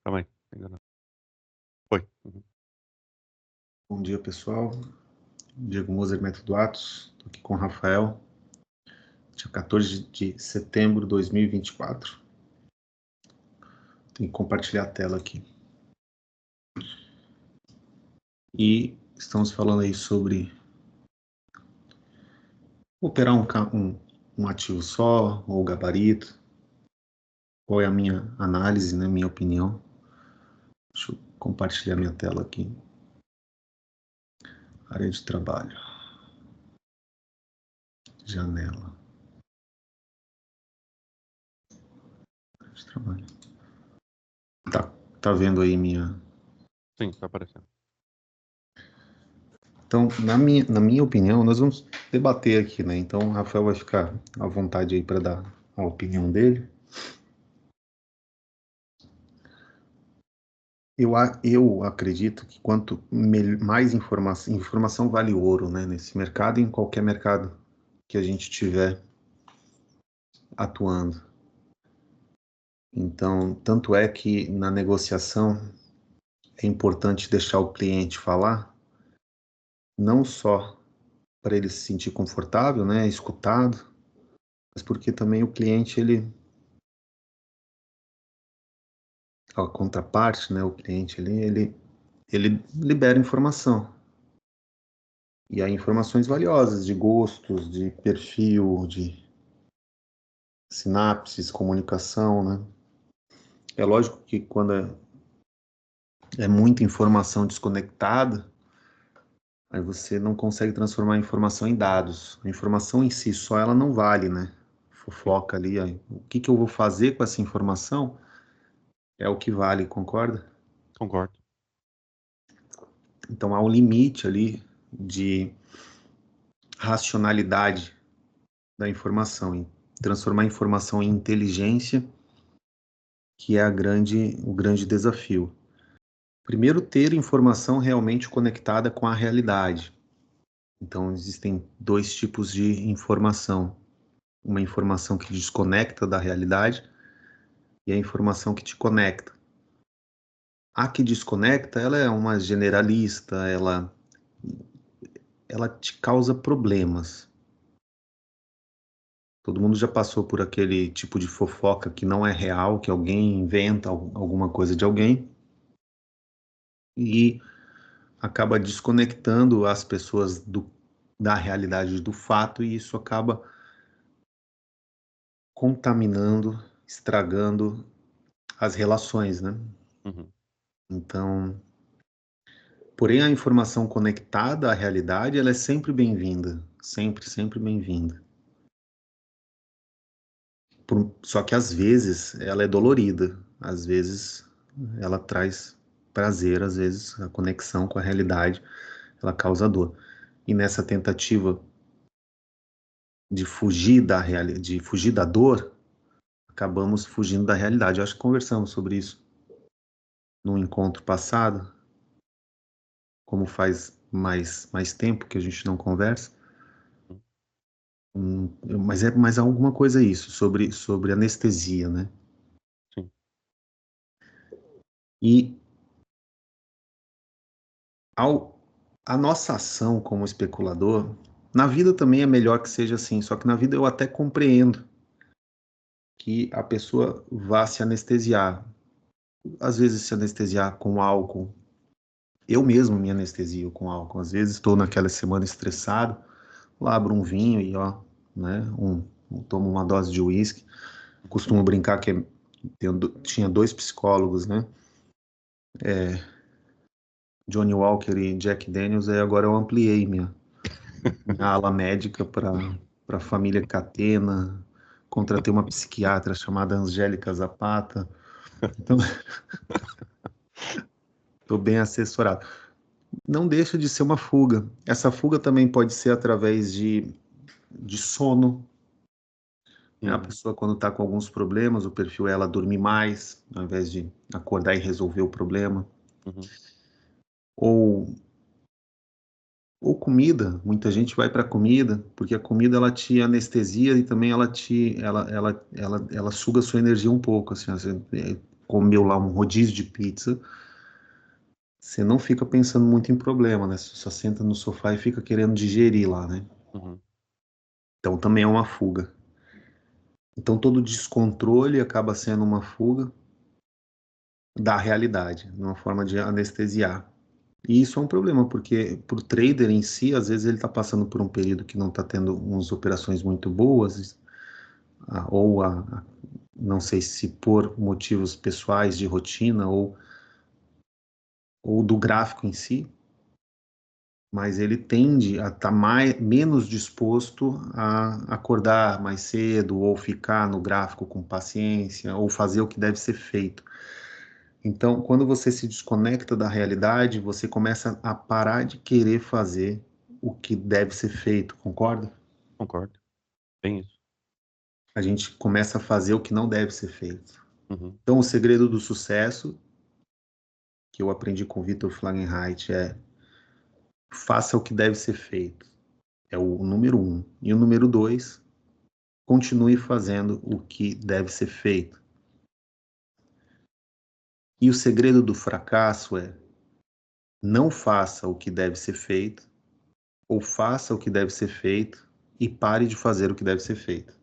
Calma aí, ainda não. Foi. Uhum. Bom dia, pessoal. Diego Moser, Método Atos. Estou aqui com o Rafael. Dia 14 de setembro de 2024. Tenho que compartilhar a tela aqui. E estamos falando aí sobre operar um ativo só, ou gabarito. Qual é a minha análise, né, minha opinião. Deixa eu compartilhar minha tela aqui. Área de trabalho. Janela. Área de trabalho. Tá vendo aí minha... Sim, tá aparecendo. Então, na minha opinião, nós vamos debater aqui, né? Então, o Rafael vai ficar à vontade aí para dar a opinião dele. Eu acredito que quanto mais informação vale ouro, né? Nesse mercado e em qualquer mercado que a gente tiver atuando. Então, tanto é que na negociação é importante deixar o cliente falar, não só para ele se sentir confortável, né? Escutado, mas porque também o cliente, a contraparte, né, o cliente ali, ele libera informação. E aí informações valiosas de gostos, de perfil, de sinapses, comunicação, né? É lógico que quando é muita informação desconectada, aí você não consegue transformar a informação em dados. A informação em si só ela não vale, né? Fofoca ali, aí, o que eu vou fazer com essa informação é o que vale, concorda? Concordo. Então há um limite ali de racionalidade da informação, em transformar a informação em inteligência, que é o grande desafio. Primeiro, ter informação realmente conectada com a realidade. Então, existem dois tipos de informação. Uma informação que desconecta da realidade e a informação que te conecta. A que desconecta, ela é uma generalista, ela te causa problemas. Todo mundo já passou por aquele tipo de fofoca que não é real, que alguém inventa alguma coisa de alguém e acaba desconectando as pessoas da realidade do fato, e isso acaba contaminando, estragando as relações, né? Uhum. Então, porém a informação conectada à realidade, ela é sempre bem-vinda, sempre, sempre bem-vinda. Só que às vezes ela é dolorida, às vezes ela traz prazer, às vezes a conexão com a realidade, ela causa dor. E nessa tentativa de fugir de fugir da dor, acabamos fugindo da realidade. Eu acho que conversamos sobre isso num encontro passado, como faz mais tempo que a gente não conversa. Mas é mais alguma coisa isso, sobre anestesia, né? Sim. E a nossa ação como especulador, na vida também é melhor que seja assim, só que na vida eu até compreendo que a pessoa vá se anestesiar. Às vezes se anestesiar com álcool. Eu mesmo me anestesio com álcool. Às vezes estou naquela semana estressado, lá abro um vinho e ó, né, tomo uma dose de uísque. Costumo brincar que tinha dois psicólogos, né? Johnny Walker e Jack Daniels, e agora eu ampliei minha ala médica para a família Catena, contratei uma psiquiatra chamada Angélica Zapata, então estou bem assessorado. Não deixa de ser uma fuga. Essa fuga também pode ser através de sono. A pessoa, quando está com alguns problemas, o perfil é ela dormir mais, ao invés de acordar e resolver o problema. Uhum. Ou comida. Muita gente vai para a comida, porque a comida ela te anestesia e também ela suga a sua energia um pouco. Assim, comeu lá um rodízio de pizza, você não fica pensando muito em problema, né? Você só senta no sofá e fica querendo digerir lá, né? Uhum. Então também é uma fuga. Então todo descontrole acaba sendo uma fuga da realidade, uma forma de anestesiar. E isso é um problema, porque para o trader em si, às vezes ele está passando por um período que não está tendo umas operações muito boas, não sei se por motivos pessoais de rotina ou do gráfico em si, mas ele tende a estar menos disposto a acordar mais cedo, ou ficar no gráfico com paciência, ou fazer o que deve ser feito. Então, quando você se desconecta da realidade, você começa a parar de querer fazer o que deve ser feito, concorda? Concordo. Bem isso. A gente começa a fazer o que não deve ser feito. Uhum. Então, o segredo do sucesso, que eu aprendi com o Vitor Flagenheit, é faça o que deve ser feito. É o número 1. E o número 2, continue fazendo o que deve ser feito. E o segredo do fracasso é não faça o que deve ser feito, ou faça o que deve ser feito e pare de fazer o que deve ser feito.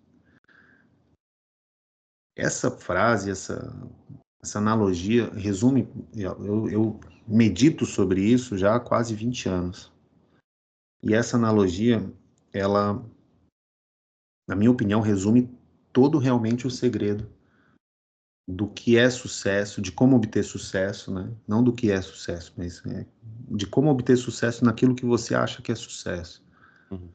Essa frase, essa analogia resume, eu medito sobre isso já há quase 20 anos. E essa analogia, ela, na minha opinião, resume todo realmente o segredo do que é sucesso, de como obter sucesso, né? Não do que é sucesso, mas de como obter sucesso naquilo que você acha que é sucesso. Uhum.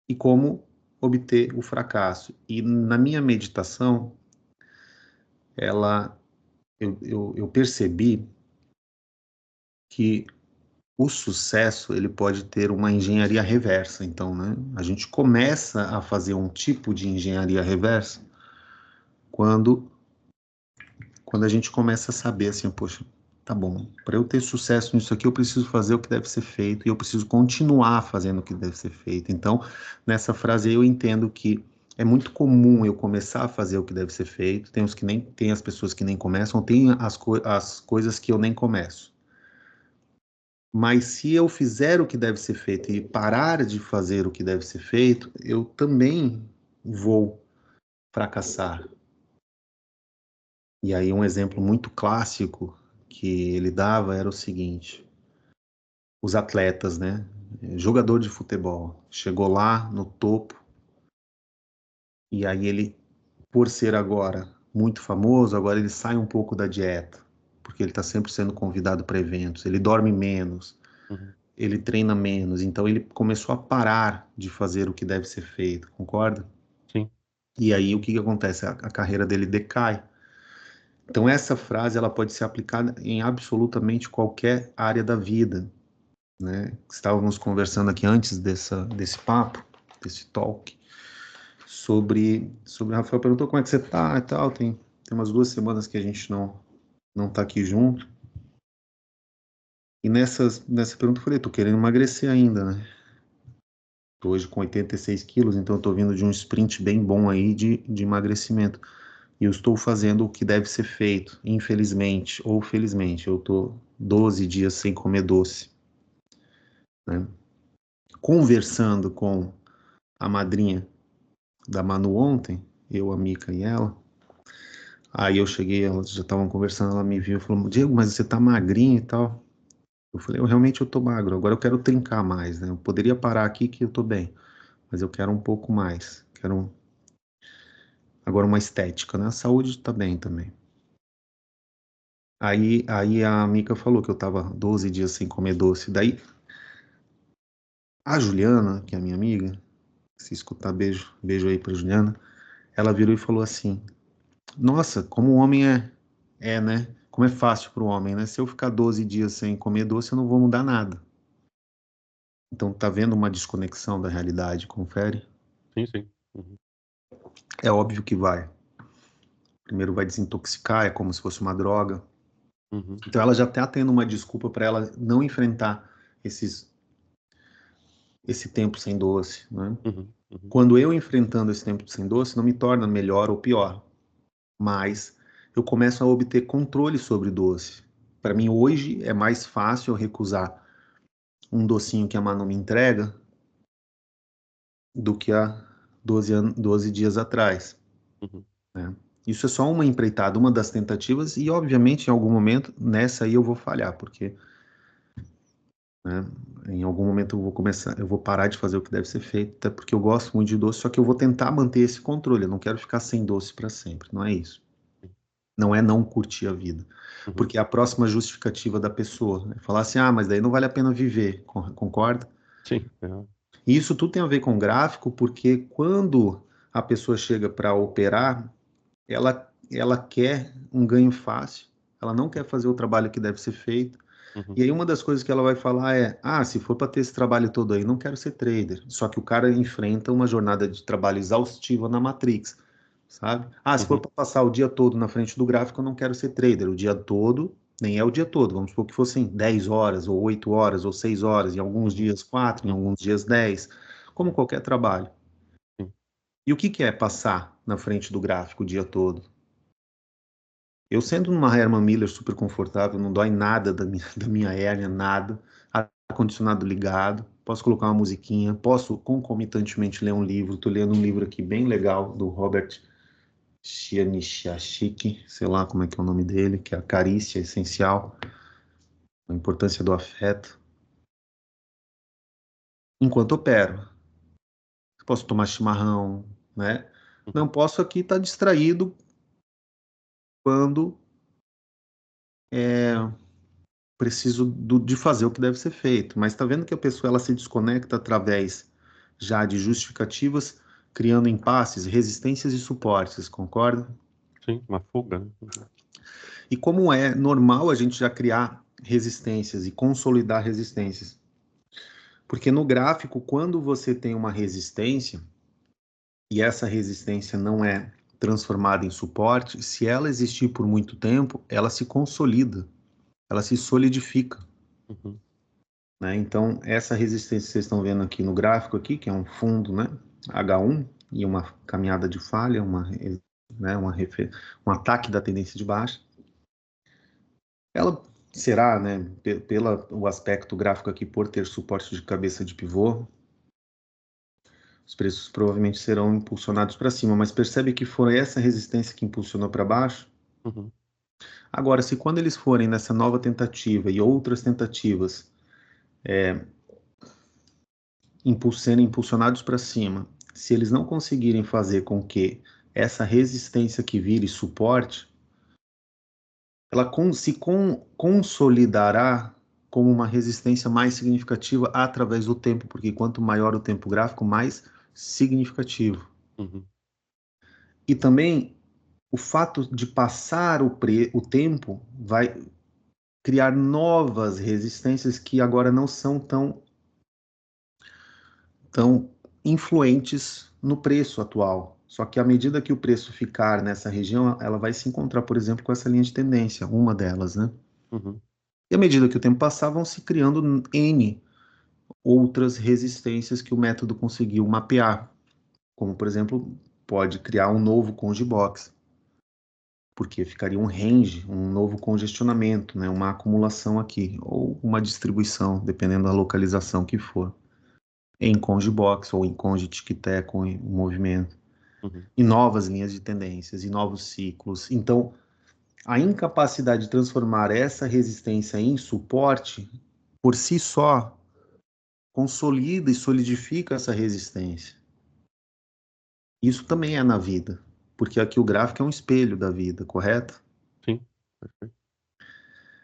E como obter o fracasso. E na minha meditação, eu percebi que o sucesso ele pode ter uma engenharia reversa. Então, né? A gente começa a fazer um tipo de engenharia reversa quando a gente começa a saber assim, poxa, tá bom, para eu ter sucesso nisso aqui, eu preciso fazer o que deve ser feito e eu preciso continuar fazendo o que deve ser feito. Então, nessa frase aí, eu entendo que é muito comum eu começar a fazer o que deve ser feito, tem as pessoas que nem começam, tem as coisas que eu nem começo. Mas se eu fizer o que deve ser feito e parar de fazer o que deve ser feito, eu também vou fracassar. E aí um exemplo muito clássico que ele dava era o seguinte: os atletas, né? Jogador de futebol, chegou lá no topo e aí ele, por ser agora muito famoso, agora ele sai um pouco da dieta, porque ele está sempre sendo convidado para eventos, ele dorme menos, Uhum. ele treina menos, então ele começou a parar de fazer o que deve ser feito, concorda? Sim. E aí o que que acontece? A carreira dele decai. Então essa frase ela pode ser aplicada em absolutamente qualquer área da vida, né? Estávamos conversando aqui antes desse papo, desse talk, sobre o Rafael perguntou como é que você tá e tal, tem umas 2 semanas que a gente não tá aqui junto, e nessa pergunta eu falei, tô querendo emagrecer ainda, né? Tô hoje com 86 quilos, então eu tô vindo de um sprint bem bom aí de emagrecimento, e eu estou fazendo o que deve ser feito, infelizmente, ou felizmente, eu tô 12 dias sem comer doce, né? Conversando com a madrinha da Manu ontem, eu, a Mica e ela. Aí eu cheguei, elas já estavam conversando, ela me viu e falou, Diego, mas você tá magrinho e tal. Eu falei, eu tô magro, agora eu quero trincar mais, né? Eu poderia parar aqui que eu tô bem, mas eu quero um pouco mais. Quero agora uma estética, né? A saúde tá bem também. Aí a Mica falou que eu tava 12 dias sem comer doce. Daí a Juliana, que é a minha amiga, se escutar, beijo aí pra Juliana, ela virou e falou assim, nossa, como o homem né? Como é fácil para o homem, né? Se eu ficar 12 dias sem comer doce, eu não vou mudar nada. Então, tá vendo uma desconexão da realidade, confere? Sim, sim. Uhum. É óbvio que vai. Primeiro vai desintoxicar, é como se fosse uma droga. Uhum. Então, ela já tá tendo uma desculpa para ela não enfrentar esse tempo sem doce, né? Uhum. Uhum. Quando eu enfrentando esse tempo sem doce, não me torna melhor ou pior, mas eu começo a obter controle sobre o doce. Para mim, hoje, é mais fácil eu recusar um docinho que a Manu me entrega do que há 12 dias atrás, Uhum. né? Isso é só uma empreitada, uma das tentativas, e obviamente em algum momento nessa aí eu vou falhar, porque, né, em algum momento eu vou parar de fazer o que deve ser feito, até porque eu gosto muito de doce, só que eu vou tentar manter esse controle, eu não quero ficar sem doce para sempre, não é isso. Não é não curtir a vida, Uhum. porque é a próxima justificativa da pessoa, né? Falar assim, ah, mas daí não vale a pena viver, concorda? Sim. E isso tudo tem a ver com gráfico, porque quando a pessoa chega para operar, ela quer um ganho fácil, ela não quer fazer o trabalho que deve ser feito. Uhum. E aí uma das coisas que ela vai falar é: ah, se for para ter esse trabalho todo aí, não quero ser trader. Só que o cara enfrenta uma jornada de trabalho exaustiva na Matrix, sabe? Ah, se for Uhum. para passar o dia todo na frente do gráfico, eu não quero ser trader. O dia todo, nem é o dia todo. Vamos supor que fossem 10 horas, ou 8 horas, ou 6 horas, em alguns Uhum. dias 4, em Sim. alguns dias 10, como qualquer trabalho. Sim. E o que que é passar na frente do gráfico o dia todo? Eu sendo numa Herman Miller super confortável, não dói nada da minha hérnia, nada. Ar-condicionado ligado, posso colocar uma musiquinha, posso concomitantemente ler um livro. Estou lendo um livro aqui bem legal do Robert Chianichachik, sei lá como é que é o nome dele, que é A Carícia Essencial, a importância do afeto. Enquanto opero, posso tomar chimarrão, né? Não Uhum. posso aqui estar distraído quando preciso de fazer o que deve ser feito. Mas está vendo que a pessoa ela se desconecta através já de justificativas, criando impasses, resistências e suportes, concorda? Sim, uma fuga, né? Uhum. E como é normal a gente já criar resistências e consolidar resistências. Porque no gráfico, quando você tem uma resistência e essa resistência não é transformada em suporte, se ela existir por muito tempo, ela se consolida, ela se solidifica. Uhum. Né? Então, essa resistência que vocês estão vendo aqui no gráfico aqui, que é um fundo, né, H1 e uma caminhada de falha, né, um ataque da tendência de baixa, ela será, né, pelo o aspecto gráfico aqui, por ter suporte de cabeça de pivô, os preços provavelmente serão impulsionados para cima, mas percebe que foi essa resistência que impulsionou para baixo? Uhum. Agora, se quando eles forem nessa nova tentativa e outras tentativas serem impulsionados para cima, se eles não conseguirem fazer com que essa resistência que vire suporte, ela consolidará como uma resistência mais significativa através do tempo, porque quanto maior o tempo gráfico, mais significativo. Uhum. E também o fato de passar o tempo vai criar novas resistências que agora não são tão influentes no preço atual. Só que à medida que o preço ficar nessa região, ela vai se encontrar, por exemplo, com essa linha de tendência, uma delas, né? Uhum. E à medida que o tempo passar, vão se criando N outras resistências que o método conseguiu mapear, como, por exemplo, pode criar um novo Conge Box, porque ficaria um range, um novo congestionamento, né? Uma acumulação aqui, ou uma distribuição, dependendo da localização que for, em Conge Box ou em Conge Tic-Tac com o movimento. Uhum. E novas linhas de tendências e novos ciclos. Então, a incapacidade de transformar essa resistência em suporte, por si só, consolida e solidifica essa resistência. Isso também é na vida, porque aqui o gráfico é um espelho da vida, correto? Sim, perfeito.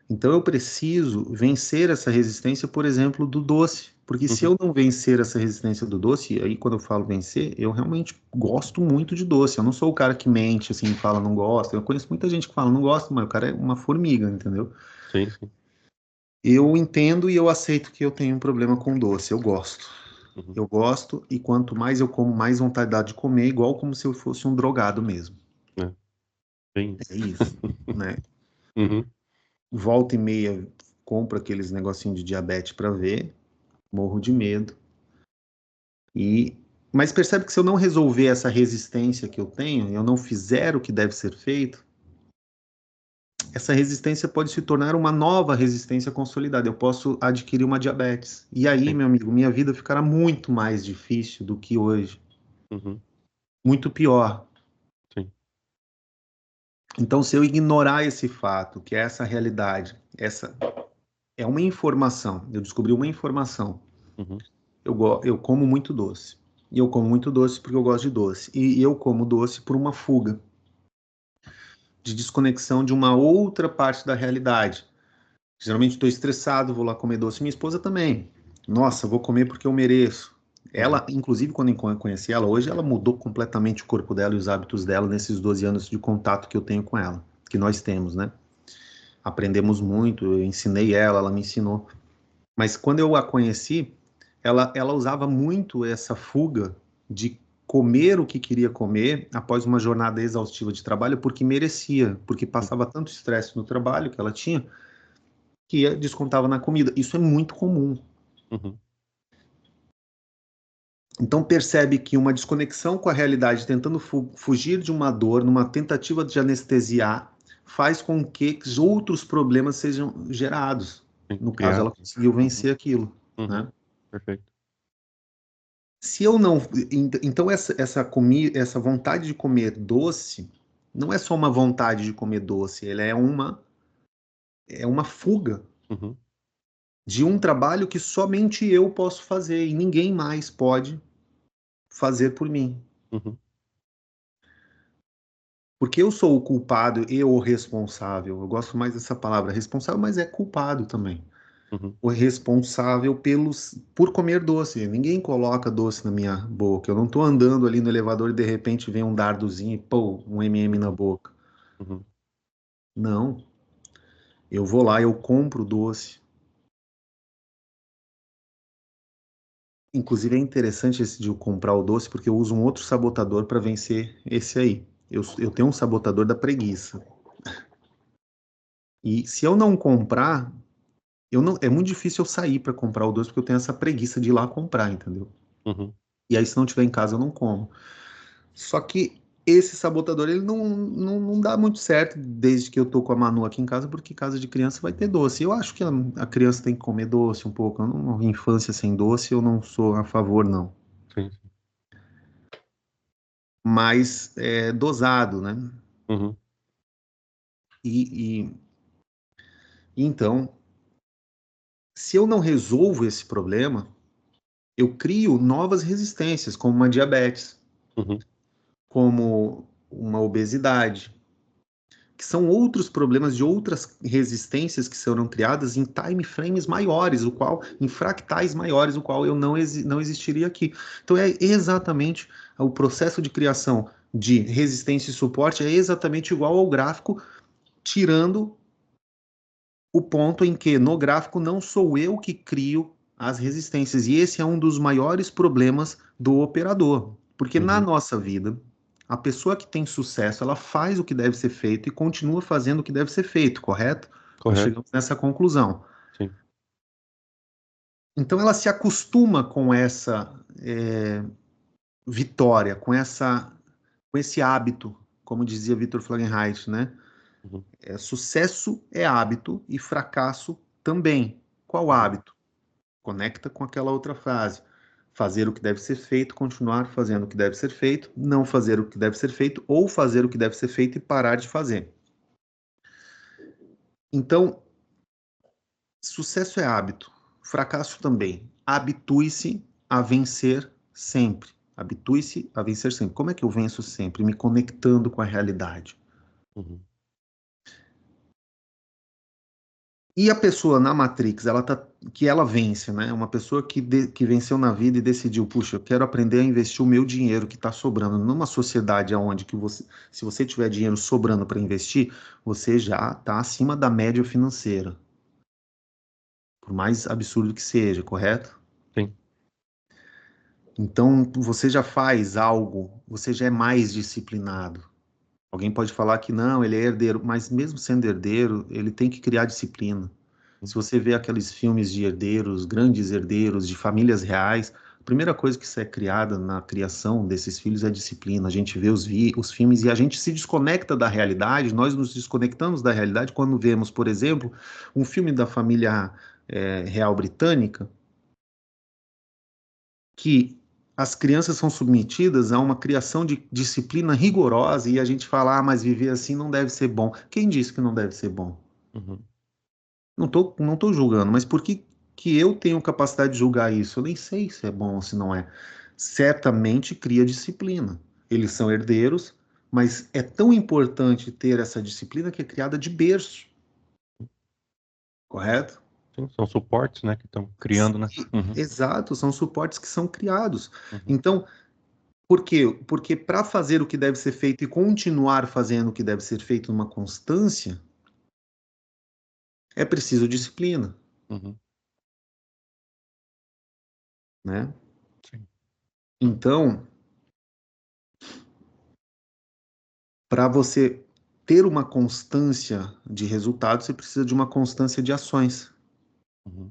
Então eu preciso vencer essa resistência, por exemplo, do doce. Porque se Uhum. eu não vencer essa resistência do doce, aí quando eu falo vencer, eu realmente gosto muito de doce. Eu não sou o cara que mente, assim, fala não gosta. Eu conheço muita gente que fala não gosta, mas o cara é uma formiga, entendeu? Sim, sim. Eu entendo e eu aceito que eu tenho um problema com doce. Eu gosto. Uhum. Eu gosto e quanto mais eu como, mais vontade dá de comer, igual como se eu fosse um drogado mesmo. É, bem isso. É isso, né? Uhum. Volta e meia compro aqueles negocinhos de diabetes para ver, morro de medo. E mas percebe que se eu não resolver essa resistência que eu tenho, eu não fizer o que deve ser feito, essa resistência pode se tornar uma nova resistência consolidada. Eu posso adquirir uma diabetes. E aí, Sim. meu amigo, minha vida ficará muito mais difícil do que hoje. Uhum. Muito pior. Sim. Então, se eu ignorar esse fato, que é essa realidade, essa é uma informação, eu descobri uma informação. Uhum. Eu como muito doce. E eu como muito doce porque eu gosto de doce. E eu como doce por uma fuga de desconexão de uma outra parte da realidade. Geralmente estou estressado, vou lá comer doce. Minha esposa também. Nossa, vou comer porque eu mereço. Uhum. Ela, inclusive, quando eu conheci ela hoje, ela mudou completamente o corpo dela e os hábitos dela nesses 12 anos de contato que eu tenho com ela, que nós temos, né? Aprendemos muito, eu ensinei ela, ela me ensinou. Mas quando eu a conheci, ela usava muito essa fuga de comer o que queria comer após uma jornada exaustiva de trabalho, porque merecia, porque passava tanto estresse no trabalho que ela tinha, que descontava na comida. Isso é muito comum. Uhum. Então percebe que uma desconexão com a realidade, tentando fugir de uma dor, numa tentativa de anestesiar, faz com que outros problemas sejam gerados. Sim. No caso, ela Criado. conseguiu Uhum. vencer aquilo, Uhum. né? Perfeito. Se eu não, então essa vontade de comer doce não é só uma vontade de comer doce, ela é uma fuga Uhum. de um trabalho que somente eu posso fazer e ninguém mais pode fazer por mim. Uhum. Porque eu sou o culpado e o responsável. Eu gosto mais dessa palavra responsável, mas é culpado também. Uhum. O responsável por comer doce. Ninguém coloca doce na minha boca. Eu não estou andando ali no elevador e de repente vem um dardozinho e pô, um M&M na Uhum. boca. Uhum. Não. Eu vou lá, eu compro doce. Inclusive é interessante esse de eu comprar o doce porque eu uso um outro sabotador para vencer esse aí. Eu tenho um sabotador da preguiça. E se eu não comprar, é muito difícil eu sair para comprar o doce porque eu tenho essa preguiça de ir lá comprar, entendeu? Uhum. E aí se não tiver em casa eu não como. Só que esse sabotador ele não dá muito certo desde que eu tô com a Manu aqui em casa, porque casa de criança vai ter doce. Eu acho que a criança tem que comer doce um pouco. Uma infância sem doce eu não sou a favor, não. Sim, sim. Mas é dosado, né? Uhum. E então, se eu não resolvo esse problema, eu crio novas resistências, como uma diabetes, Uhum. como uma obesidade, que são outros problemas de outras resistências que serão criadas em time frames maiores, em fractais maiores, o qual eu não existiria aqui. Então é exatamente o processo de criação de resistência e suporte é exatamente igual ao gráfico, tirando o ponto em que no gráfico não sou eu que crio as resistências. E esse é um dos maiores problemas do operador. Porque na Uhum. nossa vida, a pessoa que tem sucesso, ela faz o que deve ser feito e continua fazendo o que deve ser feito, correto? Nós Correto. chegamos nessa conclusão. Sim. Então ela se acostuma com essa vitória, com esse hábito, como dizia Victor Fahrenheit, né? Uhum. Sucesso é hábito e fracasso também. Qual Uhum. hábito? Conecta com aquela outra frase. Fazer o que deve ser feito, continuar fazendo o que deve ser feito, não fazer o que deve ser feito, ou fazer o que deve ser feito e parar de fazer. Então, sucesso é hábito, fracasso também. Habitue-se a vencer sempre. Habitue-se a vencer sempre. Como é que eu venço sempre? Me conectando com a realidade. Uhum. E a pessoa na Matrix, que ela vence, né? Uma pessoa que venceu na vida e decidiu, puxa, eu quero aprender a investir o meu dinheiro que está sobrando numa sociedade onde se você tiver dinheiro sobrando para investir, você já está acima da média financeira, por mais absurdo que seja, correto? Sim. Então você já faz algo, você já é mais disciplinado. Alguém pode falar que não, ele é herdeiro, mas mesmo sendo herdeiro, ele tem que criar disciplina. Se Uhum. você vê aqueles filmes de herdeiros, grandes herdeiros, de famílias reais, A primeira coisa que é criada na criação desses filhos é a disciplina. A gente vê os filmes e a gente se desconecta da realidade, nós nos desconectamos da realidade quando vemos, por exemplo, um filme da família real britânica, que as crianças são submetidas a uma criação de disciplina rigorosa e a gente fala, mas viver assim não deve ser bom. Quem disse que não deve ser bom? Uhum. Não tô julgando, mas por que eu tenho capacidade de julgar isso? Eu nem sei se é bom ou se não é. Certamente cria disciplina. Eles são herdeiros, mas é tão importante ter essa disciplina que é criada de berço, correto? Sim, são suportes, né, que estão criando, né? Uhum. Exato, são suportes que são criados. Uhum. Então, por quê? Porque para fazer o que deve ser feito e continuar fazendo o que deve ser feito numa constância, é preciso disciplina, Uhum. né? Sim. Então, para você ter uma constância de resultado, você precisa de uma constância de ações. Uhum.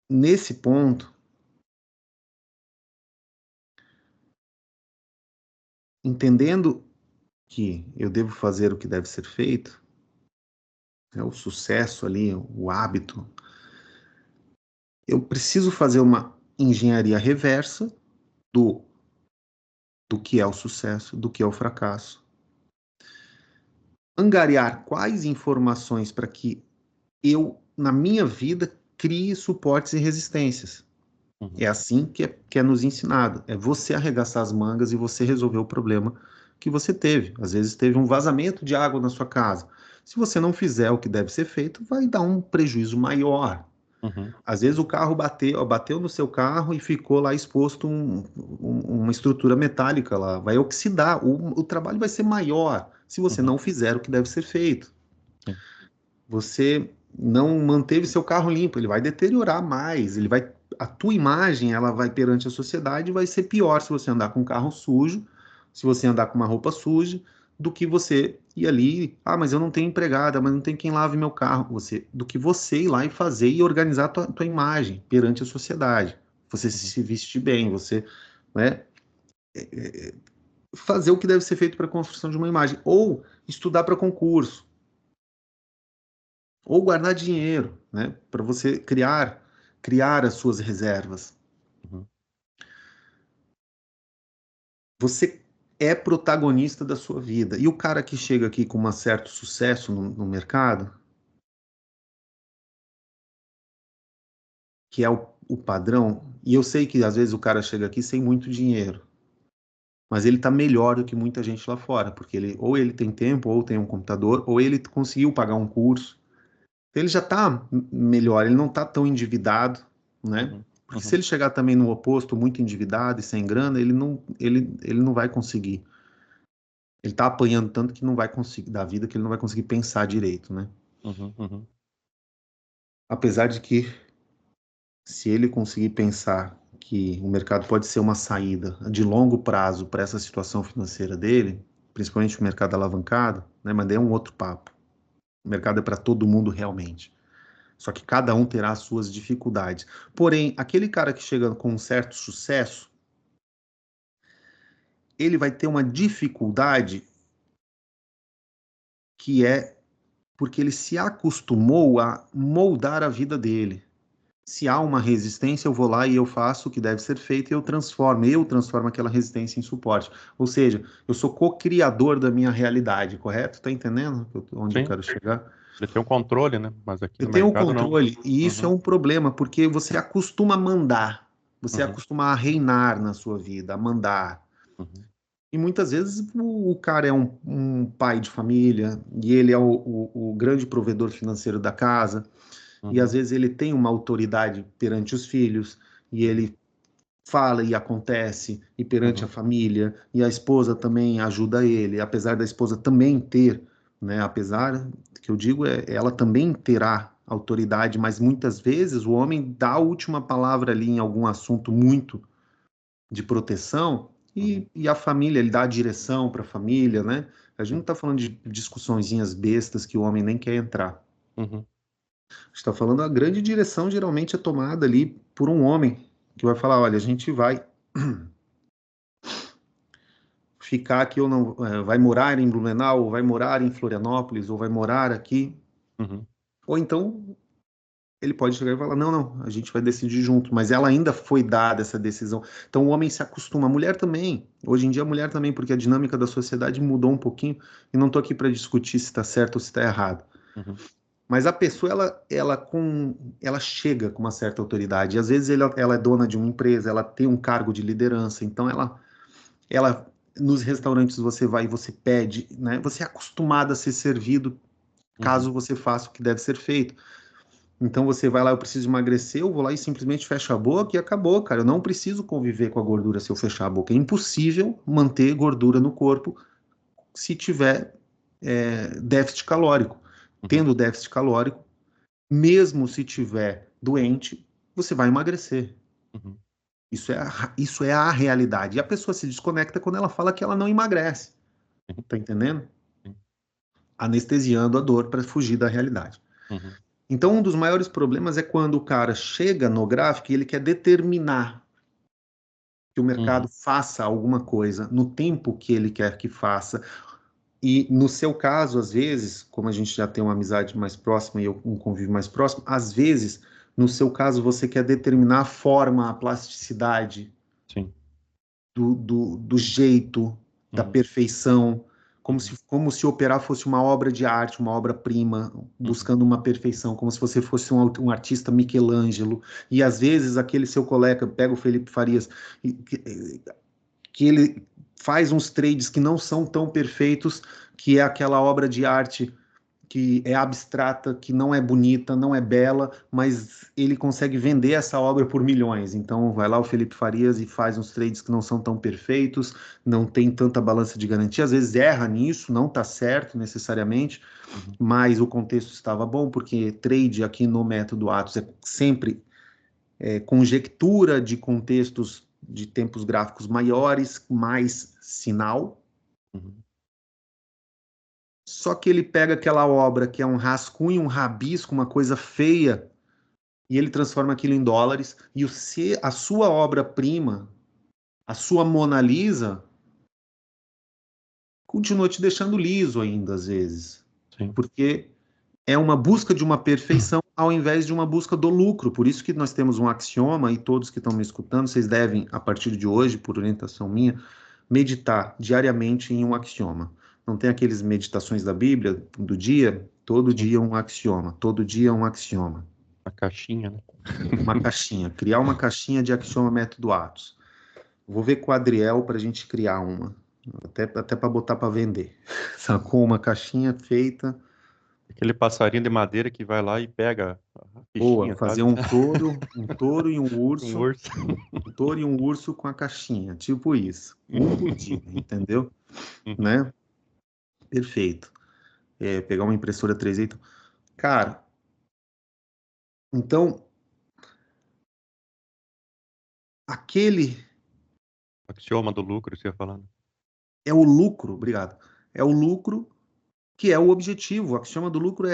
Nesse ponto, entendendo que eu devo fazer o que deve ser feito, né, o sucesso ali, o hábito, eu preciso fazer uma engenharia reversa do, do que é o sucesso, do que é o fracasso. Angariar quais informações para que eu, na minha vida, crie suportes e resistências. É Uhum. assim que é nos ensinado. É você arregaçar as mangas e você resolver o problema que você teve. Às vezes teve um vazamento de água na sua casa. Se você não fizer o que deve ser feito, vai dar um prejuízo maior. Uhum. Às vezes o carro bateu no seu carro e ficou lá exposto uma estrutura metálica lá. Vai oxidar. O trabalho vai ser maior se você Uhum. não fizer o que deve ser feito. Sim. Você não manteve seu carro limpo, ele vai deteriorar mais, a tua imagem, ela vai perante a sociedade vai ser pior se você andar com um carro sujo, se você andar com uma roupa suja, do que você ir ali, mas eu não tenho empregada, mas não tem quem lave meu carro, do que você ir lá e fazer e organizar a tua imagem perante a sociedade. Você Uhum. se vestir bem, você, né, fazer o que deve ser feito para a construção de uma imagem, ou estudar para concurso, ou guardar dinheiro, né, para você criar as suas reservas. Uhum. Você é protagonista da sua vida. E o cara que chega aqui com um certo sucesso no mercado, que é o padrão, e eu sei que às vezes o cara chega aqui sem muito dinheiro, mas ele está melhor do que muita gente lá fora, porque ou ele tem tempo, ou tem um computador, ou ele conseguiu pagar um curso. Então ele já está melhor, ele não está tão endividado, né? Uhum. Porque se Uhum. ele chegar também no oposto, muito endividado e sem grana, ele não vai conseguir. Ele está apanhando tanto que não vai conseguir da vida que ele não vai conseguir pensar direito, né? Uhum. Uhum. Apesar de que se ele conseguir pensar que o mercado pode ser uma saída de longo prazo para essa situação financeira dele, principalmente o mercado alavancado, né? Mas daí é um outro papo. O mercado é para todo mundo realmente. Só que cada um terá as suas dificuldades. Porém, aquele cara que chega com um certo sucesso, ele vai ter uma dificuldade que é porque ele se acostumou a moldar a vida dele. Se há uma resistência, eu vou lá e eu faço o que deve ser feito e eu transformo aquela resistência em suporte. Ou seja, eu sou co-criador da minha realidade, correto? Tá entendendo onde eu Sim, quero chegar? ele tem um controle, né? Mas aqui Eu no tenho o mercado não. controle e isso é Uhum. um problema, porque você acostuma a mandar, você Uhum. acostuma a reinar na sua vida, a mandar. Uhum. E muitas vezes o cara é um pai de família e ele é o grande provedor financeiro da casa, e às Uhum. vezes ele tem uma autoridade perante os filhos, e Uhum. ele fala e acontece, e perante a Uhum. família, e a esposa também ajuda ele, apesar da esposa também ter, né, apesar que eu digo ela também terá autoridade, mas muitas vezes o homem dá a última palavra ali em algum assunto muito de proteção, Uhum. e a família, ele dá a direção para a família, né? A gente não está falando de discussõezinhas bestas que o homem nem quer entrar. Uhum. Está falando a grande direção geralmente é tomada ali por um homem que vai falar, olha, a gente vai ficar aqui ou não, vai morar em Blumenau, ou vai morar em Florianópolis, ou vai morar aqui. Uhum. Ou então ele pode chegar e falar, não, não, a gente vai decidir junto, mas ela ainda foi dada essa decisão. Então o homem se acostuma, a mulher também. Hoje em dia a mulher também, porque a dinâmica da sociedade mudou um pouquinho, e não estou aqui para discutir se está certo ou se está errado. Uhum. Mas a pessoa, ela chega com uma certa autoridade. E às vezes ela é dona de uma empresa, ela tem um cargo de liderança, então ela nos restaurantes você vai e você pede, né? Você é acostumado a ser servido Uhum. caso você faça o que deve ser feito. Então você vai lá, eu preciso emagrecer, eu vou lá e simplesmente fecho a boca e acabou, cara. Eu não preciso conviver com a gordura se eu fechar a boca. É impossível manter gordura no corpo se tiver déficit calórico. Uhum. Tendo déficit calórico, mesmo se tiver doente, você vai emagrecer. Uhum. Isso é a realidade. E a pessoa se desconecta quando ela fala que ela não emagrece. Sim, Tá entendendo? sim. Anestesiando a dor para fugir da realidade. Uhum. Então, um dos maiores problemas é quando o cara chega no gráfico e ele quer determinar que o mercado Uhum. faça alguma coisa no tempo que ele quer que faça. E no seu caso, às vezes, como a gente já tem uma amizade mais próxima e um convívio mais próximo, às vezes, no seu caso, você quer determinar a forma, a plasticidade Sim. do jeito, da Uhum. perfeição, Uhum. como se operar fosse uma obra de arte, uma obra-prima, Uhum. buscando uma perfeição, como se você fosse um artista Michelangelo. E às vezes aquele seu colega, pega o Felipe Farias, que ele faz uns trades que não são tão perfeitos, que é aquela obra de arte que é abstrata, que não é bonita, não é bela, mas ele consegue vender essa obra por milhões. Então vai lá o Felipe Farias e faz uns trades que não são tão perfeitos, não tem tanta balança de garantia, às vezes erra nisso, não está certo necessariamente, Uhum. mas o contexto estava bom, porque trade aqui no método Atos é sempre conjectura de contextos de tempos gráficos maiores, mais sinal. Uhum. Só que ele pega aquela obra que é um rascunho, um rabisco, uma coisa feia, e ele transforma aquilo em dólares, e a sua obra-prima, a sua Mona Lisa, continua te deixando liso ainda, às vezes. Sim. Porque é uma busca de uma perfeição ao invés de uma busca do lucro. Por isso que nós temos um axioma, e todos que estão me escutando, vocês devem, a partir de hoje, por orientação minha, meditar diariamente em um axioma. Não tem aqueles meditações da Bíblia do dia? Todo Sim. dia um axioma, todo dia um axioma. A caixinha, né? Uma caixinha, criar uma caixinha de axioma método Atos. Vou ver com o Adriel para a gente criar uma, até para botar para vender. Sacou uma caixinha feita, Aquele passarinho de madeira que vai lá e pega a boa, fichinha, fazer sabe? um touro e um Um urso, urso. um touro e um urso com a caixinha, tipo isso, um por dia, entendeu? Uhum. Né? Perfeito. Pegar uma impressora 3D. Cara, então, aquele Axioma do lucro, você ia falando. é o lucro, obrigado. É o lucro que é o objetivo. O axioma do lucro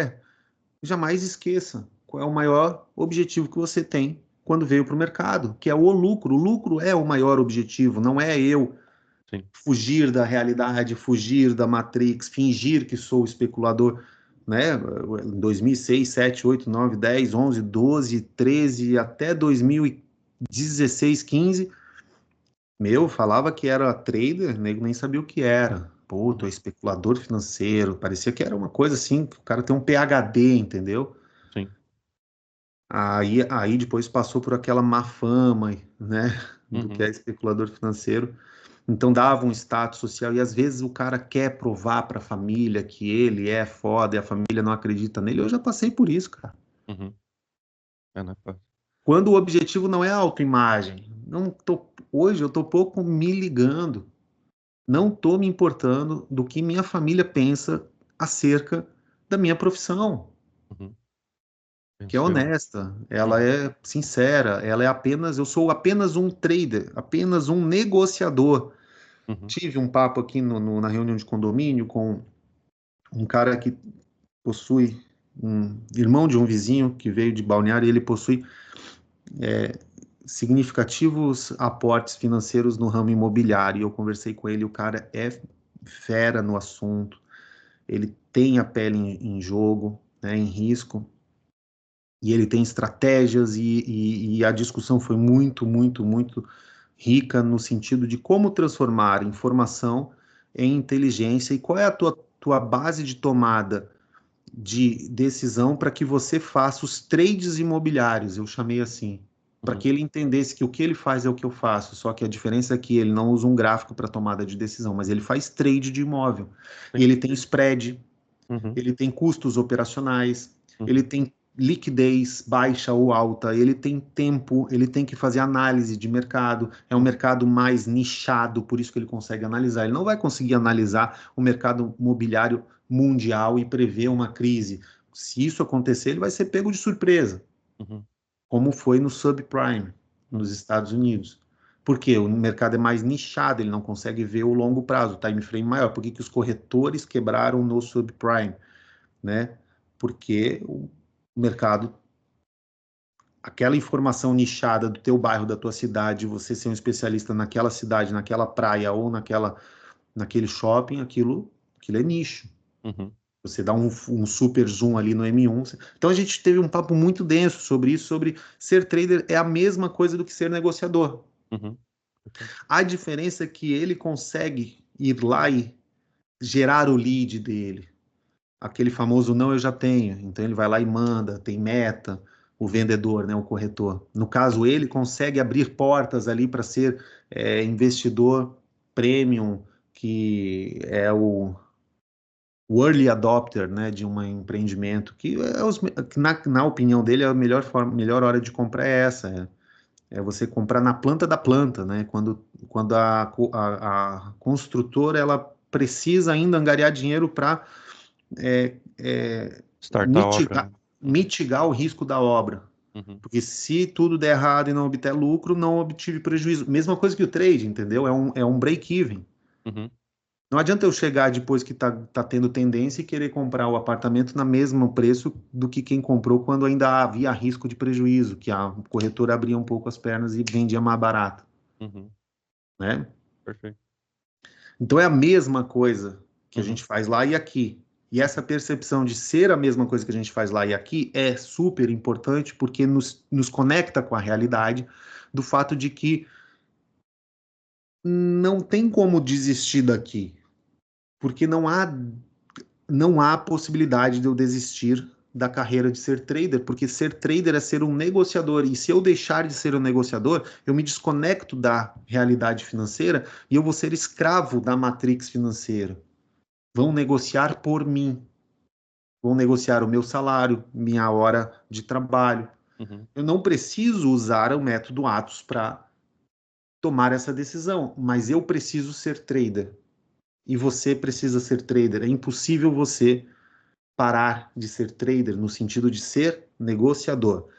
jamais esqueça qual é o maior objetivo que você tem quando veio para o mercado, que é o lucro. O lucro é o maior objetivo, não é eu Sim. fugir da realidade, fugir da Matrix, fingir que sou especulador. Né? Em 2006, 7, 8, 9, 10, 11, 12, 13, até 2016, 15, meu, falava que era trader, nego nem sabia o que era. Pô, tu é Uhum. especulador financeiro. Parecia que era uma coisa assim, que o cara tem um PhD, entendeu? Sim. Aí depois passou por aquela má fama, né, do que Uhum. é especulador financeiro. Então dava um status social e às vezes o cara quer provar para a família que ele é foda e a família não acredita nele. Eu já passei por isso, cara. Uhum. É, né? Quando o objetivo não é a autoimagem. Hoje eu tô pouco me ligando, não tô me importando do que minha família pensa acerca da minha profissão, Uhum. que é Venceu. honesta, ela Uhum. é sincera, eu sou apenas um trader, apenas um negociador. Uhum. Tive um papo aqui na reunião de condomínio com um cara que possui irmão de um vizinho que veio de Balneário, e ele possui significativos aportes financeiros no ramo imobiliário. E eu conversei com ele, o cara é fera no assunto, ele tem a pele em jogo, né, em risco, e ele tem estratégias, e a discussão foi muito, muito, muito rica no sentido de como transformar informação em inteligência e qual é a tua base de tomada de decisão para que você faça os trades imobiliários, eu chamei assim, para Uhum. que ele entendesse que o que ele faz é o que eu faço, só que a diferença é que ele não usa um gráfico para tomada de decisão, mas ele faz trade de imóvel. E Sim. ele tem spread, Uhum. ele tem custos operacionais, ele Uhum. tem liquidez baixa ou alta, ele tem tempo, ele tem que fazer análise de mercado, é um Uhum. mercado mais nichado, por isso que ele consegue analisar. Ele não vai conseguir analisar o mercado imobiliário mundial e prever uma crise. Se isso acontecer, ele vai ser pego de surpresa, Uhum. como foi no subprime nos Uhum. Estados Unidos. Porque o mercado é mais nichado, ele não consegue ver o longo prazo, o time frame maior. Por que que os corretores quebraram no subprime, né? Porque o mercado, aquela informação nichada do teu bairro, da tua cidade, você ser um especialista naquela cidade, naquela praia ou naquele shopping, aquilo é nicho. Uhum. Você dá um super zoom ali no M1. Então a gente teve um papo muito denso sobre isso, sobre ser trader é a mesma coisa do que ser negociador. Uhum. Perfeito. A diferença é que ele consegue ir lá e gerar o lead dele. Aquele famoso não, eu já tenho. Então ele vai lá e manda, tem meta, o vendedor, né, o corretor. No caso, ele consegue abrir portas ali para ser investidor premium, que é o early adopter, né, de um empreendimento, que na opinião dele, a melhor forma, melhor hora de comprar é essa, é você comprar na planta da planta, né, quando a construtora, ela precisa ainda angariar dinheiro para Startar a obra, mitigar, né? Uhum. mitigar o risco da obra. Uhum. Porque se tudo der errado e não obter lucro, não obtive prejuízo. Mesma coisa que o trade, entendeu? É um break-even. Uhum. Não adianta eu chegar depois que tá tendo tendência e querer comprar o apartamento na mesmo preço do que quem comprou quando ainda havia risco de prejuízo, que a corretora abria um pouco as pernas e vendia mais barato, Uhum. né? Perfeito. Então é a mesma coisa que a Uhum. gente faz lá e aqui. E essa Uhum. percepção de ser a mesma coisa que a gente faz lá e aqui é super importante porque nos conecta com a realidade do fato de que não tem como desistir daqui, porque não há possibilidade de eu desistir da carreira de ser trader, porque ser trader é ser um negociador, e se eu deixar de ser um negociador, eu me desconecto da realidade financeira e eu vou ser escravo da matrix financeira. Vão negociar por mim, vão negociar o meu salário, minha hora de trabalho. Uhum. Eu não preciso usar o método Atos para tomar essa decisão, mas eu preciso ser trader. E você precisa ser trader. É impossível você parar de ser trader no sentido de ser negociador.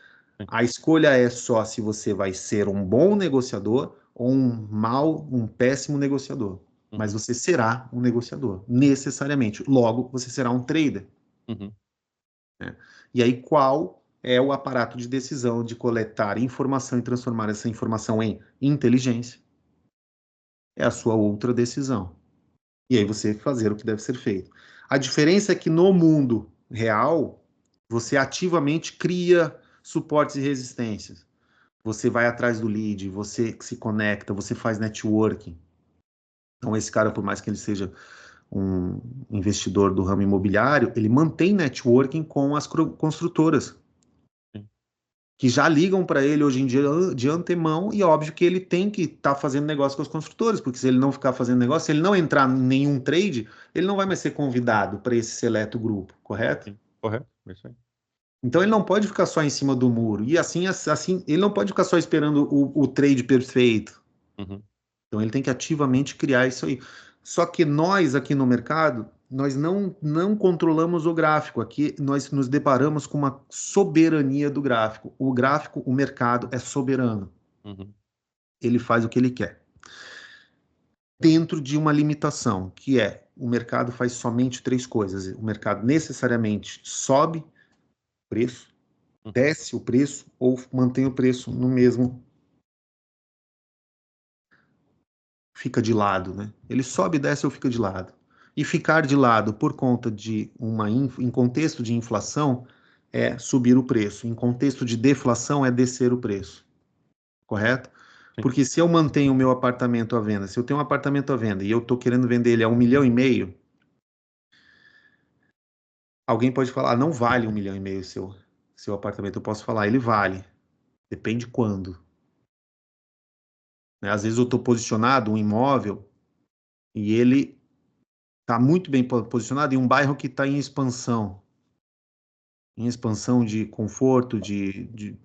Sim. A escolha é só se você vai ser um bom negociador ou um péssimo negociador. Mas Uhum. você será um negociador, necessariamente. Logo, você será um trader. Uhum. Né? E aí, qual é o aparato de decisão de coletar informação e transformar essa informação em inteligência? É a sua outra decisão. E aí você fazer o que deve ser feito. A diferença é que no mundo real, você ativamente cria suportes e resistências. Você vai atrás do lead, você se conecta, você faz networking. Então, esse cara, por mais que ele seja um investidor do ramo imobiliário, ele mantém networking com as construtoras, Sim. que já ligam para ele hoje em dia de antemão, e óbvio que ele tem que estar fazendo negócio com os construtores, porque se ele não ficar fazendo negócio, se ele não entrar em nenhum trade, ele não vai mais ser convidado para esse seleto grupo, correto? Sim. Correto. É isso aí. Então ele não pode ficar só em cima do muro, e assim ele não pode ficar só esperando o trade perfeito. Uhum. Então ele tem que ativamente criar isso aí. Só que nós aqui no mercado, nós não controlamos o gráfico. Aqui nós nos deparamos com uma soberania do gráfico. O gráfico, o mercado é soberano. Uhum. Ele faz o que ele quer. Dentro de uma limitação, que é o mercado faz somente três coisas. O mercado necessariamente sobe, preço, Uhum. desce o preço ou mantém o preço no mesmo, fica de lado, né? Ele sobe, desce ou fica de lado. E ficar de lado por conta de em contexto de inflação é subir o preço, em contexto de deflação é descer o preço, correto? Sim. Porque se eu mantenho o meu apartamento à venda, se eu tenho um apartamento à venda e eu estou querendo vender ele a 1,5 milhão, alguém pode falar, não vale 1,5 milhão seu apartamento. Eu posso falar, ele vale, depende quando. Né? Às vezes eu estou posicionado um imóvel e ele está muito bem posicionado em um bairro que está em expansão de conforto, de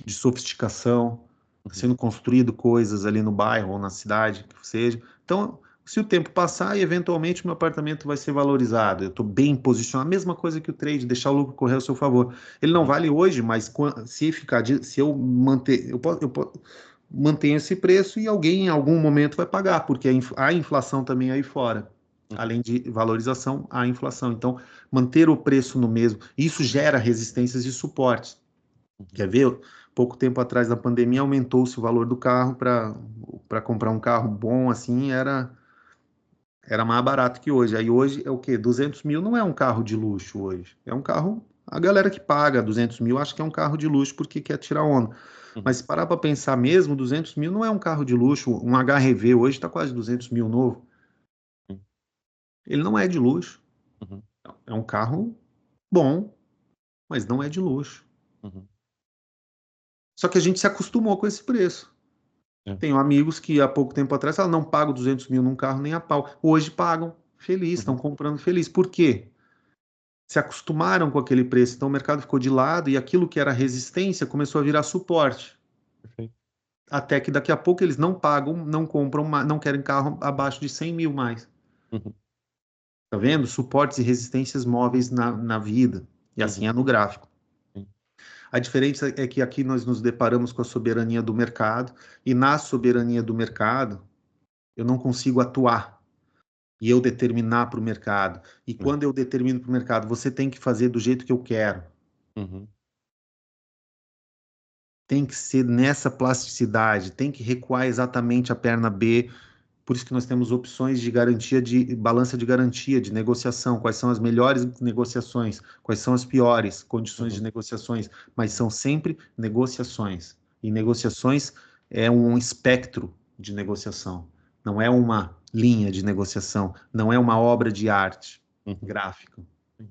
sofisticação, tá Uhum. sendo construído coisas ali no bairro ou na cidade, que seja. Então, se o tempo passar, eventualmente meu apartamento vai ser valorizado. Eu estou bem posicionado. A mesma coisa que o trade, deixar o lucro correr ao seu favor. Ele não Uhum. vale hoje, mas se ficar, se eu manter, mantenho esse preço e alguém em algum momento vai pagar, porque há inflação também aí fora. Uhum. Além de valorização, há inflação. Então, manter o preço no mesmo, isso gera resistências e suportes. Uhum. Quer ver? Pouco tempo atrás da pandemia aumentou-se o valor do carro para comprar um carro bom assim era mais barato que hoje. Aí hoje é o quê? 200 mil não é um carro de luxo hoje. É um carro. A galera que paga 200 mil acha que é um carro de luxo porque quer tirar onda. Mas Uhum. se parar para pensar mesmo, 200 mil não é um carro de luxo. Um HR-V hoje está quase 200 mil novo. Sim. Ele não é de luxo. Uhum. É um carro bom, mas não é de luxo. Uhum. Só que a gente se acostumou com esse preço. É. Tenho amigos que há pouco tempo atrás falaram, não pago 200 mil num carro nem a pau. Hoje pagam feliz, estão Uhum. comprando feliz. Por quê? Se acostumaram com aquele preço, então o mercado ficou de lado e aquilo que era resistência começou a virar suporte. Perfeito. Até que daqui a pouco eles não pagam, não compram, não querem carro abaixo de 100 mil mais. Uhum. Tá vendo? Suportes e resistências móveis na vida. E assim Uhum. é no gráfico. Sim. A diferença é que aqui nós nos deparamos com a soberania do mercado, e na soberania do mercado, eu não consigo atuar e eu determinar para o mercado. E É. quando eu determino para o mercado, você tem que fazer do jeito que eu quero. Uhum. Tem que ser nessa plasticidade, tem que recuar exatamente a perna B. Por isso que nós temos opções de garantia, de balança de garantia, de negociação. Quais são as melhores negociações? Quais são as piores condições de Uhum. negociações? Mas são sempre negociações. E negociações é um espectro de negociação. Não é uma linha de negociação. Não é uma obra de arte Uhum. gráfica. Sim.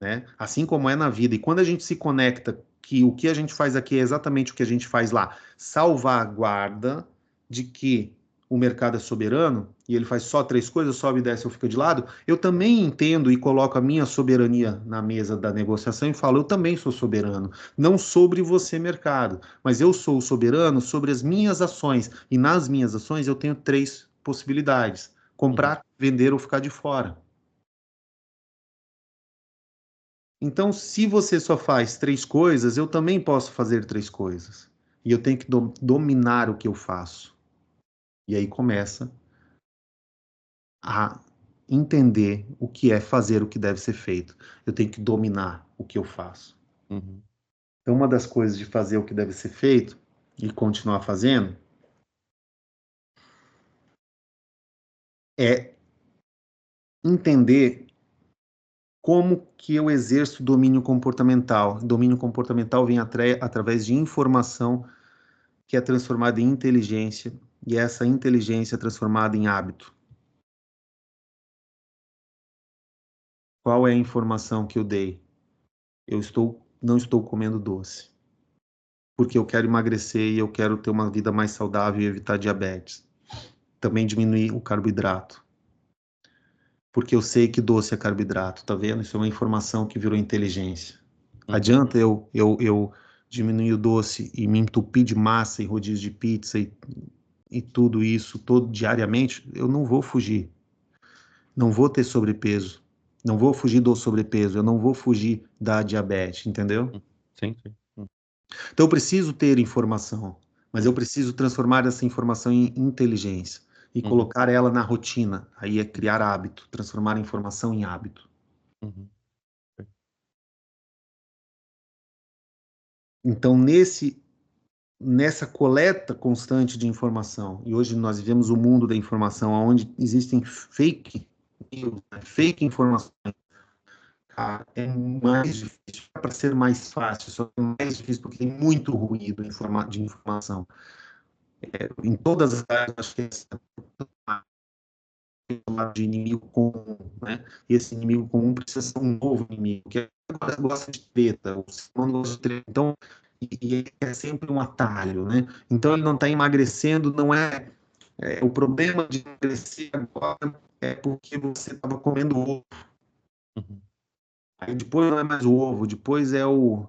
Né? Assim como é na vida. E quando a gente se conecta que o que a gente faz aqui é exatamente o que a gente faz lá, salvaguarda de que o mercado é soberano e ele faz só três coisas, sobe, desce ou fica de lado, eu também entendo e coloco a minha soberania na mesa da negociação e falo, eu também sou soberano, não sobre você, mercado, mas eu sou soberano sobre as minhas ações e nas minhas ações eu tenho três possibilidades: Uhum. comprar, vender ou ficar de fora. Então, se você só faz três coisas, eu também posso fazer três coisas. E eu tenho que dominar o que eu faço. E aí começa a entender o que é fazer o que deve ser feito. Eu tenho que dominar o que eu faço. Uhum. Então, uma das coisas de fazer o que deve ser feito e continuar fazendo é entender como que eu exerço domínio comportamental. Domínio comportamental vem através de informação que é transformada em inteligência, e essa inteligência é transformada em hábito. Qual é a informação que eu dei? Não estou comendo doce, porque eu quero emagrecer e eu quero ter uma vida mais saudável e evitar diabetes. Também diminuir o carboidrato, porque eu sei que doce é carboidrato, tá vendo? Isso é uma informação que virou inteligência. Uhum. Adianta eu diminuir o doce e me entupir de massa e rodízio de pizza e tudo isso todo diariamente? Eu não vou fugir. Não vou ter sobrepeso. Não vou fugir do sobrepeso. Eu não vou fugir da diabetes, entendeu? Uhum. Sim, sim. Então eu preciso ter informação, mas eu Uhum. preciso transformar essa informação em inteligência e Uhum. colocar ela na rotina. Aí é criar hábito, transformar a informação em hábito. Uhum. Então, nessa coleta constante de informação, e hoje nós vivemos o mundo da informação, onde existem fake news, né, fake informações, cara, é mais difícil, para ser mais fácil, só é mais difícil porque tem muito ruído de informação. Em todas as áreas, acho que de inimigo comum, né? E esse inimigo comum precisa ser um novo inimigo, que agora gosta de treta, o Simão gosta de treta, então, e é sempre um atalho, né? Então ele não está emagrecendo, não o problema de emagrecer agora é porque você estava comendo ovo. Uhum. Aí depois não é mais o ovo, depois é o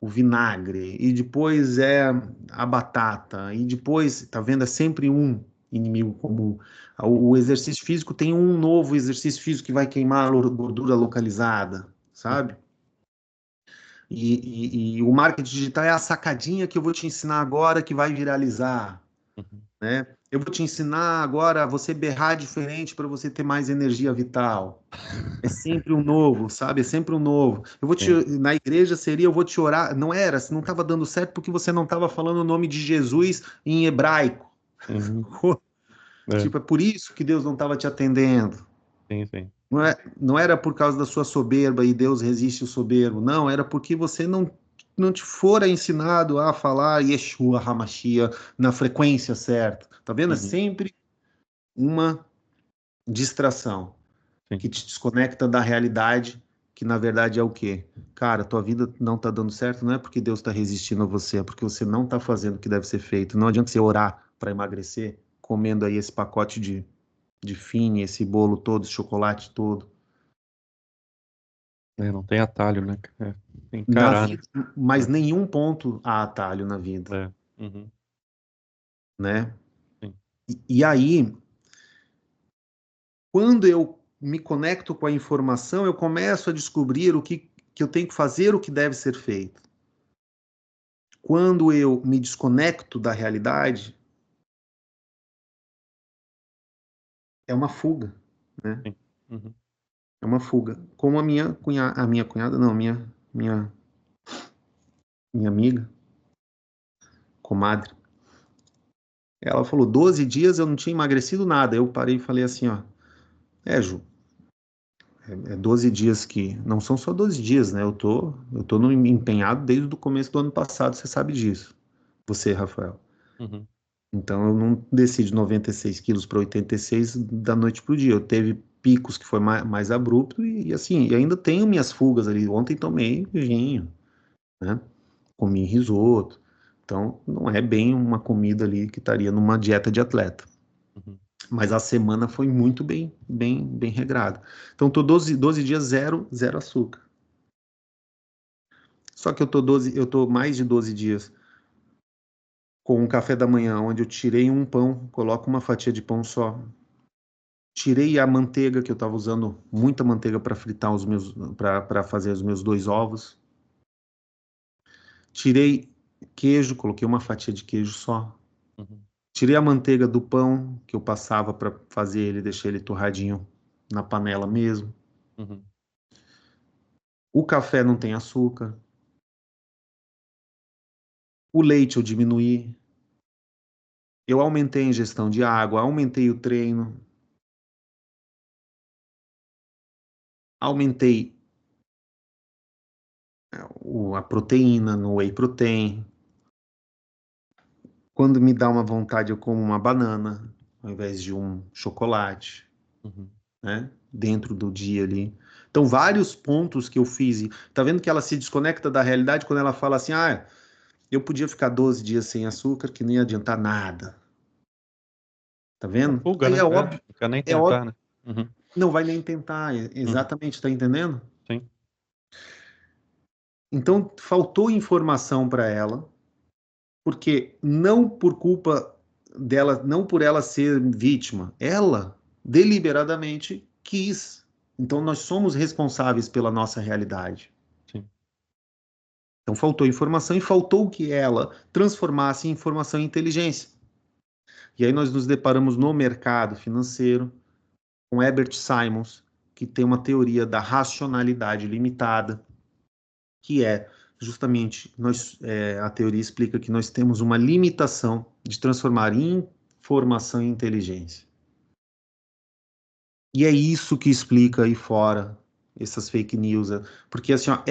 vinagre, e depois é a batata, e depois, tá vendo? É sempre um inimigo comum. O exercício físico tem um novo exercício físico que vai queimar a gordura localizada, sabe? E o marketing digital é a sacadinha que eu vou te ensinar agora que vai viralizar, Uhum. né? Eu vou te ensinar agora a você berrar diferente para você ter mais energia vital. É sempre um novo, sabe? É sempre um novo. Sim. Na igreja seria, eu vou te orar. Não era, não estava dando certo porque você não estava falando o nome de Jesus em hebraico. Uhum. É, Tipo, é por isso que Deus não estava te atendendo. sim, sim. Não era por causa da sua soberba e Deus resiste o soberbo. Não, era porque você não te fora ensinado a falar Yeshua Hamashia na frequência certa. Tá vendo? É Uhum. sempre uma distração Sim. que te desconecta da realidade, que na verdade é o quê? Cara, tua vida não tá dando certo, não é porque Deus está resistindo a você, é porque você não tá fazendo o que deve ser feito. Não adianta você orar para emagrecer, comendo aí esse pacote de fine, esse bolo todo, esse chocolate todo. É, não tem atalho, né? É, tem que Na encarar, né? vida, mas É, nenhum ponto há atalho na vida, é. Uhum. né? Sim. E aí, quando eu me conecto com a informação, eu começo a descobrir que eu tenho que fazer, o que deve ser feito. Quando eu me desconecto da realidade, é uma fuga, né? Sim. Uhum. É uma fuga. Como a minha cunhada, não, minha amiga, comadre, ela falou, 12 dias eu não tinha emagrecido nada. Eu parei e falei assim, ó, Ju, é 12 dias que, não são só 12 dias, né? Eu tô no empenhado desde o começo do ano passado, você sabe disso. Você, Rafael. Uhum. Então eu não desci de 96 quilos para 86 da noite pro dia. Eu teve picos que foi mais abrupto e assim, e ainda tenho minhas fugas ali. Ontem tomei vinho, né? Comi risoto. Então não é bem uma comida ali que estaria numa dieta de atleta. Uhum. Mas a semana foi muito bem regrada. Então tô 12 dias zero açúcar. Só que eu tô mais de 12 dias com um café da manhã onde eu tirei um pão, coloco uma fatia de pão só. Tirei a manteiga, que eu estava usando muita manteiga para fritar para fazer os meus 2 ovos. Tirei queijo, coloquei uma fatia de queijo só. Uhum. Tirei a manteiga do pão que eu passava para fazer ele, deixei ele torradinho na panela mesmo. Uhum. O café não tem açúcar. O leite eu diminuí. Eu aumentei a ingestão de água, aumentei o treino, aumentei a proteína no whey protein. Quando me dá uma vontade, eu como uma banana ao invés de um chocolate, Uhum. né? Dentro do dia ali. Então, vários pontos que eu fiz. Tá vendo que ela se desconecta da realidade quando ela fala assim: ah, eu podia ficar 12 dias sem açúcar, que nem ia adiantar nada. Tá A vendo? fuga, Aí né? É, não quer nem é óbvio, tentar, né? Uhum. não vai nem tentar, Uhum. exatamente, tá entendendo? Sim. Então, faltou informação para ela, porque não por culpa dela, não por ela ser vítima, ela deliberadamente quis. Então nós somos responsáveis pela nossa realidade. Sim. Então faltou informação e faltou que ela transformasse informação em inteligência. E aí nós nos deparamos no mercado financeiro com Herbert Simons, que tem uma teoria da racionalidade limitada, que é justamente, a teoria explica que nós temos uma limitação de transformar informação em inteligência. E é isso que explica aí fora essas fake news, porque assim, ó,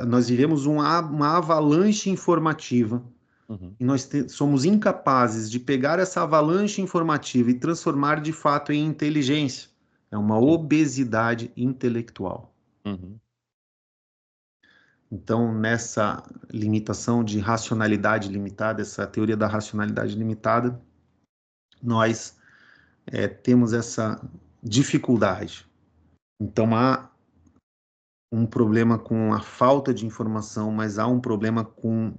nós vivemos uma avalanche informativa Uhum. e nós somos incapazes de pegar essa avalanche informativa e transformar de fato em inteligência. É uma Sim. obesidade intelectual. Uhum. Então, nessa limitação de racionalidade limitada, essa teoria da racionalidade limitada, nós temos essa dificuldade. Então, há um problema com a falta de informação, mas há um problema com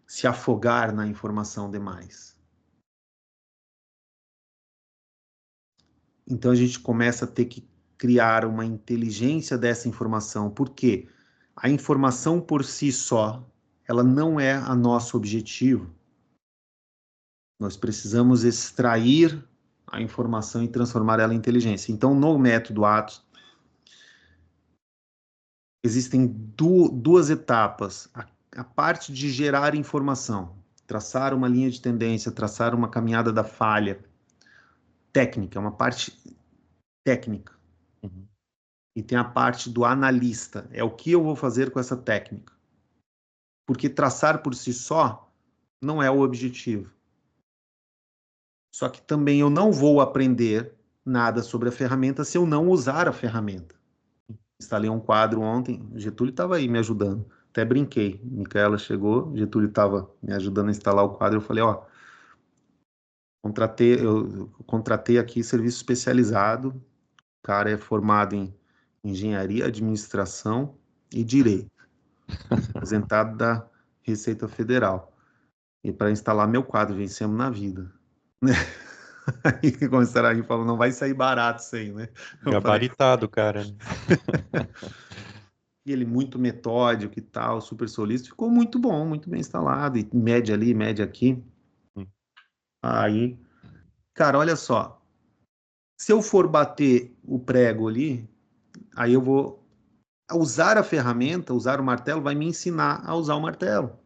se afogar na informação demais. Então, a gente começa a ter que criar uma inteligência dessa informação, porque a informação por si só, ela não é a nosso objetivo. Nós precisamos extrair a informação e transformar ela em inteligência. Então, no método Atos, existem duas etapas. A parte de gerar informação, traçar uma linha de tendência, traçar uma caminhada da falha, técnica, uma parte técnica. Uhum. E tem a parte do analista, é o que eu vou fazer com essa técnica. Porque traçar por si só não é o objetivo. Só que também eu não vou aprender nada sobre a ferramenta se eu não usar a ferramenta. Instalei um quadro ontem, Getúlio estava aí me ajudando. Até brinquei. Micaela chegou, Getúlio estava me ajudando a instalar o quadro. Eu falei, ó, eu contratei aqui serviço especializado. O cara é formado em engenharia, administração e direito, aposentado da Receita Federal. E para instalar meu quadro, vencemos na vida. Aí começaram a rir, falando, não vai sair barato isso aí, né? Eu falei, Gabaritado, cara, né? e ele muito metódico e tal, super solícito, ficou muito bom, muito bem instalado, e média ali, média aqui. Hum. Aí, cara, olha só, se eu for bater o prego ali, aí eu vou usar a ferramenta, usar o martelo, vai me ensinar a usar o martelo.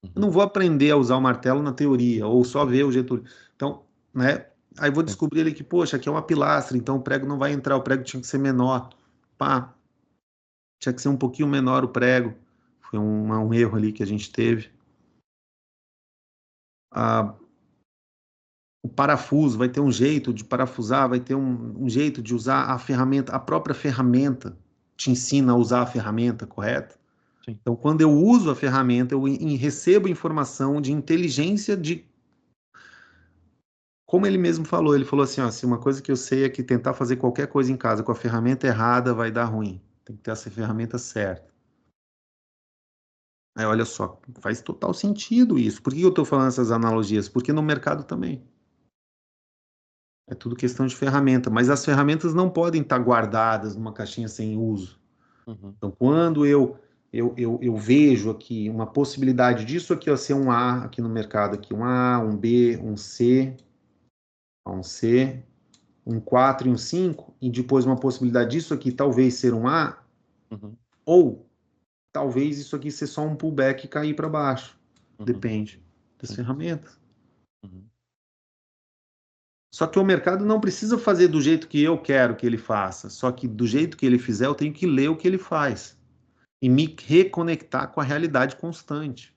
Eu Uhum. não vou aprender a usar o martelo na teoria, ou só ver o Getúlio. Então, né, aí vou Sim. descobrir ali que, poxa, aqui é uma pilastra, então o prego não vai entrar, o prego tinha que ser menor. Pá, tinha que ser um pouquinho menor o prego. Foi um erro ali que a gente teve. O parafuso vai ter um jeito de parafusar, vai ter um jeito de usar a ferramenta, a própria ferramenta te ensina a usar a ferramenta, correto? Sim. Então, quando eu uso a ferramenta, eu recebo informação de inteligência de. Como ele falou assim, ó, se uma coisa que eu sei é que tentar fazer qualquer coisa em casa com a ferramenta errada vai dar ruim. Tem que ter essa ferramenta certa. Aí, olha só, faz total sentido isso. Por que eu estou falando essas analogias? Porque no mercado também. É tudo questão de ferramenta, mas as ferramentas não podem estar guardadas numa caixinha sem uso. Uhum. Então, quando eu vejo aqui uma possibilidade disso aqui ó, ser um A aqui no mercado, aqui, um A, um B, um C, um 4 e um 5, e depois uma possibilidade disso aqui talvez ser um A, Uhum. ou talvez isso aqui ser só um pullback e cair para baixo. Uhum. Depende das Sim. ferramentas. Uhum. Só que o mercado não precisa fazer do jeito que eu quero que ele faça. Só que do jeito que ele fizer, eu tenho que ler o que ele faz e me reconectar com a realidade constante.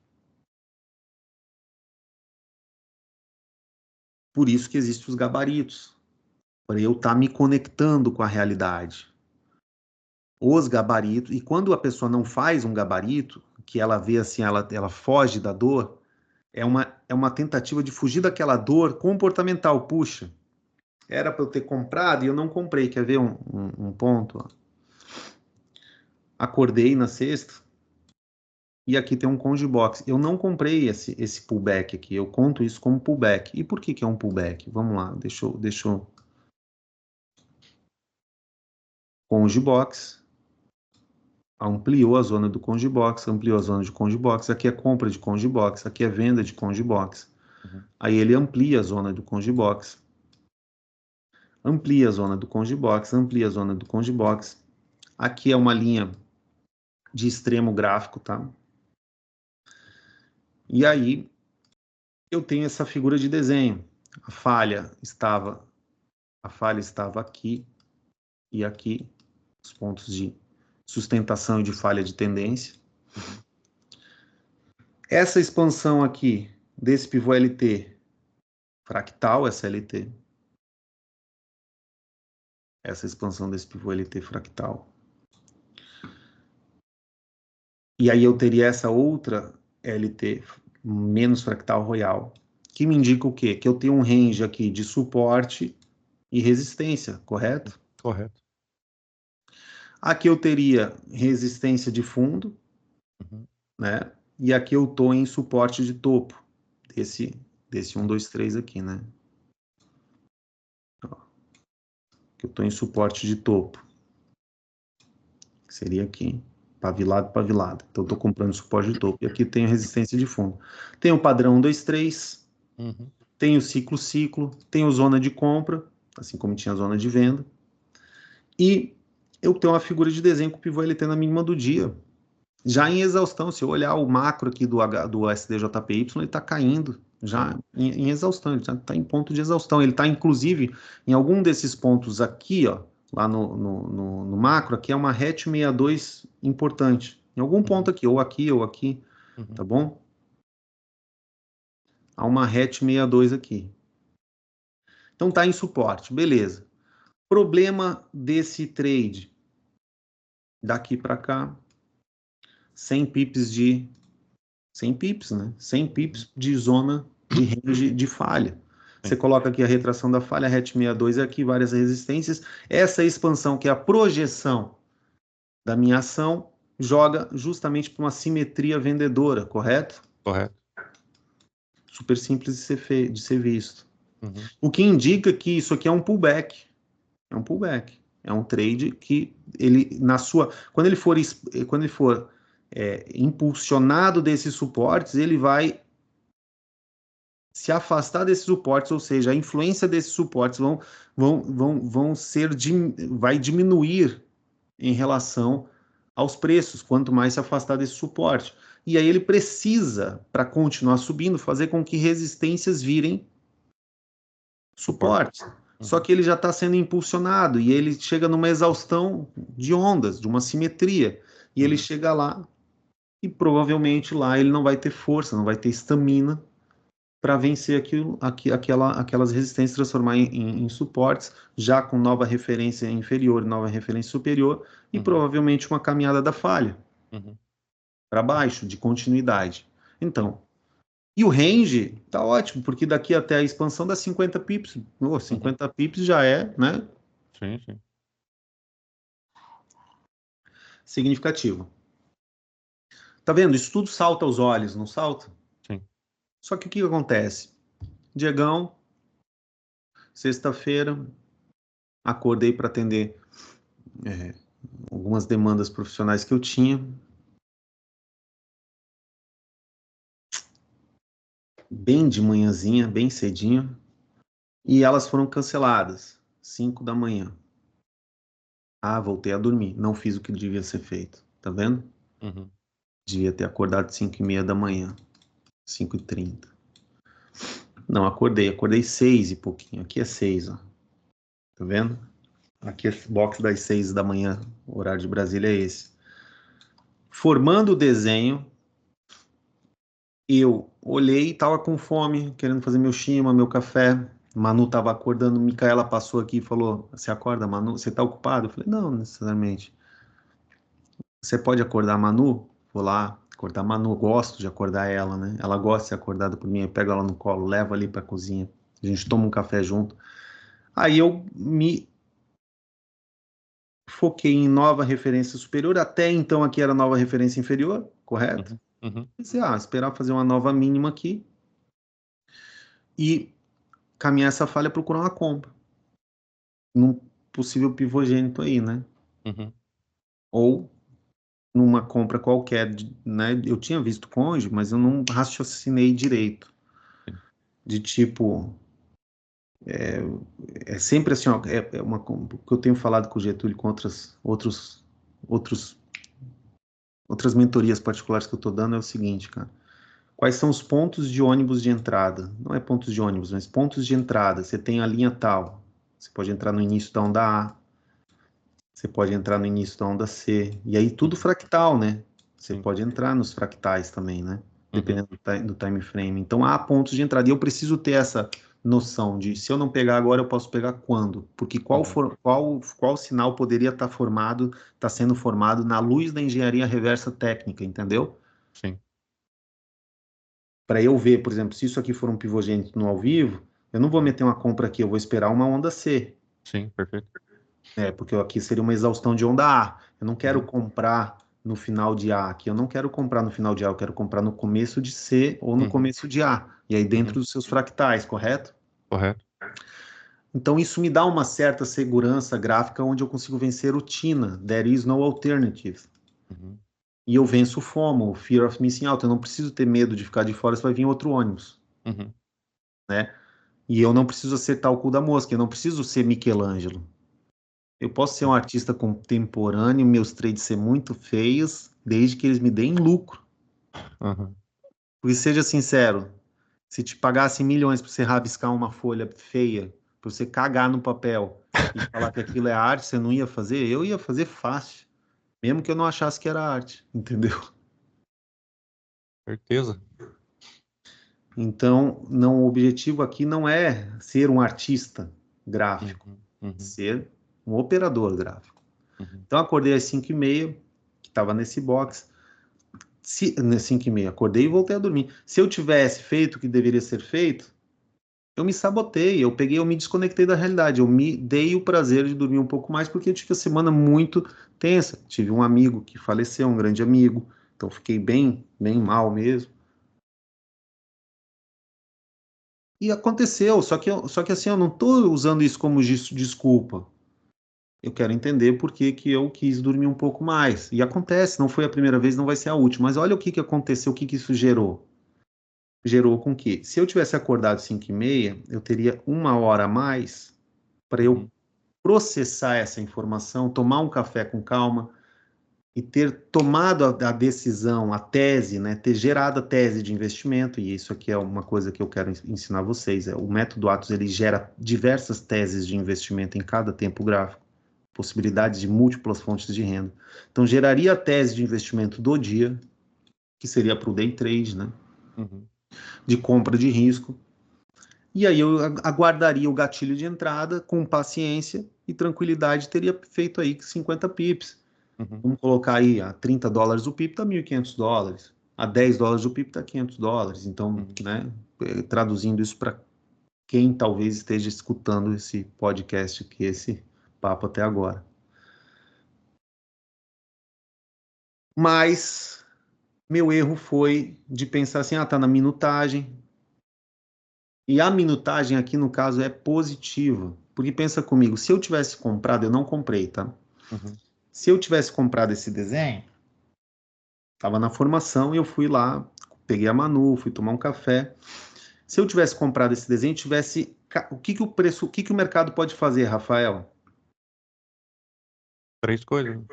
Por isso que existem os gabaritos, para eu estar me conectando com a realidade. Os gabaritos, e quando a pessoa não faz um gabarito, que ela vê assim, ela foge da dor, é uma tentativa de fugir daquela dor comportamental. Puxa, era para eu ter comprado e eu não comprei. Quer ver um ponto? Acordei na sexta e aqui tem um Conge Box. Eu não comprei esse pullback aqui, eu conto isso como pullback. E por que é um pullback? Vamos lá, deixa eu... Conge Box, ampliou a zona do Conge Box, ampliou a zona de Conge Box, aqui é compra de Conge Box, aqui é venda de Conge Box. Uhum. Aí ele amplia a zona do Conge Box, amplia a zona do Conge Box, amplia a zona do Conge Box. Aqui é uma linha de extremo gráfico, tá? E aí eu tenho essa figura de desenho. A falha estava aqui e aqui, os pontos de sustentação e de falha de tendência. Essa expansão aqui desse pivô LT fractal, essa LT, essa expansão desse pivô LT fractal. E aí eu teria essa outra LT menos fractal royal, que me indica o quê? Que eu tenho um range aqui de suporte e resistência, correto? Correto. Aqui eu teria resistência de fundo, né? E aqui eu estou em suporte de topo, desse 1, 2, 3 aqui, né? Ó, que eu estou em suporte de topo. Que seria aqui, pavilado, pavilado. Então eu estou comprando suporte de topo. E aqui tem a resistência de fundo. Tem o padrão 1, 2, 3. Tem o ciclo, tem o zona de compra, assim como tinha a zona de venda. E eu tenho uma figura de desenho com o pivô LT na mínima do dia. Já em exaustão, se eu olhar o macro aqui do SDJPY, ele está caindo já em exaustão, ele já está em ponto de exaustão. Ele está, inclusive, em algum desses pontos aqui, ó, lá no macro, aqui é uma RET 62 importante. Em algum ponto aqui, ou aqui, tá bom? Há uma RET 62 aqui. Então tá em suporte, beleza. Problema desse trade. Daqui para cá, 100 pips de 100 pips, né? 100 pips de zona de range de falha. Você coloca aqui a retração da falha, RET 62 é aqui, várias resistências. Essa expansão, que é a projeção da minha ação, joga justamente para uma simetria vendedora, correto? Correto. Super simples de ser visto. O que indica que isso aqui é um pullback. É um pullback. É um trade que ele, quando ele for impulsionado desses suportes, ele vai se afastar desses suportes, ou seja, a influência desses suportes vai diminuir em relação aos preços, quanto mais se afastar desse suporte. E aí ele precisa, para continuar subindo, fazer com que resistências virem suportes. Só que ele já está sendo impulsionado e ele chega numa exaustão de ondas, de uma simetria. E ele chega lá e provavelmente lá ele não vai ter força, não vai ter estamina para vencer aquelas resistências, transformar em suportes, já com nova referência inferior, nova referência superior, e provavelmente uma caminhada da falha para baixo, de continuidade. Então, e o range tá ótimo, porque daqui até a expansão dá 50 pips. 50 pips já é, né? Sim, sim. Significativo. Tá vendo? Isso tudo salta aos olhos, não salta? Sim. Só que o que acontece? Diegão, sexta-feira, acordei para atender algumas demandas profissionais que eu tinha. Bem de manhãzinha, bem cedinho. E elas foram canceladas, 5 da manhã. Ah, voltei a dormir. Não fiz o que devia ser feito. Tá vendo? Devia ter acordado 5h30 da manhã. 5h30. Não, acordei 6 e pouquinho. Aqui é 6, ó. Tá vendo? Aqui é box das 6 da manhã. O horário de Brasília é esse. Formando o desenho, eu olhei e tava com fome, querendo fazer meu shima, meu café. Manu tava acordando, Micaela passou aqui e falou: Você acorda, Manu? Você tá ocupado? Eu falei: Não, necessariamente. Você pode acordar a Manu? Vou lá acordar a Manu, gosto de acordar ela, né? Ela gosta de ser acordada por mim, eu pego ela no colo, levo ali pra cozinha, a gente toma um café junto. Aí eu me foquei em nova referência superior, até então aqui era nova referência inferior, correto? Pensei, esperar fazer uma nova mínima aqui e caminhar essa falha, procurar uma compra num possível pivogênito aí, né? Ou numa compra qualquer, né? Eu tinha visto cônjuge, mas eu não raciocinei direito. De tipo, é sempre assim, ó, o que eu tenho falado com o Getúlio, com outros outras mentorias particulares que eu estou dando é o seguinte, cara. Quais são os pontos de ônibus de entrada? Não é pontos de ônibus, mas pontos de entrada. Você tem a linha tal. Você pode entrar no início da onda A, você pode entrar no início da onda C. E aí tudo fractal, né? Você Sim. pode entrar nos fractais também, né? Uhum. Dependendo do time frame. Então há pontos de entrada. E eu preciso ter essa noção de se eu não pegar agora, eu posso pegar quando? Porque qual sinal poderia estar formado, está sendo formado na luz da engenharia reversa técnica, entendeu? Sim. Para eu ver, por exemplo, se isso aqui for um pivogênito no ao vivo, eu não vou meter uma compra aqui, eu vou esperar uma onda C, Sim, perfeito. porque aqui seria uma exaustão de onda A. Eu não quero Uhum. comprar no final de A aqui, eu não quero comprar no final de A, eu quero comprar no começo de C ou no Uhum. começo de A, e aí dentro Uhum. dos seus fractais, correto? Correto. Então isso me dá uma certa segurança gráfica onde eu consigo vencer o TINA, there is no alternative. Uhum. E eu venço o FOMO, o Fear of Missing Out, eu não preciso ter medo de ficar de fora se vai vir outro ônibus, Uhum. né? E eu não preciso acertar o cu da mosca, eu não preciso ser Michelangelo. Eu posso ser um artista contemporâneo, meus trades ser muito feios, desde que eles me deem lucro. Uhum. Porque seja sincero, se te pagasse milhões para você rabiscar uma folha feia, para você cagar no papel e falar que aquilo é arte, você não ia fazer? Eu ia fazer fácil, mesmo que eu não achasse que era arte, entendeu? Certeza. Então, não, o objetivo aqui não é ser um artista gráfico, Uhum. Uhum. ser um operador gráfico. Uhum. Então, acordei às 5h30, que estava nesse box. Nas 5h30, acordei e voltei a dormir. Se eu tivesse feito o que deveria ser feito, eu me sabotei, eu me desconectei da realidade. Eu me dei o prazer de dormir um pouco mais, porque eu tive a semana muito tensa. Tive um amigo que faleceu, um grande amigo. Então, fiquei bem, bem mal mesmo. E aconteceu, só que assim, eu não estou usando isso como desculpa. Eu quero entender por que que eu quis dormir um pouco mais. E acontece, não foi a primeira vez, não vai ser a última. Mas olha o que que aconteceu, o que que isso gerou. Gerou com que, se eu tivesse acordado 5h30, eu teria 1 hora a mais para eu Uhum. processar essa informação, tomar um café com calma e ter tomado a decisão, a tese, né, ter gerado a tese de investimento, e isso aqui é uma coisa que eu quero ensinar vocês, o método Atos, ele gera diversas teses de investimento em cada tempo gráfico, possibilidades de múltiplas fontes de renda. Então, geraria a tese de investimento do dia, que seria para o day trade, né, Uhum. de compra de risco, e aí eu aguardaria o gatilho de entrada com paciência e tranquilidade, teria feito aí 50 pips. Uhum. Vamos colocar aí a $30 o pip, está $1.500. A $10 o pip está $500. Então, Uhum. né, traduzindo isso para quem talvez esteja escutando esse podcast aqui, esse papo até agora. Mas meu erro foi de pensar assim, tá na minutagem. E a minutagem aqui no caso é positiva. Porque pensa comigo, se eu tivesse comprado, eu não comprei, tá? Uhum. Se eu tivesse comprado esse desenho, estava na formação e eu fui lá, peguei a Manu, fui tomar um café. Se eu tivesse comprado esse desenho, tivesse. O que que o preço, o que que o mercado pode fazer, Rafael? Três coisas.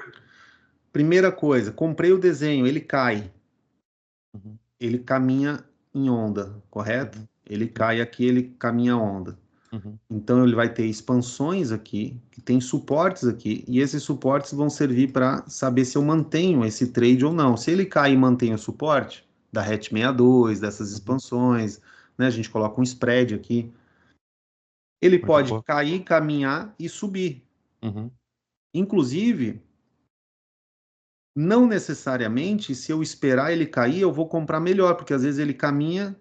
Primeira coisa, comprei o desenho, ele cai, Uhum. ele caminha em onda, correto? Uhum. Ele Sim. cai aqui, ele caminha onda. Uhum. Então ele vai ter expansões aqui, que tem suportes aqui, e esses suportes vão servir para saber se eu mantenho esse trade ou não. Se ele cai e mantém o suporte da RET 62, dessas Uhum. expansões, né, a gente coloca um spread aqui, ele Muito pode boa. cair, caminhar e subir. Uhum. Inclusive, não necessariamente, se eu esperar ele cair, eu vou comprar melhor, porque às vezes ele caminha,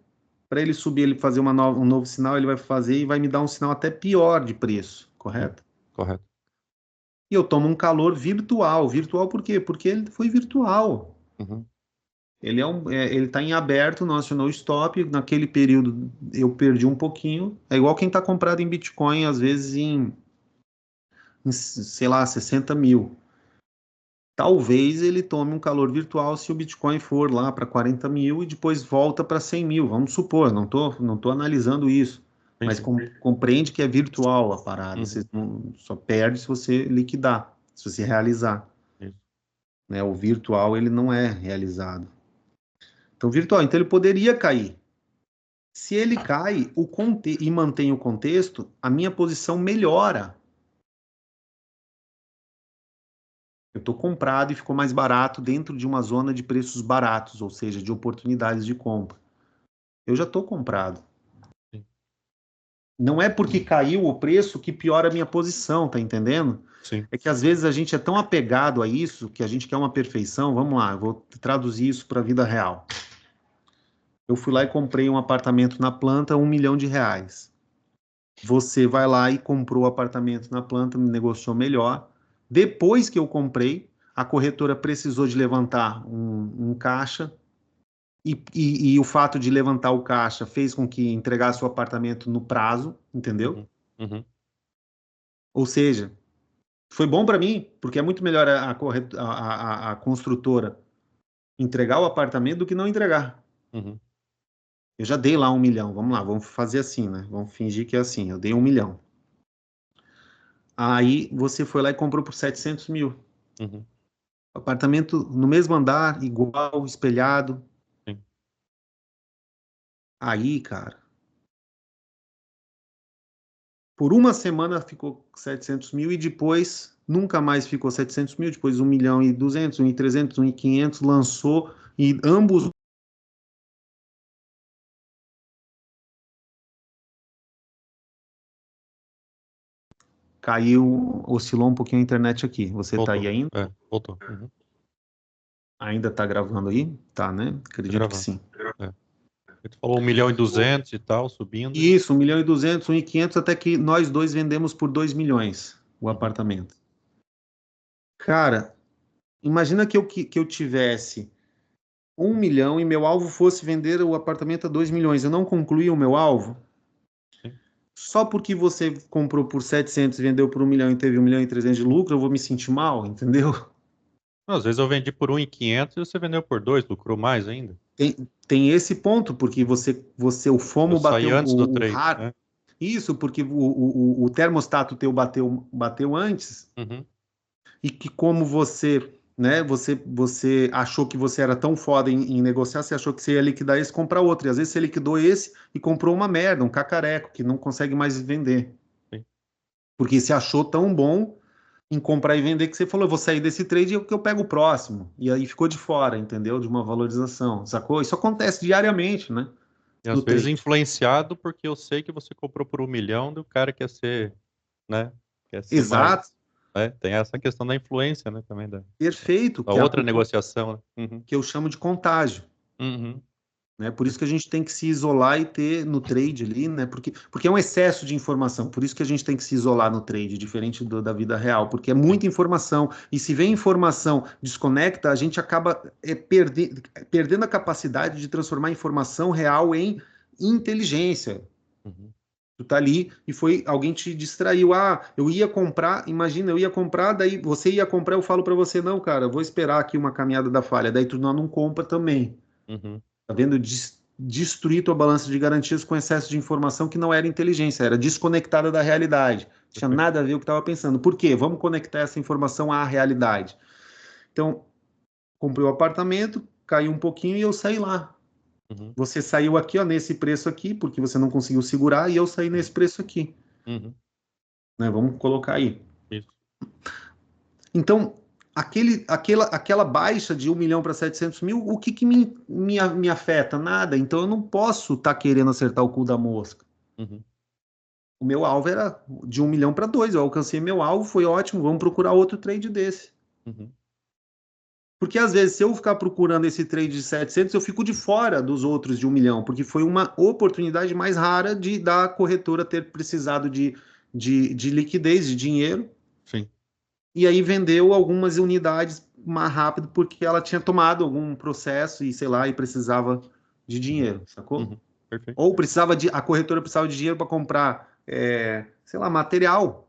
para ele subir, ele fazer um novo sinal, ele vai fazer e vai me dar um sinal até pior de preço, Sim. correto? Correto. E eu tomo um calor virtual. Virtual por quê? Porque ele foi virtual. Uhum. Ele está em aberto, não acionou stop. Naquele período eu perdi um pouquinho. É igual quem está comprado em Bitcoin, às vezes sei lá, 60 mil. Talvez ele tome um calor virtual se o Bitcoin for lá para 40 mil e depois volta para 100 mil. Vamos supor, não tô analisando isso. Sim, Mas sim. compreende que é virtual a parada. Você Uhum. só perde se você liquidar, se você realizar. Isso. né? O virtual, ele não é realizado. Então, virtual, então ele poderia cair. Se ele cai e mantém o contexto, a minha posição melhora. Eu estou comprado e ficou mais barato dentro de uma zona de preços baratos, ou seja, de oportunidades de compra. Eu já estou comprado. Sim. Não é porque caiu o preço que piora a minha posição, tá entendendo? Sim. É que às vezes a gente é tão apegado a isso que a gente quer uma perfeição. Vamos lá, eu vou traduzir isso para a vida real. Eu fui lá e comprei um apartamento na planta, R$ 1 milhão. Você vai lá e comprou o apartamento na planta, me negociou melhor. Depois que eu comprei, a corretora precisou de levantar um caixa e o fato de levantar o caixa fez com que entregasse o apartamento no prazo, entendeu? Uhum. Uhum. Ou seja, foi bom para mim, porque é muito melhor a construtora entregar o apartamento do que não entregar. Uhum. Eu já dei lá 1 milhão, vamos lá, vamos fazer assim, né? Vamos fingir que é assim, eu dei 1 milhão. Aí você foi lá e comprou por 700 mil. Uhum. Apartamento no mesmo andar, igual, espelhado. Sim. Aí, cara, por uma semana ficou 700 mil e depois nunca mais ficou 700 mil. Depois 1 milhão e 200, 1 milhão e 300, 1 milhão e 500 lançou e ambos caiu, oscilou um pouquinho a internet aqui. Você tá aí Voltou. ainda? É, voltou. Uhum. Ainda tá gravando aí? Tá, né? Tá Acredito que gravando. sim. É. Ele falou 1 milhão e 200 e tal, subindo. Isso, 1 milhão e 200, 1 milhão e 500, até que nós dois vendemos por 2 milhões o Uhum. apartamento. Cara, imagina que eu tivesse 1 milhão e meu alvo fosse vender o apartamento a 2 milhões. Eu não concluí o meu alvo? Sim. Só porque você comprou por 700 e vendeu por 1 milhão e teve 1 milhão e 300 de lucro, eu vou me sentir mal, entendeu? Às vezes eu vendi por 1.500 e você vendeu por 2, lucrou mais ainda. Tem esse ponto, porque o Eu FOMO saí bateu, antes do o trade, RAR, né? isso, porque o termostato teu bateu antes, Uhum. e que como você, né, você achou que você era tão foda em negociar, você achou que você ia liquidar esse e comprar outro. E às vezes você liquidou esse e comprou uma merda, um cacareco, que não consegue mais vender. Sim. Porque você achou tão bom em comprar e vender que você falou, eu vou sair desse trade e eu pego o próximo. E aí ficou de fora, entendeu? De uma valorização, sacou? Isso acontece diariamente, né? E No às vezes trade. influenciado porque eu sei que você comprou por 1 milhão do cara quer ser, né? Quer ser mais, Exato, né? Tem essa questão da influência, né? Também perfeito, da que é outra negociação, né? Uhum. que eu chamo de contágio. Uhum. Né? Por isso que a gente tem que se isolar e ter no trade ali, né? Porque é um excesso de informação. Por isso que a gente tem que se isolar no trade, diferente da vida real, porque é Sim. muita informação. E se vem informação desconecta, a gente acaba perdendo a capacidade de transformar a informação real em inteligência. Uhum. Tu tá ali e foi alguém te distraiu. Ah, eu ia comprar, imagina, eu ia comprar, daí você ia comprar, eu falo para você, não, cara, eu vou esperar aqui uma caminhada da falha. Daí tu não compra também. Uhum. Tá vendo? Destruir tua balança de garantias com excesso de informação que não era inteligência, era desconectada da realidade. Não tinha Perfeito. nada a ver com o que estava pensando. Por quê? Vamos conectar essa informação à realidade. Então, comprei o apartamento, caiu um pouquinho e eu saí lá. Uhum. Você saiu aqui, ó, nesse preço aqui, porque você não conseguiu segurar, e eu saí nesse preço aqui. Uhum. Né? Vamos colocar aí. Isso. Então, aquela baixa de 1 milhão para 700 mil, o que, me afeta? Nada. Então, eu não posso estar querendo acertar o cu da mosca. Uhum. O meu alvo era de 1 milhão para 2. Eu alcancei meu alvo, foi ótimo. Vamos procurar outro trade desse. Uhum. Porque às vezes, se eu ficar procurando esse trade de 700, eu fico de fora dos outros de 1 milhão, porque foi uma oportunidade mais rara da corretora ter precisado de liquidez, de dinheiro, Sim. e aí vendeu algumas unidades mais rápido porque ela tinha tomado algum processo e sei lá, e precisava de dinheiro, sacou? Uhum. Perfeito. Ou a corretora precisava de dinheiro para comprar, sei lá, material.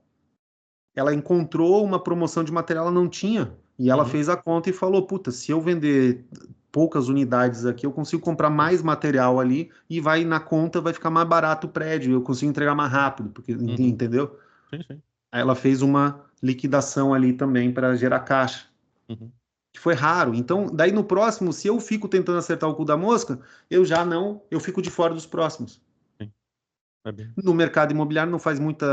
Ela encontrou uma promoção de material, ela não tinha. E ela Uhum. fez a conta e falou: puta, se eu vender poucas unidades aqui, eu consigo comprar mais material ali e vai na conta, vai ficar mais barato o prédio, eu consigo entregar mais rápido, porque, Uhum. entendeu? Sim, sim. Aí ela fez uma liquidação ali também para gerar caixa. Uhum. que foi raro. Então, daí no próximo, se eu fico tentando acertar o cu da mosca, eu fico de fora dos próximos. Sim. É bem. No mercado imobiliário não faz muito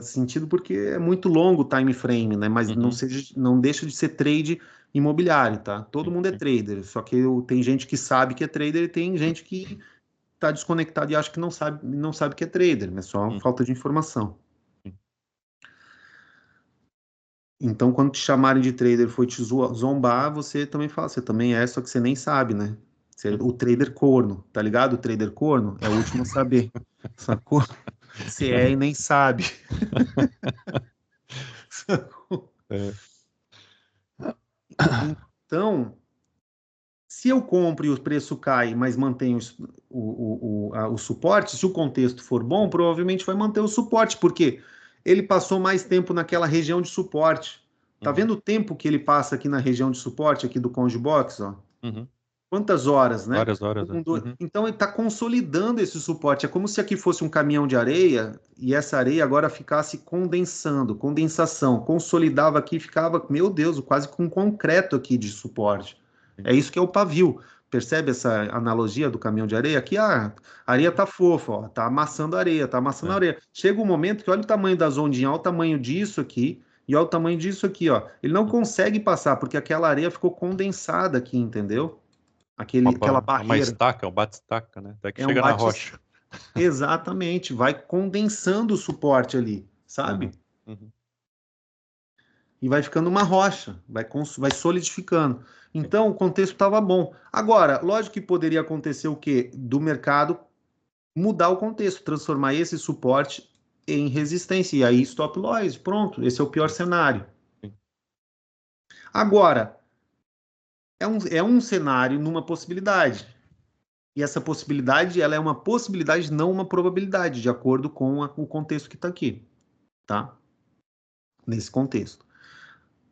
sentido porque é muito longo o time frame, né? Mas Uhum. não deixa de ser trade imobiliário, tá? Todo Sim, mundo é sim. trader, só que tem gente que sabe que é trader e tem gente que está desconectado e acha que não sabe que é trader, é só Uhum. falta de informação. Sim. Então, quando te chamarem de trader e for te zombar, você também fala, você também é, só que você nem sabe, né? O Uhum. trader corno, tá ligado? O trader corno é o último a saber. Sacou? Você é e nem sabe. Sacou? É. Então, se eu compro e o preço cai, mas mantém o suporte, se o contexto for bom, provavelmente vai manter o suporte, porque ele passou mais tempo naquela região de suporte. Tá Uhum. vendo o tempo que ele passa aqui na região de suporte, aqui do Conge Box, ó? Uhum. Quantas horas, né? Várias horas, é. Uhum. Então ele está consolidando esse suporte. É como se aqui fosse um caminhão de areia e essa areia agora ficasse condensando, condensação, consolidava aqui e ficava, meu Deus, quase com concreto aqui de suporte. Sim. É isso que é o pavio. Percebe essa analogia do caminhão de areia? Aqui a areia tá fofa, ó, tá amassando areia, tá amassando É. areia. Chega um momento que olha o tamanho das ondinhas, olha o tamanho disso aqui e olha o tamanho disso aqui, ó. Ele não consegue passar porque aquela areia ficou condensada aqui, entendeu? Aquela É uma barreira. estaca, é um bate-estaca, né? Até que É um chega na bate. rocha. Exatamente, vai condensando o suporte ali, sabe? Uhum. Uhum. E vai ficando uma rocha, vai solidificando. Sim. Então, o contexto estava bom. Agora, lógico que poderia acontecer o quê? Do mercado mudar o contexto, transformar esse suporte em resistência. E aí, stop loss, pronto. Esse é o pior Sim. cenário. Sim. Agora, é um cenário numa possibilidade. E essa possibilidade, ela é uma possibilidade, não uma probabilidade, de acordo com o contexto que está aqui, tá? Nesse contexto.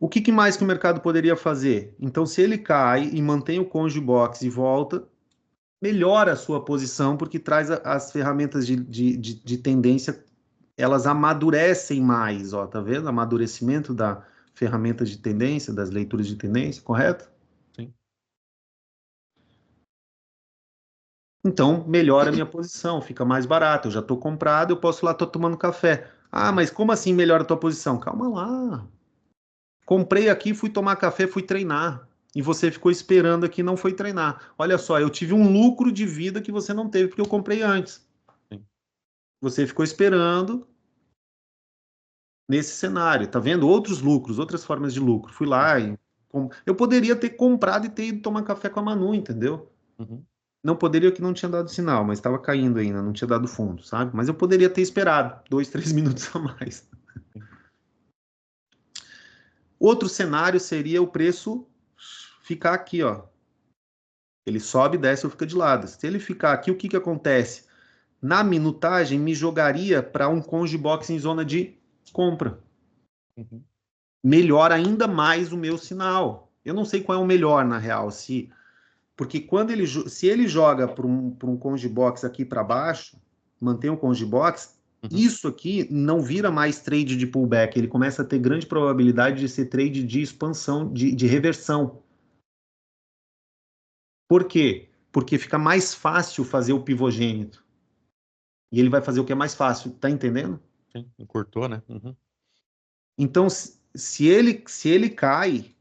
O que mais que o mercado poderia fazer? Então, se ele cai e mantém o Conge Box e volta, melhora a sua posição, porque traz as ferramentas de tendência, elas amadurecem mais, ó, tá vendo? Amadurecimento da ferramenta de tendência, das leituras de tendência, correto? Sim. Então, melhora a minha posição, fica mais barato. Eu já estou comprado, eu posso ir lá, estou tomando café. Ah, mas como assim melhora a tua posição? Calma lá. Comprei aqui, fui tomar café, fui treinar. E você ficou esperando aqui, não foi treinar. Olha só, eu tive um lucro de vida que você não teve porque eu comprei antes. Sim. Você ficou esperando nesse cenário, tá vendo? Outros lucros, outras formas de lucro. Fui lá Uhum. e eu poderia ter comprado e ter ido tomar café com a Manu, entendeu? Uhum. Não poderia que não tinha dado sinal, mas estava caindo ainda, não tinha dado fundo, sabe? Mas eu poderia ter esperado 2, 3 minutos a mais. Sim. Outro cenário seria o preço ficar aqui, ó. Ele sobe, desce ou fica de lado. Se ele ficar aqui, o que que acontece? Na minutagem, me jogaria para um Conge Box em zona de compra. Uhum. Melhora ainda mais o meu sinal. Eu não sei qual é o melhor, na real, porque se ele joga para um Conge Box aqui para baixo, mantém o Conge Box, Uhum. isso aqui não vira mais trade de pullback, ele começa a ter grande probabilidade de ser trade de expansão, de reversão. Por quê? Porque fica mais fácil fazer o pivogênito. E ele vai fazer o que é mais fácil, tá entendendo? Sim. Encurtou, né? Uhum. Então, se ele cai,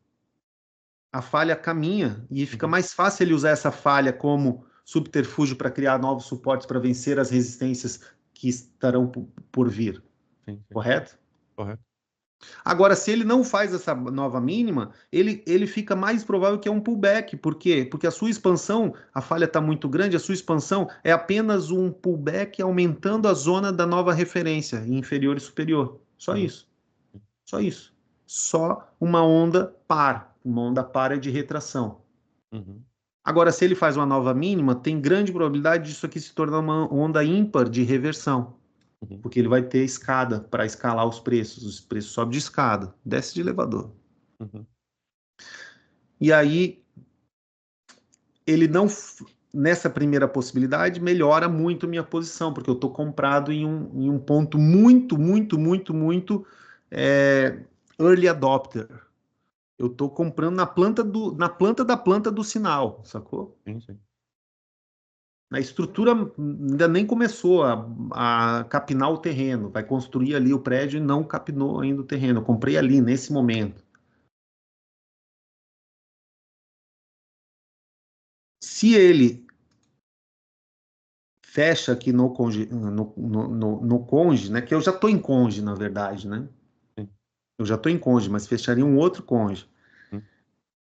a falha caminha e fica Uhum. mais fácil ele usar essa falha como subterfúgio para criar novos suportes para vencer as resistências que estarão por vir, Sim, sim. correto? Correto. Agora, se ele não faz essa nova mínima, ele fica mais provável que é um pullback. Por quê? Porque a sua expansão, a falha está muito grande, a sua expansão é apenas um pullback aumentando a zona da nova referência, inferior e superior. Só Uhum. isso. Só isso. Só uma onda par. Uma onda par é de retração. Uhum. Agora, se ele faz uma nova mínima, tem grande probabilidade disso aqui se tornar uma onda ímpar de reversão. Uhum. Porque ele vai ter escada para escalar os preços. Os preços sobem de escada, desce de elevador. Uhum. E aí, ele não. Nessa primeira possibilidade, melhora muito minha posição, porque eu estou comprado em um ponto muito, muito, muito, muito early adopter. Eu estou comprando na planta da planta do sinal, sacou? Sim, sim. A estrutura ainda nem começou a capinar o terreno. Vai construir ali o prédio e não capinou ainda o terreno. Eu comprei ali, nesse momento. Se ele fecha aqui no conge, né? Que eu já estou em conge, na verdade, né? Sim. Eu já estou em conge, mas fecharia um outro conge. Hum.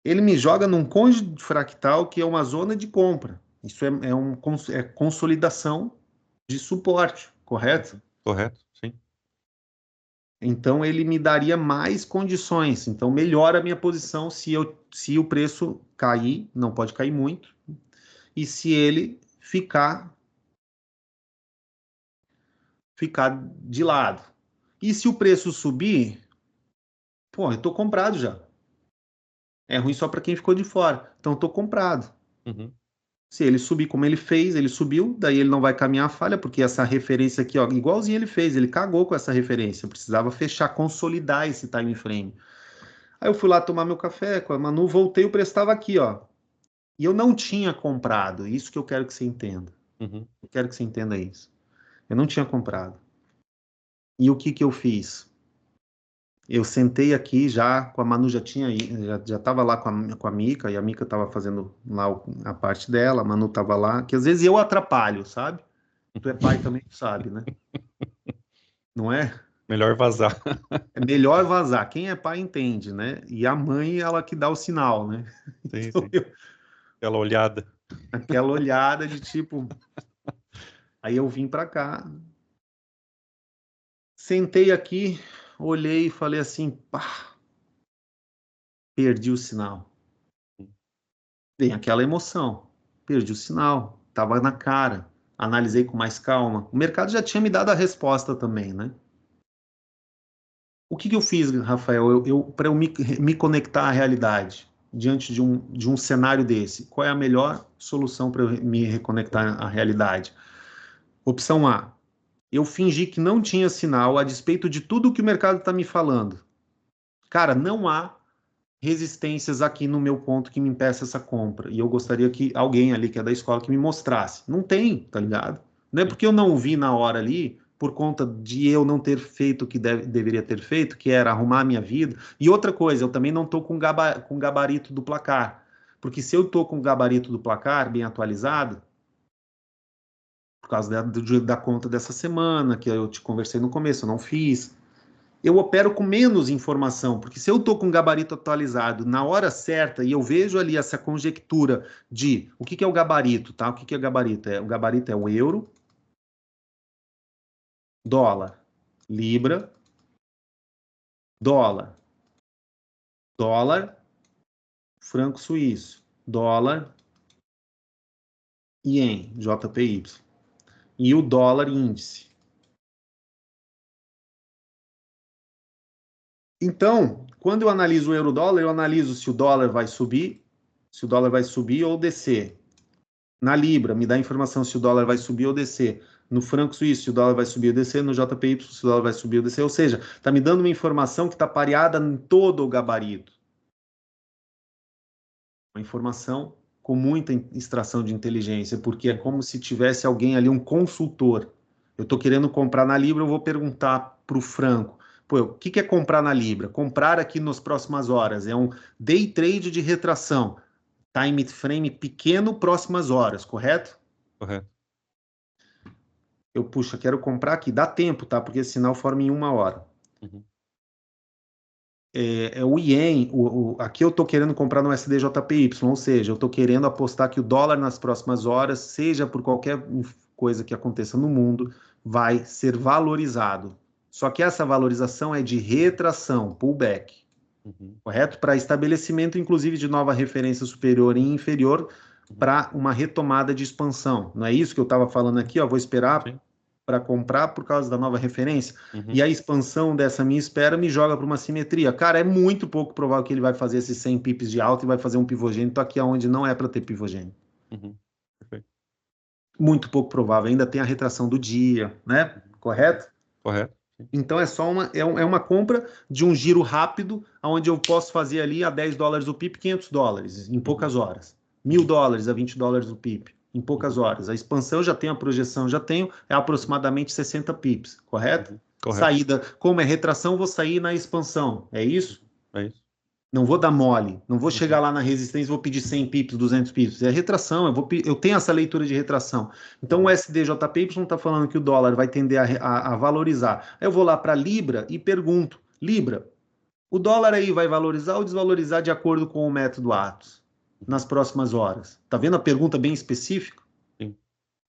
Ele me joga num conge fractal que é uma zona de compra. Isso é consolidação de suporte, correto? Correto? Sim. Então ele me daria mais condições. Então melhora a minha posição se o preço cair, não pode cair muito, e se ele ficar de lado. E se o preço subir, pô, eu estou comprado já. É ruim só para quem ficou de fora. Então estou comprado. Uhum. Se ele subir como ele fez, ele subiu, daí ele não vai caminhar a falha, porque essa referência aqui, ó, igualzinho ele fez, ele cagou com essa referência. Eu precisava fechar, consolidar esse time frame. Aí eu fui lá tomar meu café com a Manu, voltei, o preço estava aqui, ó. E eu não tinha comprado. Isso que eu quero que você entenda. Uhum. Eu quero que você entenda isso. Eu não tinha comprado. E o que que eu fiz? Eu sentei aqui já, com a Manu já estava lá com a Mica, e a Mica estava fazendo lá a parte dela, a Manu estava lá, que às vezes eu atrapalho, sabe? Tu é pai também, tu sabe, né? Não é? Melhor vazar. É melhor vazar. Quem é pai entende, né? E a mãe, ela que dá o sinal, né? Sim, Então, sim. Aquela olhada. aquela olhada de tipo. Aí eu vim para cá, sentei aqui, olhei e falei assim, pá, perdi o sinal. Vem aquela emoção, perdi o sinal, tava na cara, analisei com mais calma. O mercado já tinha me dado a resposta também, né? O que que eu fiz, Rafael, para eu me conectar à realidade diante de um cenário desse? Qual é a melhor solução para eu me reconectar à realidade? Opção A, eu fingi que não tinha sinal a despeito de tudo que o mercado está me falando. Cara, não há resistências aqui no meu ponto que me impeça essa compra. E eu gostaria que alguém ali que é da escola que me mostrasse. Não tem, tá ligado? Não é Sim. porque eu não vi na hora ali, por conta de eu não ter feito o que deveria ter feito, que era arrumar a minha vida. E outra coisa, eu também não tô com gabarito do placar. Porque se eu tô com o gabarito do placar bem atualizado, por causa da conta dessa semana, que eu te conversei no começo, eu não fiz, eu opero com menos informação, porque se eu estou com o gabarito atualizado na hora certa e eu vejo ali essa conjectura de o que que é o gabarito, tá? O que que é gabarito? O gabarito é o euro, dólar, libra, dólar, dólar, franco suíço, dólar, ien, JPY, e o dólar índice. Então, quando eu analiso o euro-dólar, eu analiso se o dólar vai subir, se o dólar vai subir ou descer. Na Libra, me dá informação se o dólar vai subir ou descer. No franco suíço, se o dólar vai subir ou descer. No JPY, se o dólar vai subir ou descer. Ou seja, está me dando uma informação que está pareada em todo o gabarito. Uma informação com muita extração de inteligência, porque é como se tivesse alguém ali, um consultor. Eu estou querendo comprar na Libra, eu vou perguntar para o franco. Pô, o que é comprar na Libra? Comprar aqui nas próximas horas. É um day trade de retração. Time frame pequeno, próximas horas, correto? Correto. Eu, puxa, quero comprar aqui, dá tempo, tá? Porque esse sinal forma em 1 hora. Uhum. É o Ien, aqui eu estou querendo comprar no SDJPY, ou seja, eu estou querendo apostar que o dólar nas próximas horas, seja por qualquer coisa que aconteça no mundo, vai ser valorizado. Só que essa valorização é de retração, pullback, Uhum. correto? Para estabelecimento, inclusive, de nova referência superior e inferior Uhum. para uma retomada de expansão. Não é isso que eu estava falando aqui, ó, vou esperar Sim. para comprar por causa da nova referência, Uhum. e a expansão dessa minha espera me joga para uma simetria. Cara, é muito pouco provável que ele vai fazer esses 100 pips de alta e vai fazer um pivogênito aqui onde não é para ter pivogênito. Uhum. Perfeito. Muito pouco provável. Ainda tem a retração do dia, né? Uhum. Correto? Correto. Então é só uma compra de um giro rápido, onde eu posso fazer ali a 10 dólares o PIP, 500 dólares em poucas horas. 1.000 dólares a 20 dólares o PIP em poucas horas. A expansão já tenho, a projeção já tenho, é aproximadamente 60 pips, correto? Correto. Saída, como é retração, vou sair na expansão, é isso? É isso. Não vou dar mole, não vou chegar lá na resistência e vou pedir 100 pips, 200 pips. É retração, eu tenho essa leitura de retração. Então o SDJPY está falando que o dólar vai tender a valorizar. Eu vou lá para a Libra e pergunto, Libra, o dólar aí vai valorizar ou desvalorizar de acordo com o método Atos nas próximas horas? Tá vendo a pergunta bem específica? Sim.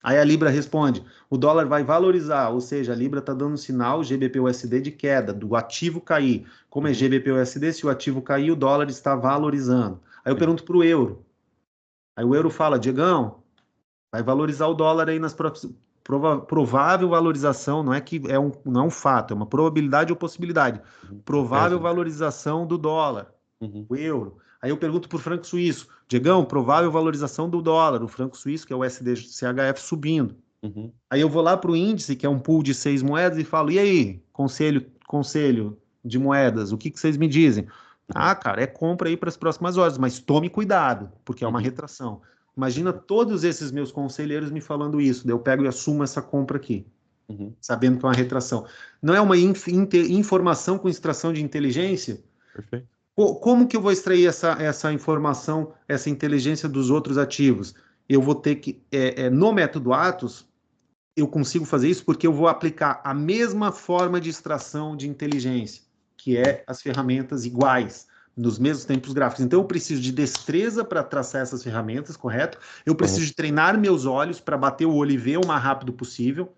Aí a Libra responde, o dólar vai valorizar, ou seja, a Libra está dando sinal GBP/USD de queda, do ativo cair. Como é GBP/USD, se o ativo cair, o dólar está valorizando. Aí eu pergunto para o euro. Aí o euro fala, Diegão, vai valorizar o dólar aí nas próximas... provável valorização, não é que não é um fato, é uma probabilidade ou possibilidade. Provável valorização do dólar, o euro. Aí eu pergunto para o franco suíço, Diegão, provável valorização do dólar, o franco suíço, que é o SDCHF, subindo. Aí eu vou lá para o índice, que é um pool de 6 moedas, e falo, e aí, conselho de moedas, o que vocês me dizem? Ah, cara, é compra aí para as próximas horas, mas tome cuidado, porque é uma retração. Imagina todos esses meus conselheiros me falando isso, daí eu pego e assumo essa compra aqui, sabendo que é uma retração. Não é uma informação com extração de inteligência? Perfeito. Como que eu vou extrair essa informação, essa inteligência dos outros ativos? Eu vou ter que, no método Atos, eu consigo fazer isso porque eu vou aplicar a mesma forma de extração de inteligência, que é as ferramentas iguais, nos mesmos tempos gráficos. Então, eu preciso de destreza para traçar essas ferramentas, correto? Eu preciso de treinar meus olhos para bater o olho e ver o mais rápido possível.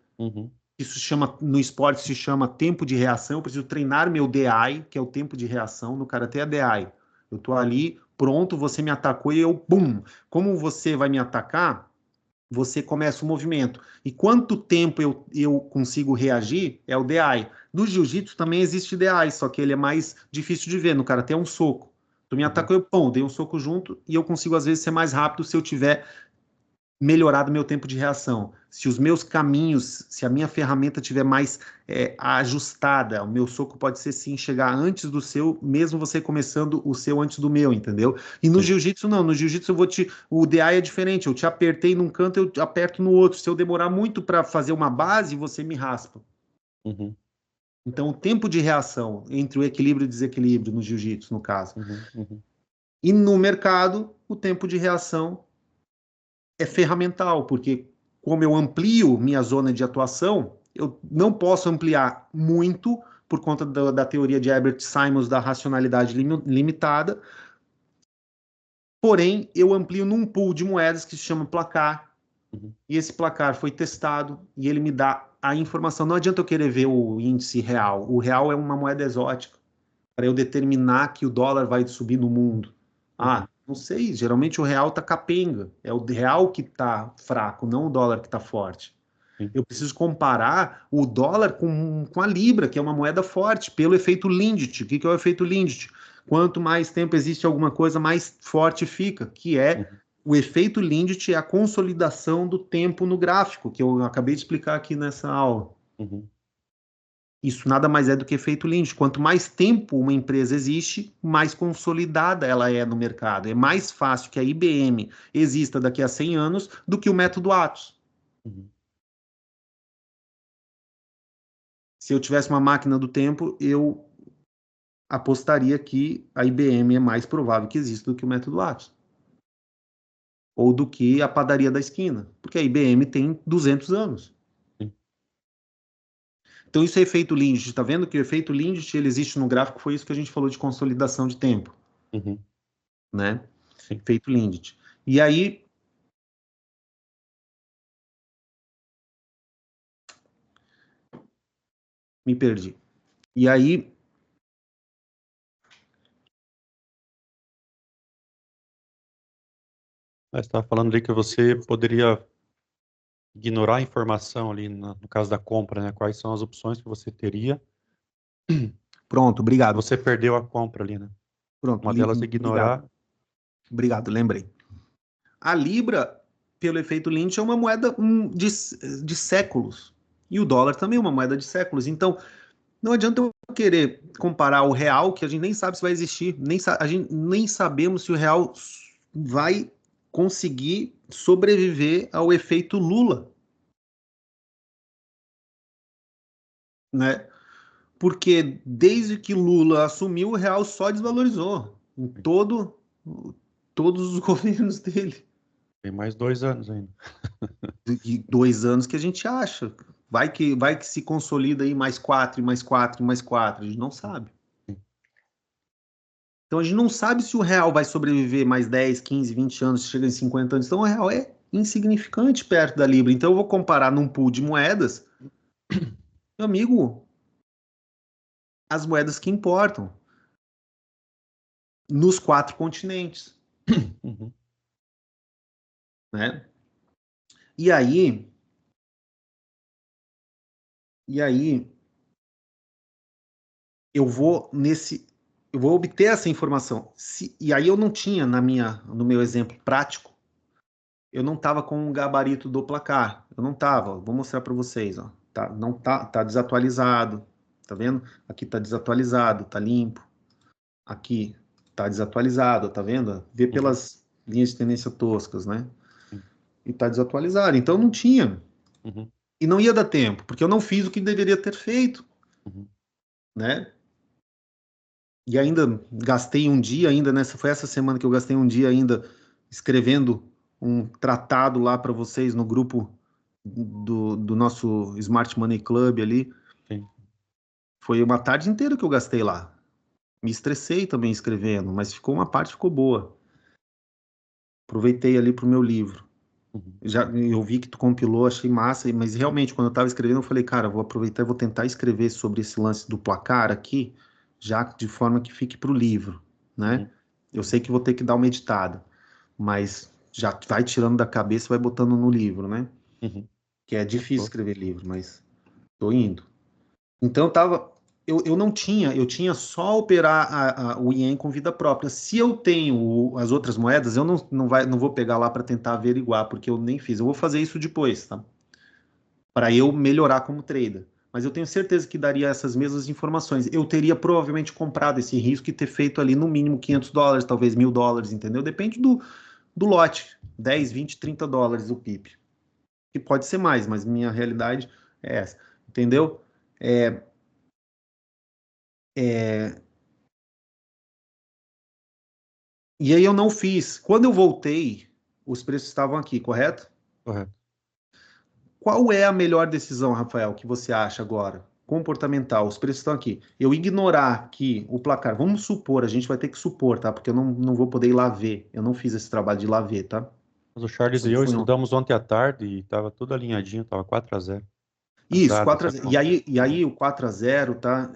Isso no esporte se chama tempo de reação. Eu preciso treinar meu DI, que é o tempo de reação. No karatê é DI. Eu estou ali, pronto, você me atacou e eu, bum! Como você vai me atacar, você começa o movimento. E quanto tempo eu consigo reagir é o DI. No jiu-jitsu também existe DI, só que ele é mais difícil de ver. No karatê é um soco. Tu me atacou, eu pum, dei um soco junto e eu consigo às vezes ser mais rápido se eu tiver melhorado meu tempo de reação. Se os meus caminhos, se a minha ferramenta tiver mais ajustada, o meu soco pode ser sim chegar antes do seu, mesmo você começando o seu antes do meu, entendeu? E no jiu-jitsu não, no jiu-jitsu o DI é diferente, eu te apertei num canto, eu aperto no outro. Se eu demorar muito para fazer uma base, você me raspa. Então o tempo de reação entre o equilíbrio e o desequilíbrio no jiu-jitsu, no caso. E no mercado, o tempo de reação é ferramental, porque como eu amplio minha zona de atuação, eu não posso ampliar muito por conta da teoria de Herbert Simons da racionalidade limitada, porém eu amplio num pool de moedas que se chama placar, e esse placar foi testado e ele me dá a informação. Não adianta eu querer ver o índice real, o real é uma moeda exótica, para eu determinar que o dólar vai subir no mundo. Não sei, geralmente o real tá capenga, é o real que tá fraco, não o dólar que tá forte. Eu preciso comparar o dólar com a Libra, que é uma moeda forte, pelo efeito Lindt. O que é o efeito Lindt? Quanto mais tempo existe alguma coisa, mais forte fica, que é o efeito Lindt, é a consolidação do tempo no gráfico, que eu acabei de explicar aqui nessa aula. Isso nada mais é do que efeito Lindt. Quanto mais tempo uma empresa existe, mais consolidada ela é no mercado. É mais fácil que a IBM exista daqui a 100 anos do que o método Atos. Se eu tivesse uma máquina do tempo, eu apostaria que a IBM é mais provável que exista do que o método Atos. Ou do que a padaria da esquina. Porque a IBM tem 200 anos. Então isso é efeito Lindt. Está vendo que o efeito Lindt ele existe no gráfico? Foi isso que a gente falou de consolidação de tempo. Né? Efeito Lindt. E aí... Me perdi. E aí... Você estava falando ali que você poderia ignorar a informação ali no caso da compra, né? Quais são as opções que você teria? Pronto, obrigado. Você perdeu a compra ali, né? Pronto, uma delas ignorar. Obrigado, lembrei. A Libra, pelo efeito Lynch, é uma moeda de séculos. E o dólar também é uma moeda de séculos. Então, Não adianta eu querer comparar o real, que a gente nem sabe se vai existir, a gente nem sabemos se o real vai conseguir sobreviver ao efeito Lula, né? Porque desde que Lula assumiu, o real só desvalorizou em todos os governos dele. Tem mais 2 anos ainda. De 2 anos que a gente acha. Vai que se consolida aí mais 4, e mais 4, e mais 4. A gente não sabe. Então a gente não sabe se o real vai sobreviver mais 10, 15, 20 anos, se chega em 50 anos. Então o real é insignificante perto da Libra. Então eu vou comparar num pool de moedas, meu amigo, as moedas que importam nos 4 continentes, Uhum. né? E aí, e aí eu vou obter essa informação. E aí eu não tinha no meu exemplo prático, eu não estava com o gabarito do placar. Eu não estava. Vou mostrar para vocês, ó. Tá desatualizado. Tá vendo? Aqui tá desatualizado, tá limpo. Aqui tá desatualizado, tá vendo? Vê Uhum. pelas linhas de tendência toscas, né? Sim. E tá desatualizado. Então não tinha. Uhum. E não ia dar tempo, porque eu não fiz o que deveria ter feito, Uhum. né? E ainda gastei um dia ainda foi essa semana que eu gastei um dia ainda escrevendo um tratado lá para vocês no grupo do nosso Smart Money Club ali. Sim. Foi uma tarde inteira que eu gastei lá. Me estressei também escrevendo, mas ficou uma parte ficou boa. Aproveitei ali para o meu livro. Uhum. Já eu vi que tu compilou, achei massa, mas realmente quando eu estava escrevendo eu falei, cara, vou aproveitar e vou tentar escrever sobre esse lance do placar aqui, já de forma que fique para o livro, né? Uhum. Eu sei que vou ter que dar uma editada, mas já vai tirando da cabeça e vai botando no livro, né? Uhum. Que é difícil Fechou. escrever livro, mas tô indo. Então eu não tinha, eu tinha só operar o Ien com vida própria. Se eu tenho as outras moedas, eu não vou pegar lá para tentar averiguar, porque eu nem fiz. Eu vou fazer isso depois, tá? Para eu melhorar como trader. Mas eu tenho certeza que daria essas mesmas informações. Eu teria provavelmente comprado esse risco e ter feito ali no mínimo $500, talvez $1.000, entendeu? Depende do lote. 10, 20, $30 o PIB. Que pode ser mais, mas minha realidade é essa. Entendeu? É, é, E aí eu não fiz. Quando eu voltei, os preços estavam aqui, correto? Correto. Qual é a melhor decisão, Rafael, que você acha agora? Comportamental, os preços estão aqui. Eu ignorar que o placar, vamos supor, a gente vai ter que supor, tá? Porque eu não vou poder ir lá ver. Eu não fiz esse trabalho de ir lá ver, tá? Mas o Charles Isso e eu foi ontem. estudamos ontem à tarde e estava tudo alinhadinho, estava 4-0. Isso, Azar 4 a dessa 0. E conta. aí, e aí o 4-0, tá?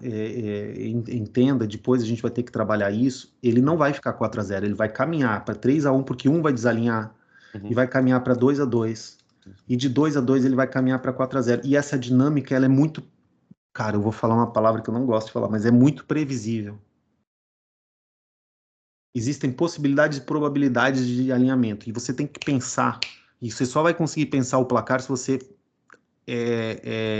Entenda, depois a gente vai ter que trabalhar isso. Ele não vai ficar 4-0, ele vai caminhar para 3-1, porque um vai desalinhar e Uhum. vai caminhar para 2-2. E de 2-2 ele vai caminhar para 4-0. E essa dinâmica, ela é muito. Cara, eu vou falar uma palavra que eu não gosto de falar, mas é muito previsível. Existem possibilidades e probabilidades de alinhamento. E você tem que pensar. E você só vai conseguir pensar o placar se você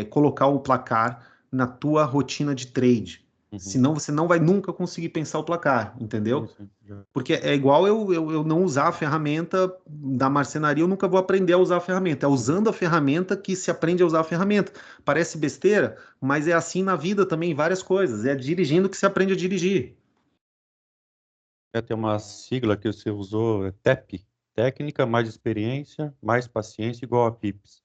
colocar o placar na tua rotina de trade. Uhum. Senão você não vai nunca conseguir pensar o placar, Sim, entendeu? sim. Já. Porque é igual eu não usar a ferramenta da marcenaria, eu nunca vou aprender a usar a ferramenta. É Uhum. usando a ferramenta que se aprende a usar a ferramenta. Parece besteira, mas é assim na vida também, várias coisas. É dirigindo que se aprende a dirigir. Tem uma sigla que você usou, é TEP. Técnica mais experiência, mais paciência igual a PIPs.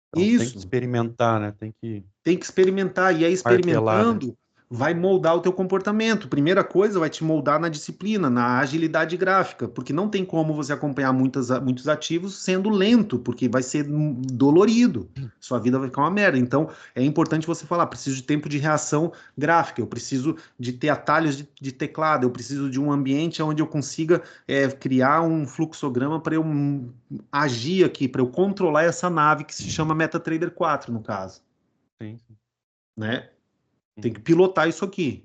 Então tem que Isso. experimentar, né? Tem que Tem que experimentar, e aí martelar, né? experimentando vai moldar o teu comportamento. Primeira coisa, vai te moldar na disciplina, na agilidade gráfica, porque não tem como você acompanhar muitos ativos sendo lento, porque vai ser dolorido. Sua vida vai ficar uma merda. Então, é importante você falar: preciso de tempo de reação gráfica, eu preciso de ter atalhos de teclado, eu preciso de um ambiente onde eu consiga criar um fluxograma para eu agir aqui, para eu controlar essa nave que se chama MetaTrader 4, no caso, Sim, sim. né? Tem que Uhum. pilotar isso aqui.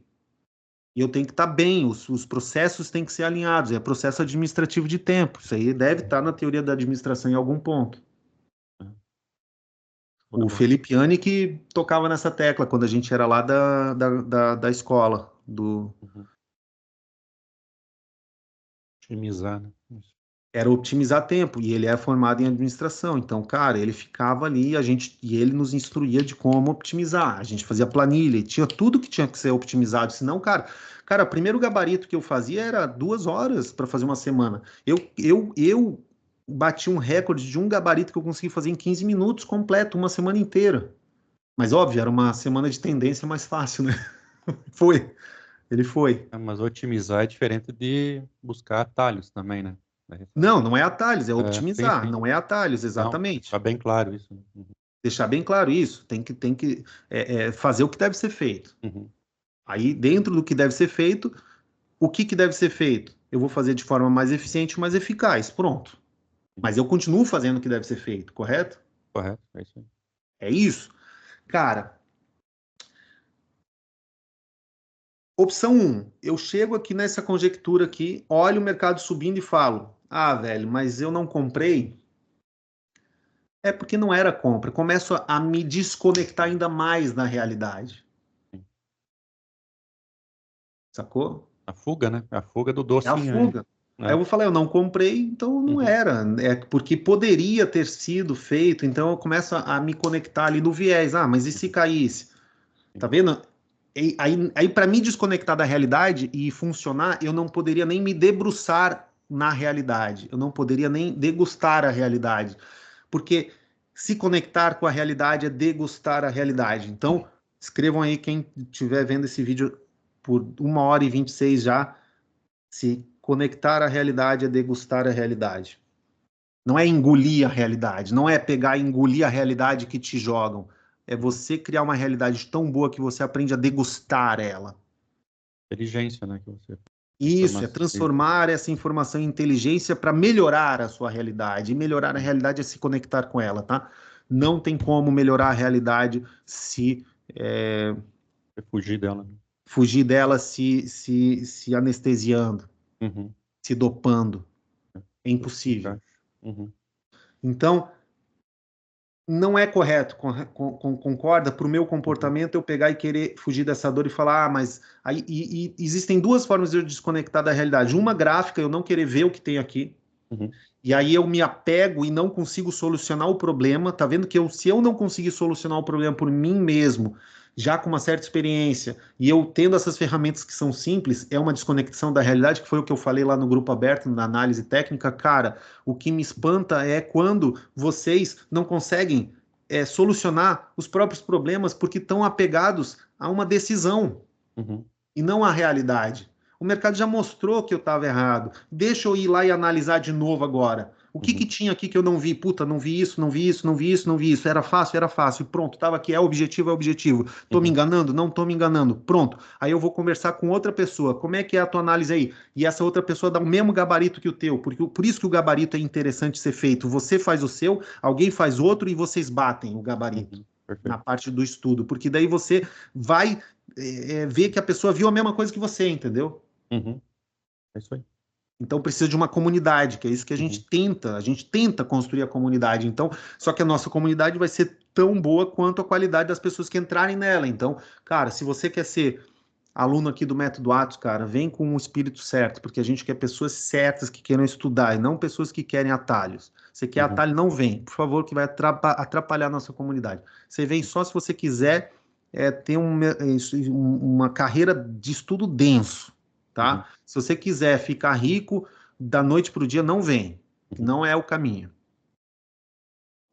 E eu tenho que estar bem, os processos têm que ser alinhados, é processo administrativo de tempo. Isso aí deve estar na teoria da administração em algum ponto. É. O Felipiani que tocava nessa tecla quando a gente era lá da escola. Uhum. Otimizar, né? Isso. Era otimizar tempo, e ele é formado em administração. Então, cara, ele ficava ali, e ele nos instruía de como optimizar. A gente fazia planilha, e tinha tudo que tinha que ser optimizado. Senão, cara, o primeiro gabarito que eu fazia era 2 horas para fazer uma semana. Eu bati um recorde de um gabarito que eu consegui fazer em 15 minutos completo, uma semana inteira. Mas óbvio, era uma semana de tendência mais fácil, né? Foi, ele foi. Mas otimizar é diferente de buscar atalhos também, né? Não, não é atalhos, é Sim, optimizar, sim. não é atalhos, Não, exatamente. tá bem claro isso, né? Uhum. Deixar bem claro isso, tem que fazer o que deve ser feito. Uhum. Aí, dentro do que deve ser feito, o que deve ser feito? Eu vou fazer de forma mais eficiente, mais eficaz, pronto. Mas eu continuo fazendo o que deve ser feito, correto? Correto, é isso aí. É isso. Cara, opção um, eu chego aqui nessa conjectura aqui, olho o mercado subindo e falo, ah, velho, mas eu não comprei. É porque não era compra. Começo a me desconectar ainda mais na realidade. Sim. Sacou? A fuga, né? A fuga do É a docinho aí, fuga. Aí eu né? vou falar, eu não comprei, então não Uhum. era. É porque poderia ter sido feito, então eu começo a me conectar ali no viés. Ah, mas e se Uhum. caísse? Tá Sim. vendo? Aí para me desconectar da realidade e funcionar, eu não poderia nem me debruçar na realidade. Eu não poderia nem degustar a realidade. Porque se conectar com a realidade é degustar a realidade. Então, escrevam aí quem estiver vendo esse vídeo por 1h26 já. Se conectar à realidade é degustar a realidade. Não é engolir a realidade, não é pegar e engolir a realidade que te jogam. É Uhum. você criar uma realidade tão boa que você aprende a degustar ela. Inteligência, né? Que você Isso, é informação. Isso. transformar essa informação em inteligência para melhorar a sua realidade. E melhorar a realidade é se conectar com ela, tá? Não tem como melhorar a realidade se Fugir dela, né? fugir dela se anestesiando, Uhum. se dopando. É Tudo se impossível. encaixa. Uhum. Então, não é correto, concorda? Para o meu Uhum. comportamento, eu pegar e querer fugir dessa dor e falar, ah, mas aí e existem duas formas de eu desconectar da realidade. Uma gráfica, eu não querer ver o que tem aqui, Uhum. e aí eu me apego e não consigo solucionar o problema. Tá vendo que se eu não conseguir solucionar o problema por mim mesmo, já com uma certa experiência, e eu tendo essas ferramentas que são simples, é uma desconexão da realidade, que foi o que eu falei lá no grupo aberto, na análise técnica. Cara, o que me espanta é quando vocês não conseguem solucionar os próprios problemas porque estão apegados a uma decisão Uhum. e não a realidade. O mercado já mostrou que eu estava errado. Deixa eu ir lá e analisar de novo agora. O que Uhum. tinha aqui que eu não vi? Puta, não vi isso, não vi isso, não vi isso, não vi isso. Era fácil, era fácil. Pronto, estava aqui. É objetivo, é objetivo. Tô me Uhum. enganando? Não tô me enganando. Pronto. Aí eu vou conversar com outra pessoa. Como é que é a tua análise aí? E essa outra pessoa dá o mesmo gabarito que o teu. Porque, por isso que o gabarito é interessante ser feito. Você faz o seu, alguém faz outro e vocês batem o gabarito Uhum. na Perfeito. parte do estudo. Porque daí você vai ver que a pessoa viu a mesma coisa que você, entendeu? Uhum. É isso aí. Então precisa de uma comunidade, que é isso que Uhum. a gente tenta construir a comunidade. Então, só que a nossa comunidade vai ser tão boa quanto a qualidade das pessoas que entrarem nela. Então, cara, se você quer ser aluno aqui do Método Atos, cara, vem com o espírito certo, porque a gente quer pessoas certas que queiram estudar e não pessoas que querem atalhos. Você quer Uhum. atalho, não vem, por favor, que vai atrapalhar a nossa comunidade. Você vem só se você quiser ter uma carreira de estudo denso, Uhum. tá? Se você quiser ficar rico da noite para o dia, não vem, que Uhum. não é o caminho.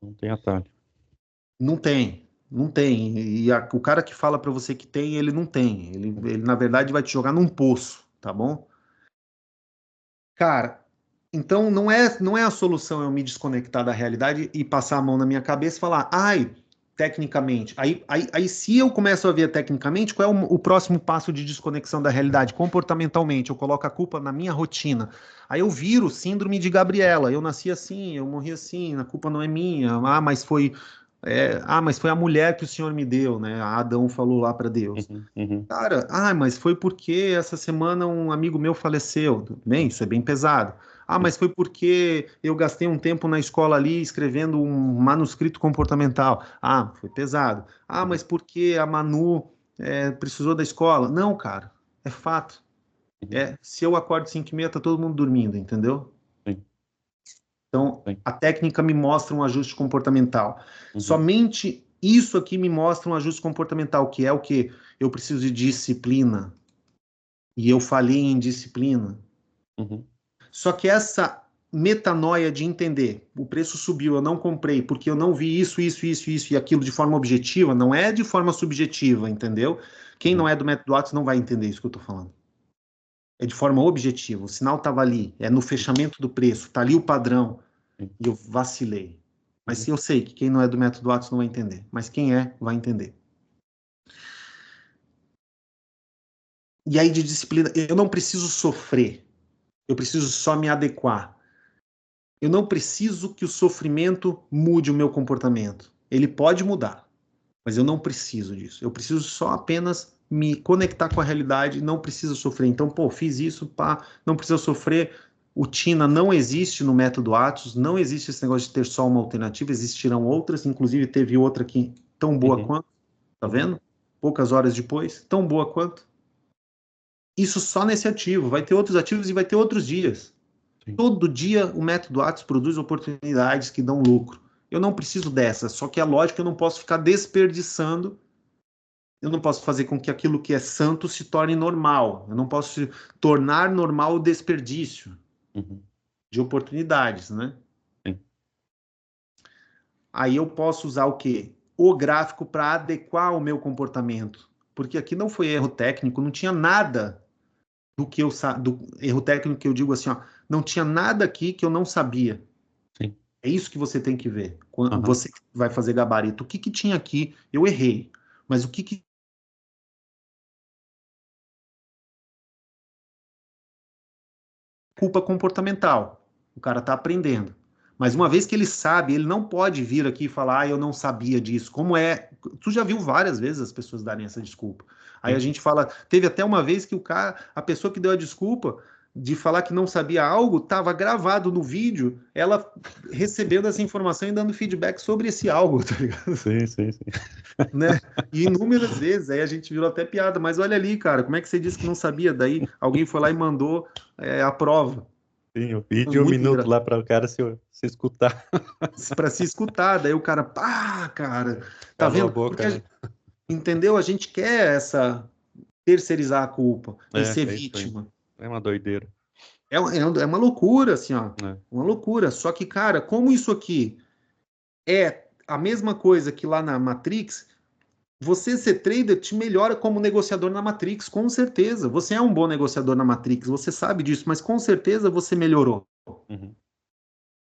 Não tem atalho. Não tem, não tem. E o cara que fala para você que tem, ele não tem. Ele, na verdade, vai te jogar num poço, tá bom? Cara, então não é a solução eu me desconectar da realidade e passar a mão na minha cabeça e falar, ai, tecnicamente. Aí se eu começo a ver tecnicamente, qual é o próximo passo de desconexão da realidade? Comportamentalmente, eu coloco a culpa na minha rotina. Aí eu viro síndrome de Gabriela. Eu nasci assim, eu morri assim, a culpa não é minha. Mas foi a mulher que o Senhor me deu, né? Adão falou lá para Deus. Uhum. Uhum. Cara, mas foi porque essa semana um amigo meu faleceu. Tudo bem, isso é bem pesado. Ah, mas foi porque eu gastei um tempo na escola ali escrevendo um manuscrito comportamental. Ah, foi pesado. Ah, Uhum. mas porque a Manu precisou da escola. Não, cara, é fato. Uhum. Se eu acordo 5h30, tá todo mundo dormindo, entendeu? Sim, Então, sim. a técnica me mostra um ajuste comportamental. Uhum. Somente isso aqui me mostra um ajuste comportamental, que é o que eu preciso de disciplina. E eu falhei em disciplina. Uhum. Só que essa metanoia de entender, o preço subiu, eu não comprei, porque eu não vi isso e aquilo de forma objetiva, não é de forma subjetiva, entendeu? Quem não Uhum. é do método Atos não vai entender isso que eu estou falando. É de forma objetiva, o sinal estava ali, é no fechamento do preço, está ali o padrão, Sim. e eu vacilei. Mas Uhum. se eu sei que quem não é do método Atos não vai entender, mas quem é, vai entender. E aí de disciplina, eu não preciso sofrer, eu preciso só me adequar. Eu não preciso que o sofrimento mude o meu comportamento. Ele pode mudar, mas eu não preciso disso. Eu preciso só apenas me conectar com a realidade, não preciso sofrer. Então, pô, fiz isso, pá, não precisa sofrer. O TINA não existe no método Atos, não existe esse negócio de ter só uma alternativa, existirão outras, inclusive teve outra aqui tão boa Uhum. quanto, tá Uhum. vendo? Poucas horas depois, tão boa quanto. Isso só nesse ativo, vai ter outros ativos e vai ter outros dias. Sim. Todo dia o método Atos produz oportunidades que dão lucro. Eu não preciso dessas, só que é lógico que eu não posso ficar desperdiçando, eu não posso fazer com que aquilo que é santo se torne normal. Eu não posso tornar normal o desperdício Uhum. de oportunidades, né? Sim. Aí eu posso usar o quê? O gráfico para adequar o meu comportamento. Porque aqui não foi erro técnico, não tinha nada do que do erro técnico que eu digo assim, ó, não tinha nada aqui que eu não sabia. Sim. É isso que você tem que ver. Quando Aham. você vai fazer gabarito, o que que tinha aqui? Eu errei. Mas o que que culpa comportamental? O cara está aprendendo. Mas uma vez que ele sabe, ele não pode vir aqui e falar, eu não sabia disso. Como é? Tu já viu várias vezes as pessoas darem essa desculpa. Aí a Sim. gente fala, teve até uma vez que a pessoa que deu a desculpa de falar que não sabia algo, estava gravado no vídeo, ela recebendo essa informação e dando feedback sobre esse algo, tá ligado? Sim, sim, sim. Né? E inúmeras vezes, aí a gente virou até piada, mas olha ali, cara, como é que você disse que não sabia? Daí alguém foi lá e mandou a prova. Sim, o Foi vídeo e um muito minuto engraçado lá para o cara se escutar. para se escutar. Daí o cara, pá, cara, tá Calou a vendo? Porque, boca, né? entendeu? A gente quer essa terceirizar a culpa e ser É isso aí. vítima. É uma doideira. É uma loucura, assim, ó. É. Uma loucura. Só que, cara, como isso aqui é a mesma coisa que lá na Matrix, você ser trader te melhora como negociador na Matrix, com certeza. Você é um bom negociador na Matrix, você sabe disso, mas com certeza você melhorou. Uhum.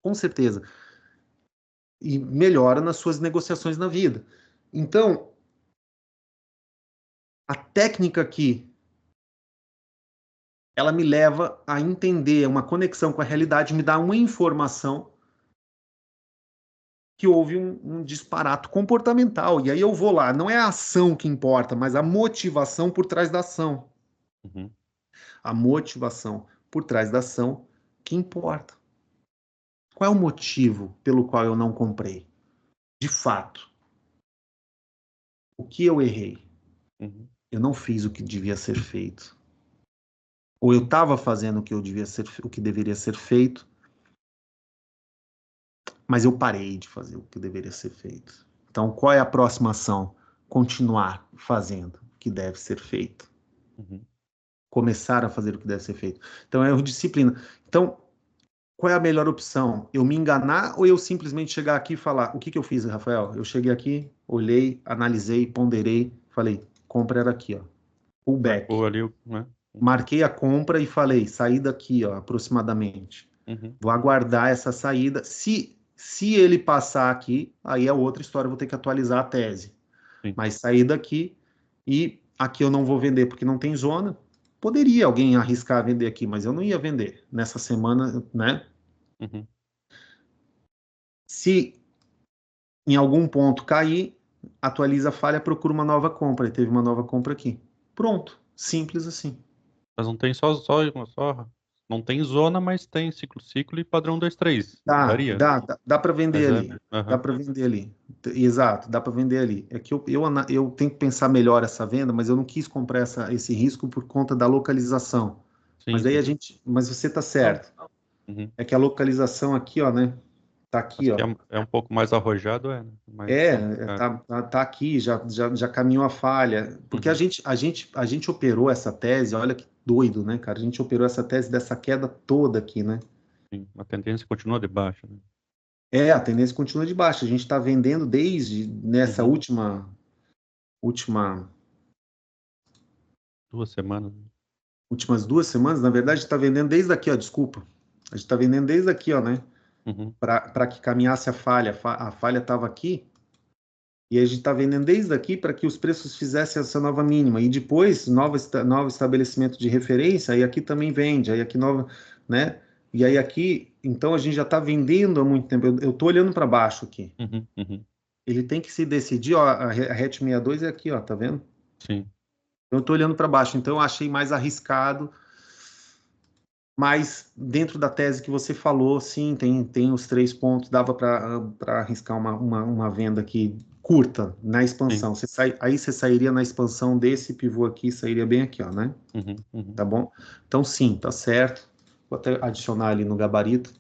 Com certeza. E melhora nas suas negociações na vida. Então, a técnica aqui, ela me leva a entender uma conexão com a realidade, me dá uma informação que houve um disparato comportamental. E aí eu vou lá, não é a ação que importa, mas a motivação por trás da ação. Uhum. A motivação por trás da ação que importa. Qual é o motivo pelo qual eu não comprei? De fato, o que eu errei? Uhum. Eu não fiz o que devia ser feito. Ou eu estava fazendo o que deveria ser feito, mas eu parei de fazer o que deveria ser feito. Então, qual é a próxima ação? Continuar fazendo o que deve ser feito. Uhum. Começar a fazer o que deve ser feito. Então, é disciplina. Então, qual é a melhor opção? Eu me enganar ou eu simplesmente chegar aqui e falar: o que que eu fiz, Rafael? Eu cheguei aqui, olhei, analisei, ponderei, falei: compra era aqui, ó. Marcou Pullback. ali, né? Uhum. Marquei a compra e falei: saí daqui, ó, aproximadamente. Uhum. Vou aguardar essa saída. Se ele passar aqui, aí é outra história, eu vou ter que atualizar a tese. Sim. Mas sair daqui e aqui eu não vou vender porque não tem zona. Poderia alguém arriscar vender aqui, mas eu não ia vender nessa semana, né? Uhum. Se em algum ponto cair, atualiza a falha, procura uma nova compra. E teve uma nova compra aqui. Pronto. Simples assim. Mas não tem só Não tem zona, mas tem ciclo e padrão 2-3. Daria. Dá para vender Mas é. ali. Dá Aham. para vender ali. Exato, dá para vender ali. É que eu tenho que pensar melhor essa venda, mas eu não quis comprar esse risco por conta da localização. Mas Sim, daí sim. mas você tá Não. certo. Uhum. É que a localização aqui, ó, né? Tá aqui, Mas que ó. é um pouco mais arrojado, né? Mais complicado. Tá aqui, já caminhou a falha. Porque Uhum. a gente operou essa tese, olha que doido, né, cara? A gente operou essa tese dessa queda toda aqui, né? Sim. A tendência continua de baixa, né? A tendência continua de baixa. A gente está vendendo desde nessa Uhum. última, 2 semanas. últimas 2 semanas, na verdade, está vendendo desde aqui, ó, desculpa. A gente está vendendo desde aqui, ó, né? Uhum. Para que caminhasse a falha. A falha estava aqui, e a gente está vendendo desde aqui para que os preços fizessem essa nova mínima. E depois, novo estabelecimento de referência, aí aqui também vende, aí aqui nova, né? E aí aqui, então a gente já está vendendo há muito tempo. Eu estou olhando para baixo aqui. Uhum. Uhum. Ele tem que se decidir, ó, a RET 62 é aqui, ó, tá vendo? Sim. Eu estou olhando para baixo, então eu achei mais arriscado, mas dentro da tese que você falou, sim, tem os 3 pontos, dava para arriscar uma venda aqui curta na Sim. expansão. Aí você sairia na expansão desse pivô aqui, sairia bem aqui, ó, né? Uhum. Uhum. Tá bom? Então, sim, tá certo. Vou até adicionar ali no gabarito.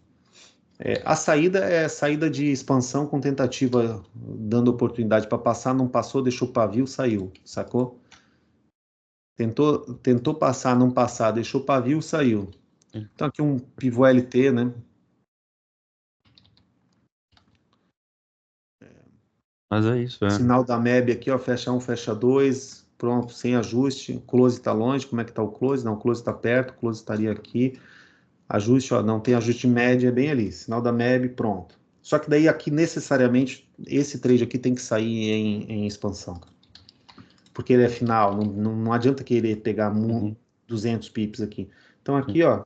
A saída é saída de expansão com tentativa, dando oportunidade para passar, não passou, deixou o pavio, saiu, sacou? Tentou passar, não passar, deixou o pavio, saiu. Sim. Então aqui um pivô LT, né? Mas é isso, é. Sinal da MEB aqui, ó, fecha 1, fecha 2, pronto, sem ajuste. O close está longe, como é que tá o close? Não, o close está perto, o close estaria aqui. Ajuste, ó, não tem ajuste média, é bem ali. Sinal da MEB, pronto. Só que daí aqui necessariamente esse trade aqui tem que sair em expansão, porque ele é final, não adianta querer pegar Uhum. 200 pips aqui. Então Sim. aqui, ó,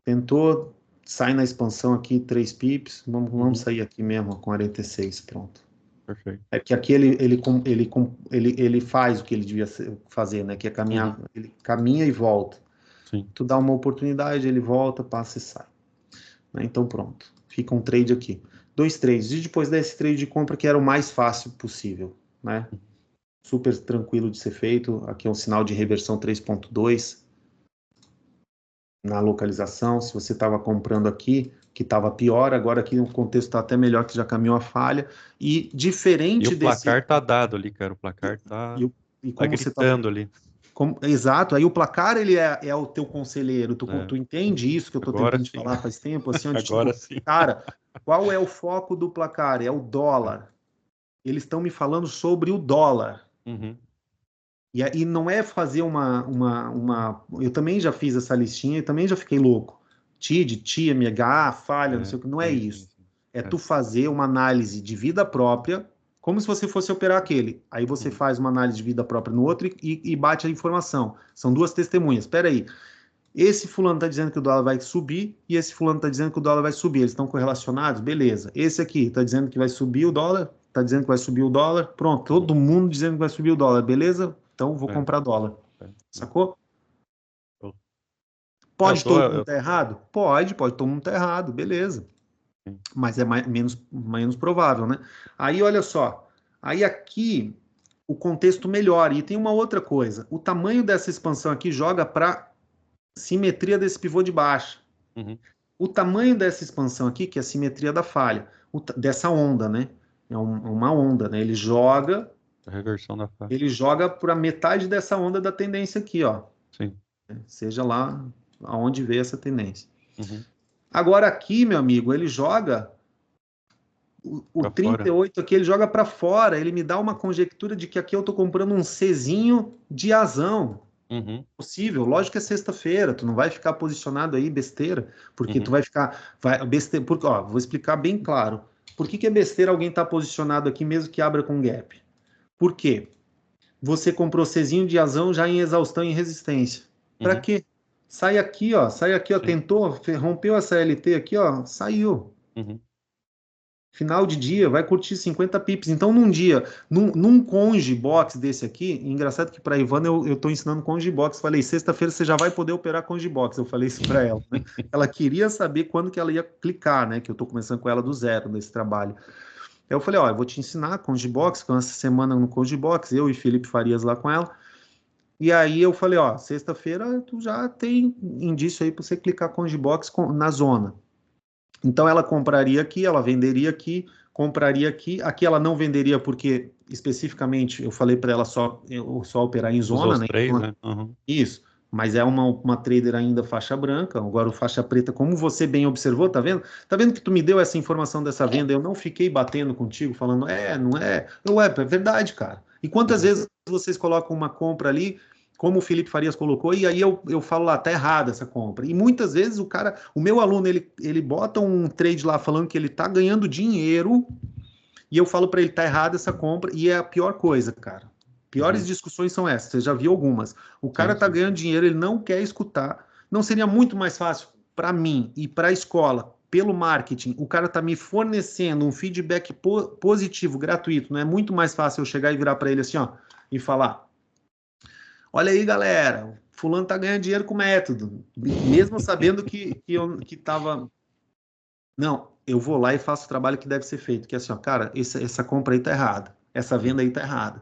tentou, sai na expansão aqui 3 pips, vamos Uhum. sair aqui mesmo com 46, pronto. Perfeito. É que aqui ele faz o que ele devia fazer, né? Que é caminhar, Uhum. ele caminha e volta. Sim. Tu dá uma oportunidade, ele volta, passa e sai. Né? Então pronto, fica um trade aqui. 2 trades, e depois desse trade de compra que era o mais fácil possível, né? Uhum. Super tranquilo de ser feito. Aqui é um sinal de reversão 3.2 na localização. Se você estava comprando aqui, que estava pior, agora aqui o contexto está até melhor, que já caminhou a falha. E E o diferente desse. placar tá dado ali, cara. O placar E, e tá como você está. gritando ali. Exato, aí o placar ele é o teu conselheiro. É. Tu entende isso que eu estou Agora tentando te sim. falar faz tempo, assim, onde Agora tipo, sim. cara, qual é o foco do placar? É o dólar. Eles estão me falando sobre o dólar. Uhum. E não é fazer uma. Eu também já fiz essa listinha e também já fiquei louco. TID, TIA, falha, não É, sei o que. Não é sim, sim, isso. sim. É É. tu fazer uma análise de vida própria, como se você fosse operar aquele. Aí você Uhum. faz uma análise de vida própria no outro e bate a informação. São duas testemunhas. Espera aí. Esse fulano está dizendo que o dólar vai subir e esse fulano está dizendo que o dólar vai subir. Eles estão correlacionados? Beleza. Esse aqui está dizendo que vai subir o dólar, está dizendo que vai subir o dólar. Pronto, Uhum. todo mundo dizendo que vai subir o dólar. Beleza? Então vou É, comprar dólar. é. Não. Sacou? Eu, eu Pode tô. todo mundo estar errado? Pode todo mundo estar errado, beleza. Sim. Mas é menos provável, né? Aí olha só. Aí aqui o contexto melhora. E tem uma outra coisa. O tamanho dessa expansão aqui joga para simetria desse pivô de baixa. Uhum. O tamanho dessa expansão aqui, que é a simetria da falha, dessa onda, né? Uma onda, né? A reversão da faixa. Ele joga para metade dessa onda da tendência aqui, ó. Sim. Seja lá aonde vê essa tendência. Uhum. Agora aqui, meu amigo, ele joga o Pra fora. 38 aqui, ele joga para fora. Ele me dá uma conjectura de que aqui eu tô comprando um Czinho de azão. Uhum. Possível, lógico que é sexta-feira, tu não vai ficar posicionado aí besteira, porque tu Uhum. vai ficar, besteira, porque, ó, vou explicar bem claro. Por que é besteira alguém estar posicionado aqui mesmo que abra com gap? Por quê? Você comprou Czinho de azão já em exaustão e resistência. Para Uhum. quê? Sai aqui, ó, Sim. tentou, rompeu essa LT aqui, ó, saiu. Uhum. Final de dia, vai curtir 50 pips. Então, num dia, num conge box desse aqui, engraçado que para a Ivana eu estou ensinando conge box. Falei, sexta-feira você já vai poder operar conge box. Eu falei isso para ela, né? Ela queria saber quando que ela ia clicar, né? Que eu estou começando com ela do zero nesse trabalho. Aí eu falei, ó, eu vou te ensinar conge box, com essa semana no conge box, eu e Felipe Farias lá com ela. E aí eu falei, ó, sexta-feira tu já tem indício aí para você clicar conge box na zona. Então ela compraria aqui, ela venderia aqui, compraria aqui. Aqui ela não venderia porque especificamente eu falei para ela só operar em Usou zona, os né? três, Então, né? Uhum. isso. Mas é uma trader ainda faixa branca, agora o faixa preta, como você bem observou, tá vendo? Tá vendo que tu me deu essa informação dessa venda? Eu não fiquei batendo contigo, falando, não é. É verdade, cara. E quantas vezes vocês colocam uma compra ali, como o Felipe Farias colocou, e aí eu falo lá, tá errada essa compra. E muitas vezes o meu aluno, ele bota um trade lá falando que ele tá ganhando dinheiro, e eu falo para ele, tá errada essa compra, e é a pior coisa, cara. Piores discussões são essas, você já viu algumas. O cara tá ganhando dinheiro, ele não quer escutar. Não seria muito mais fácil para mim e para a escola, pelo marketing, o cara tá me fornecendo um feedback positivo, gratuito, não é muito mais fácil eu chegar e virar para ele assim, ó, e falar: olha aí, galera, fulano tá ganhando dinheiro com método, mesmo sabendo que tava... Não, eu vou lá e faço o trabalho que deve ser feito, que é assim, ó, cara, essa compra aí tá errada, essa venda aí tá errada.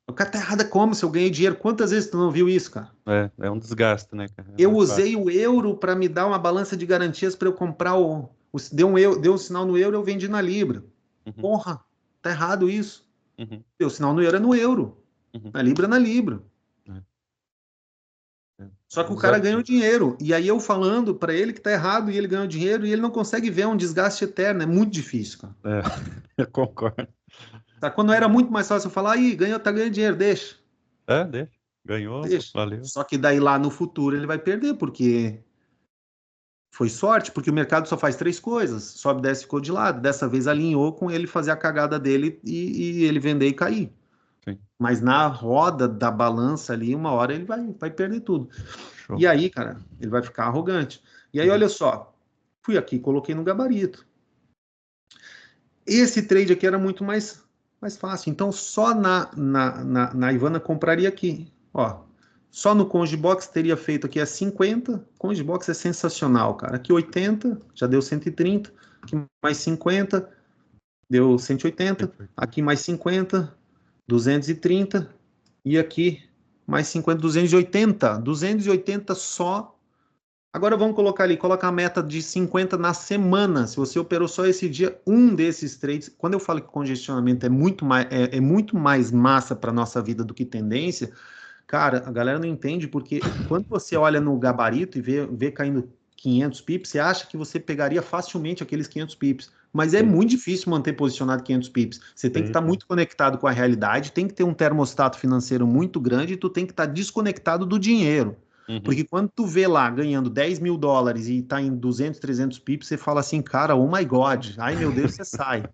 O cara tá errada como? Se eu ganhei dinheiro, quantas vezes tu não viu isso, cara? É um desgaste, né, cara? Eu usei o euro para me dar uma balança de garantias para eu comprar deu um sinal no euro, eu vendi na Libra. Porra, tá errado isso. Deu sinal no euro é no euro. Na Libra é na Libra. Só que o cara ganhou dinheiro. E aí eu falando para ele que tá errado e ele ganhou dinheiro e ele não consegue ver, é um desgaste eterno. É muito difícil, cara. Eu concordo. Tá? Quando era muito mais fácil eu falar, aí, tá ganhando dinheiro, deixa. Deixa. Ganhou, Deixa. valeu. Só que daí lá no futuro ele vai perder, porque foi sorte, porque o mercado só faz três coisas: sobe, desce, ficou de lado. Dessa vez alinhou com ele fazer a cagada dele e ele vender e cair. Sim. Mas na roda da balança ali, uma hora ele vai perder tudo. Show. E aí, cara, ele vai ficar arrogante. E aí, olha só, fui aqui, coloquei no gabarito. Esse trade aqui era muito mais fácil. Então, só na Ivana compraria aqui. Ó, só no Conge Box teria feito aqui a 50. Conge Box é sensacional, cara. Aqui 80, já deu 130. Aqui mais 50, deu 180. Aqui mais 50, 230. E aqui mais 50, 280. 280 só. Agora vamos colocar ali, coloca a meta de 50 na semana. Se você operou só esse dia, um desses trades. Quando eu falo que congestionamento é muito mais massa para nossa vida do que tendência, cara, a galera não entende, porque quando você olha no gabarito e vê caindo 500 pips, você acha que você pegaria facilmente aqueles 500 pips. Mas é muito difícil manter posicionado 500 pips. Você tem que estar muito conectado com a realidade, tem que ter um termostato financeiro muito grande e tu tem que estar desconectado do dinheiro. Porque quando tu vê lá ganhando 10 mil dólares e tá em 200, 300 pips, você fala assim, cara, oh my God, ai meu Deus, você sai.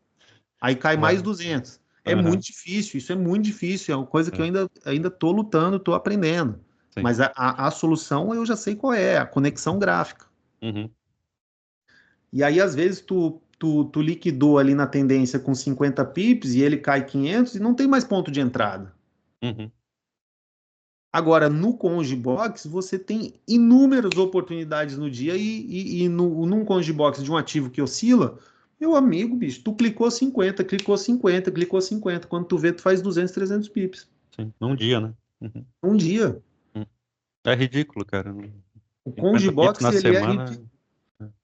Aí cai mais 200. É muito difícil, isso é muito difícil, é uma coisa que eu ainda tô lutando, tô aprendendo. Sim. Mas a solução eu já sei qual é, a conexão gráfica. E aí, às vezes, tu liquidou ali na tendência com 50 pips e ele cai 500 e não tem mais ponto de entrada. Agora, no Conge Box, você tem inúmeras oportunidades no dia e num Conge Box de um ativo que oscila, meu amigo, bicho, tu clicou 50, clicou 50, clicou 50. Quando tu vê, tu faz 200, 300 pips. Sim, num dia, né? Um dia. É ridículo, cara. O 50 Conge pips Box, na ele é semana. ridículo.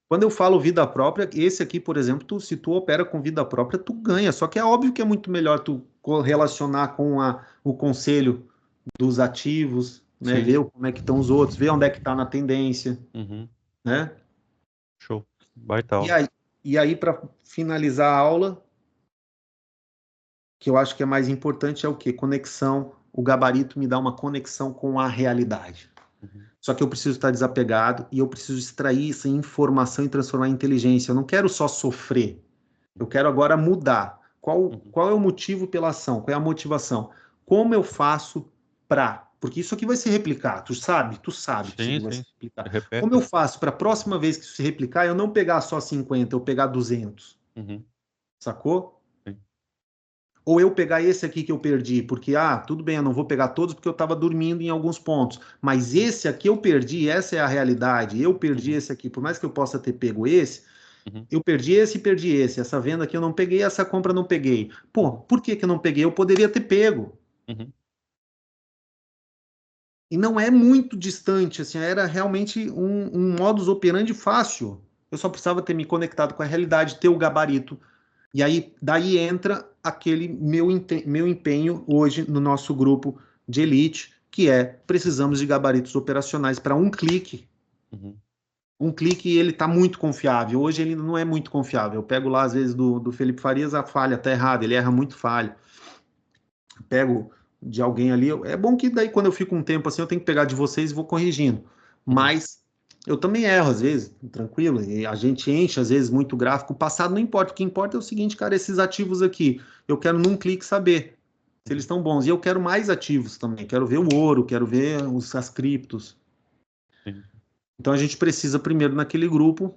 Quando eu falo vida própria, esse aqui, por exemplo, se tu opera com vida própria, tu ganha. Só que é óbvio que é muito melhor tu relacionar com o conselho dos ativos, né? Sim. Ver como é que estão os outros, ver onde é que está na tendência, né? Show. Baita aula. E aí para finalizar a aula, que eu acho que é mais importante é o quê? Conexão. O gabarito me dá uma conexão com a realidade. Só que eu preciso estar desapegado e eu preciso extrair essa informação e transformar em inteligência. Eu não quero só sofrer. Eu quero agora mudar. Qual é o motivo pela ação? Qual é a motivação? Como eu faço para... Porque isso aqui vai se replicar. Tu sabe que isso aqui vai se replicar. Repete. Como eu faço para a próxima vez que isso se replicar, eu não pegar só 50, eu pegar 200? Sacou? Sim. Ou eu pegar esse aqui que eu perdi, porque, tudo bem, eu não vou pegar todos porque eu estava dormindo em alguns pontos, mas esse aqui eu perdi, essa é a realidade, eu perdi esse aqui, por mais que eu possa ter pego esse, eu perdi esse e perdi esse, essa venda aqui eu não peguei, essa compra eu não peguei. Pô, por que que eu não peguei? Eu poderia ter pego. E não é muito distante, assim, era realmente um modus operandi fácil. Eu só precisava ter me conectado com a realidade, ter o gabarito. E aí, daí entra aquele meu empenho hoje no nosso grupo de elite, que é precisamos de gabaritos operacionais para um clique. Um clique e ele está muito confiável. Hoje ele não é muito confiável. Eu pego lá, às vezes, do Felipe Farias, a falha está errada, ele erra muito falha. Pego de alguém ali. É bom que daí, quando eu fico um tempo assim, eu tenho que pegar de vocês e vou corrigindo. Mas eu também erro, às vezes, tranquilo. E a gente enche, às vezes, muito gráfico. O passado não importa. O que importa é o seguinte, cara, esses ativos aqui, eu quero num clique saber se eles estão bons. E eu quero mais ativos também. Quero ver o ouro, quero ver as criptos. Sim. Então a gente precisa primeiro naquele grupo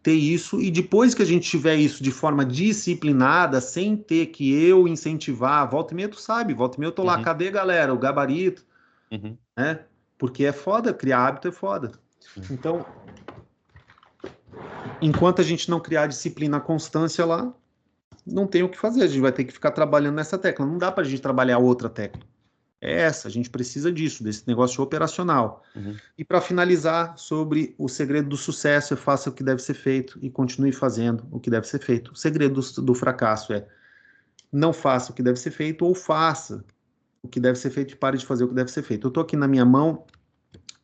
ter isso, e depois que a gente tiver isso de forma disciplinada, sem ter que eu incentivar, volta e meia tu sabe, volta e meia eu tô lá, cadê galera, o gabarito, né? Porque é foda, criar hábito é foda. Então, enquanto a gente não criar disciplina, constância lá, não tem o que fazer, a gente vai ter que ficar trabalhando nessa tecla, não dá pra gente trabalhar outra tecla. É essa, a gente precisa disso, desse negócio operacional. E para finalizar, sobre o segredo do sucesso, faça o que deve ser feito e continue fazendo o que deve ser feito. O segredo do fracasso é não faça o que deve ser feito ou faça o que deve ser feito e pare de fazer o que deve ser feito. Eu estou aqui na minha mão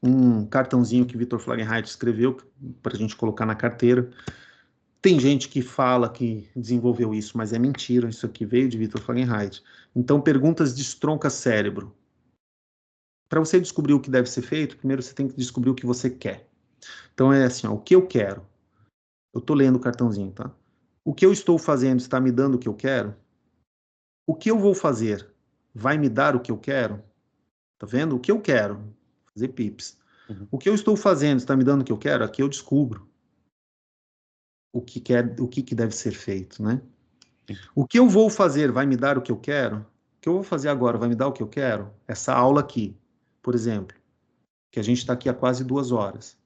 um cartãozinho que Vitor Flagenheit escreveu para a gente colocar na carteira. Tem gente que fala que desenvolveu isso, mas é mentira. Isso aqui veio de Vitor Flagenheit. Então, perguntas destronca cérebro. Para você descobrir o que deve ser feito, primeiro você tem que descobrir o que você quer. Então é assim, o que eu quero? Eu estou lendo o cartãozinho, tá? O que eu estou fazendo está me dando o que eu quero? O que eu vou fazer vai me dar o que eu quero? Tá vendo? O que eu quero? Fazer pips. O que eu estou fazendo está me dando o que eu quero? Aqui eu descubro o que deve ser feito, né? O que eu vou fazer vai me dar o que eu quero? O que eu vou fazer agora vai me dar o que eu quero? Essa aula aqui, por exemplo, que a gente está aqui há quase 2 horas.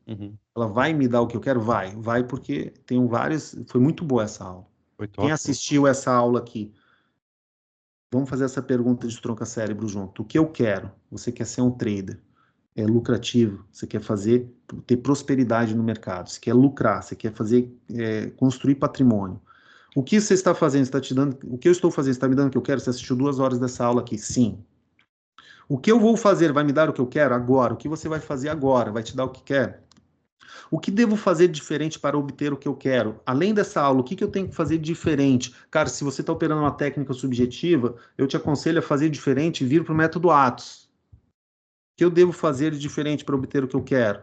Ela vai me dar o que eu quero? Vai porque tem vários. Foi muito boa essa aula. Quem assistiu essa aula aqui? Vamos fazer essa pergunta de tronca-cérebro junto. O que eu quero? Você quer ser um trader? É lucrativo? Você quer ter prosperidade no mercado? Você quer lucrar? Você quer construir patrimônio? O que você está fazendo? Está te dando? O que eu estou fazendo está me dando o que eu quero? Você assistiu 2 horas dessa aula aqui? Sim. O que eu vou fazer vai me dar o que eu quero? Agora. O que você vai fazer agora? Vai te dar o que quer? O que devo fazer diferente para obter o que eu quero? Além dessa aula, o que eu tenho que fazer diferente? Cara, se você está operando uma técnica subjetiva, eu te aconselho a fazer diferente e vir para o método Atos. O que eu devo fazer de diferente para obter o que eu quero?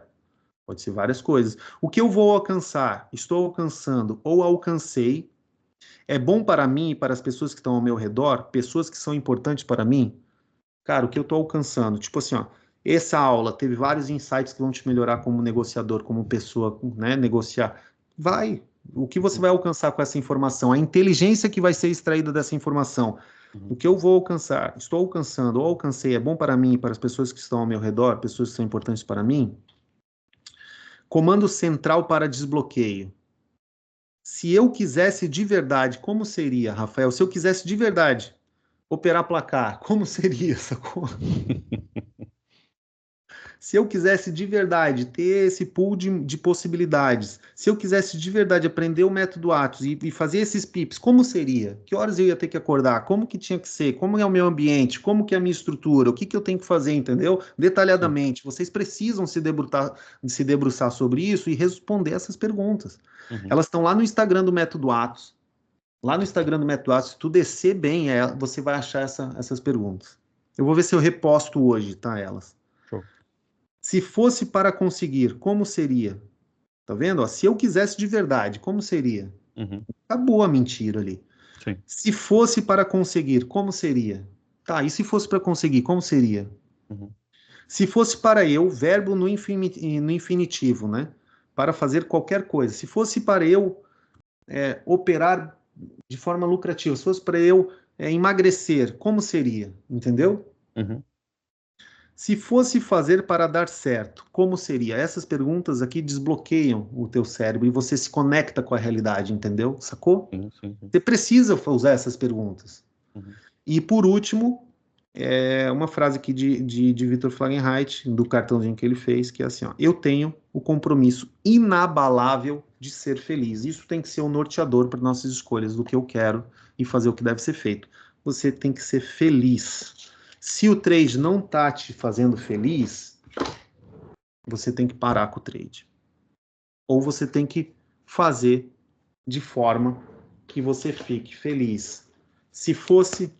Pode ser várias coisas. O que eu vou alcançar? Estou alcançando ou alcancei? É bom para mim e para as pessoas que estão ao meu redor? Pessoas que são importantes para mim? Cara, o que eu estou alcançando? Tipo assim, ó, essa aula teve vários insights que vão te melhorar como negociador, como pessoa, né? Negociar. Vai. O que você vai alcançar com essa informação? A inteligência que vai ser extraída dessa informação. O que eu vou alcançar? Estou alcançando ou alcancei? É bom para mim e para as pessoas que estão ao meu redor, pessoas que são importantes para mim? Comando central para desbloqueio. Se eu quisesse de verdade, como seria, Rafael? Se eu quisesse de verdade operar placar, como seria essa coisa? Se eu quisesse de verdade ter esse pool de possibilidades, se eu quisesse de verdade aprender o método Atos e fazer esses pips, como seria? Que horas eu ia ter que acordar? Como que tinha que ser? Como é o meu ambiente? Como que é a minha estrutura? O que que eu tenho que fazer, entendeu? Detalhadamente. Vocês precisam se debruçar sobre isso e responder essas perguntas. Elas estão lá no Instagram do método Atos. Lá no Instagram do método Atos, se tu descer bem, você vai achar essas perguntas. Eu vou ver se eu reposto hoje, tá, elas. Se fosse para conseguir, como seria? Tá vendo? Ó, se eu quisesse de verdade, como seria? Acabou a mentira ali. Sim. Se fosse para conseguir, como seria? Tá, e se fosse para conseguir, como seria? Se fosse para eu, verbo no infinitivo, né? Para fazer qualquer coisa. Se fosse para eu operar de forma lucrativa, se fosse para eu emagrecer, como seria? Entendeu? Uhum. Se fosse fazer para dar certo, como seria? Essas perguntas aqui desbloqueiam o teu cérebro e você se conecta com a realidade, entendeu? Sacou? Sim, sim, sim. Você precisa usar essas perguntas. Uhum. E por último, uma frase aqui de Victor Fahrenheit, do cartãozinho que ele fez, que é assim, ó, eu tenho o compromisso inabalável de ser feliz. Isso tem que ser o norteador para nossas escolhas do que eu quero e fazer o que deve ser feito. Você tem que ser feliz. Se o trade não tá te fazendo feliz, você tem que parar com o trade. Ou você tem que fazer de forma que você fique feliz. Se fosse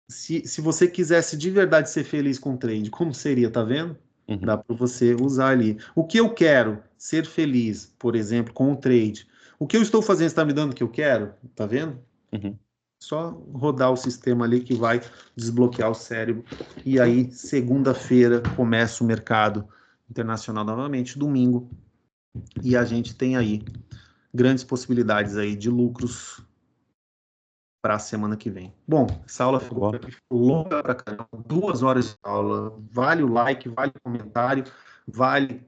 se você quisesse de verdade ser feliz com o trade, como seria, tá vendo? Uhum. Dá para você usar ali. O que eu quero ser feliz, por exemplo, com o trade. O que eu estou fazendo está me dando o que eu quero, tá vendo? Uhum. Só rodar o sistema ali que vai desbloquear o cérebro. E aí, segunda-feira, começa o mercado internacional novamente, domingo. E a gente tem aí grandes possibilidades aí de lucros para a semana que vem. Bom, essa aula ficou Bom. longa pra caramba, 2 horas de aula. Vale o like, vale o comentário, vale.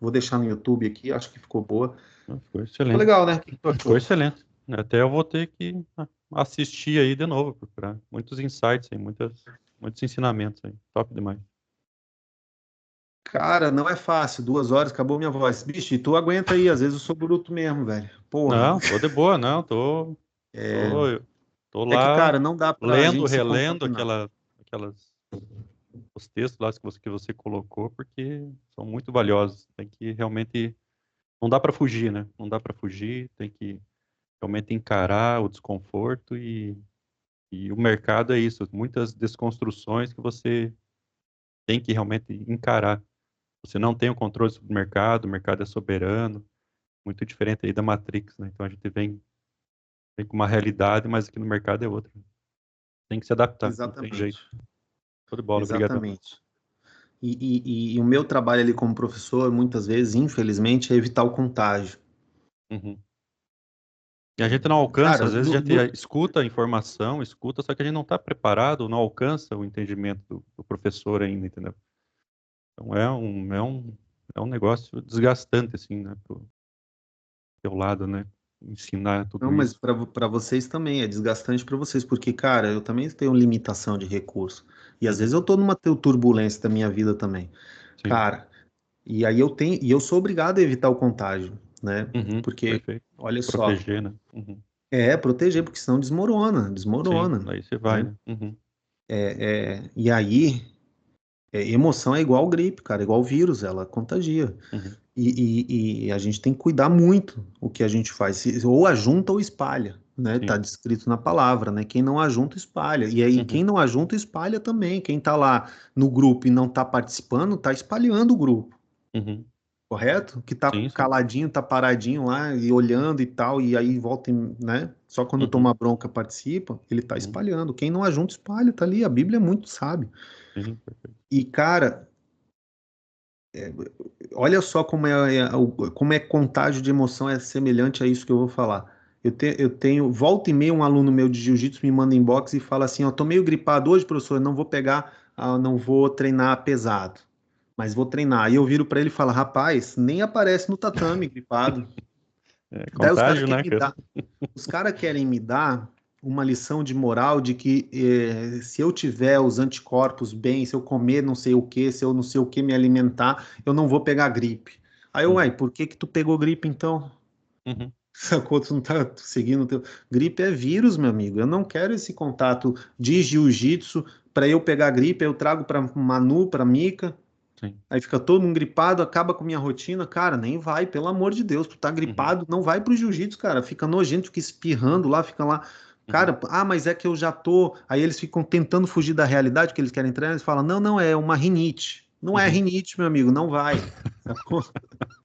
Vou deixar no YouTube aqui, acho que ficou boa. Ficou Ficou excelente. legal, né? O que tu Ficou achou? excelente. Até eu vou ter que assistir aí de novo, procurar muitos insights aí, muitos ensinamentos aí. Top demais. Cara, não é fácil. 2 horas, acabou minha voz. Bicho, e tu aguenta aí, às vezes eu sou bruto mesmo, velho. Porra. Não, tô de boa, não, tô, tô É que, lá cara, não dá pra lendo, gente se relendo contaminar. aquelas, os textos lá que você colocou, porque são muito valiosos. Tem que realmente, não dá para fugir, né? Não dá para fugir, tem que realmente encarar o desconforto e o mercado é isso, muitas desconstruções que você tem que realmente encarar. Você não tem o controle sobre o mercado é soberano, muito diferente aí da Matrix, né? Então a gente vem com uma realidade, mas aqui no mercado é outra. Tem que se adaptar, não tem Exatamente. jeito. Show de bola, obrigadão. Exatamente. E o meu trabalho ali como professor, muitas vezes, infelizmente, é evitar o contágio. Uhum. E a gente não alcança, Cara, às vezes a gente escuta a informação, escuta, só que a gente não está preparado, não alcança o entendimento do professor ainda, entendeu? Então é um negócio desgastante, assim, né, pro teu lado, né? Ensinar não, tudo mas isso. para vocês também é desgastante para vocês, porque, cara, eu também tenho limitação de recurso. E às vezes Uhum. eu tô numa turbulência da minha vida também. Sim. Cara, e eu sou obrigado a evitar o contágio, né? Uhum. Porque, Perfeito. olha só, Proteger, né? Uhum. proteger, porque senão desmorona, Sim, desmorona, daí você vai, né? né? Uhum. E aí, emoção é igual gripe, cara, igual vírus, ela contagia. Uhum. E a gente tem que cuidar muito o que a gente faz. Ou ajunta ou espalha, né? Tá Sim. descrito na palavra, né? Quem não ajunta, espalha. E aí, Uhum. quem não ajunta, espalha também. Quem tá lá no grupo e não tá participando, tá espalhando o grupo, Uhum. correto? Que tá Sim, sim. caladinho, tá paradinho lá e olhando e tal, e aí volta, né? Só quando Uhum. toma bronca participa, ele tá Uhum. espalhando. Quem não ajunta, espalha, tá ali. A Bíblia é muito sábio. Sim, perfeito. E, cara, olha só como é contágio de emoção é semelhante a isso que eu vou falar. Eu tenho, volta e meia, um aluno meu de jiu-jitsu me manda inbox e fala assim: ó, tô meio gripado hoje, professor, não vou pegar, não vou treinar pesado, mas vou treinar. Aí eu viro para ele e falo: rapaz, nem aparece no tatame gripado. É Daí os caras contágio, querem né, me cara? dar, os caras querem me dar uma lição de moral de que se eu tiver os anticorpos bem, se eu comer não sei o que, se eu não sei o que me alimentar, eu não vou pegar gripe. Aí, uai, Uhum. por que que tu pegou gripe então? Uhum. Sacou? Tu não tá seguindo o teu. Gripe é vírus, meu amigo. Eu não quero esse contato de jiu-jitsu para eu pegar gripe, eu trago para Manu, para Mica. Sim. Aí fica todo mundo gripado, acaba com minha rotina. Cara, nem vai, pelo amor de Deus. Tu tá Uhum. gripado, não vai pro jiu-jitsu, cara. Fica nojento, fica espirrando lá, fica lá. Uhum. Cara, mas é que eu já tô. Aí eles ficam tentando fugir da realidade que eles querem treinar. Eles falam: não, não, é uma rinite. Não é Uhum. rinite, meu amigo, não vai. Sacou?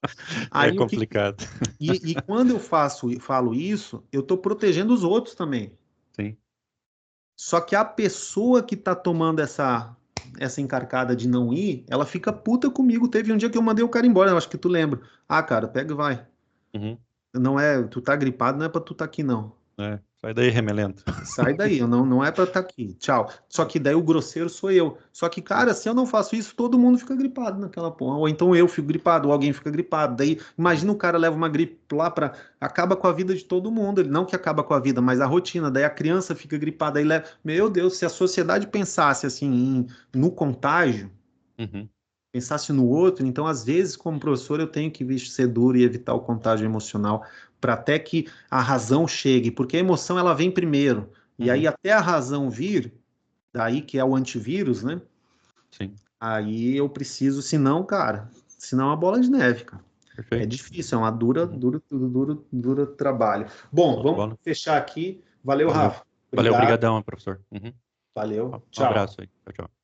É Aí o que. complicado. E quando eu falo isso, eu tô protegendo os outros também. Sim. Só que a pessoa que tá tomando essa encarcada de não ir, ela fica puta comigo. Teve um dia que eu mandei o cara embora, eu acho que tu lembra. Ah, cara, pega e vai. Uhum. não é, tu tá gripado, não é pra tu tá aqui, não. Sai daí, remelento. Sai daí, não é pra estar aqui. Tchau. Só que daí o grosseiro sou eu. Só que, cara, se eu não faço isso, todo mundo fica gripado naquela porra. Ou então eu fico gripado, ou alguém fica gripado. Daí, imagina o cara leva uma gripe lá pra. Acaba com a vida de todo mundo. Ele não que acaba com a vida, mas a rotina. Daí a criança fica gripada. Aí leva. Meu Deus, se a sociedade pensasse assim no contágio, Uhum. pensasse no outro, então às vezes, como professor, eu tenho que ser duro e evitar o contágio emocional para até que a razão chegue, porque a emoção ela vem primeiro. E aí Uhum. até a razão vir, daí que é o antivírus, né? Sim, Aí eu preciso, senão, cara, senão é uma bola de neve, cara. É perfeito. difícil, é uma dura, Uhum. dura, dura, dura, dura trabalho. Bom, Show de vamos bola. fechar aqui. Valeu, Valeu. Rafa. Valeu, Obrigado. obrigadão, professor. Uhum. Valeu. Um Tchau. abraço aí. Tchau, tchau.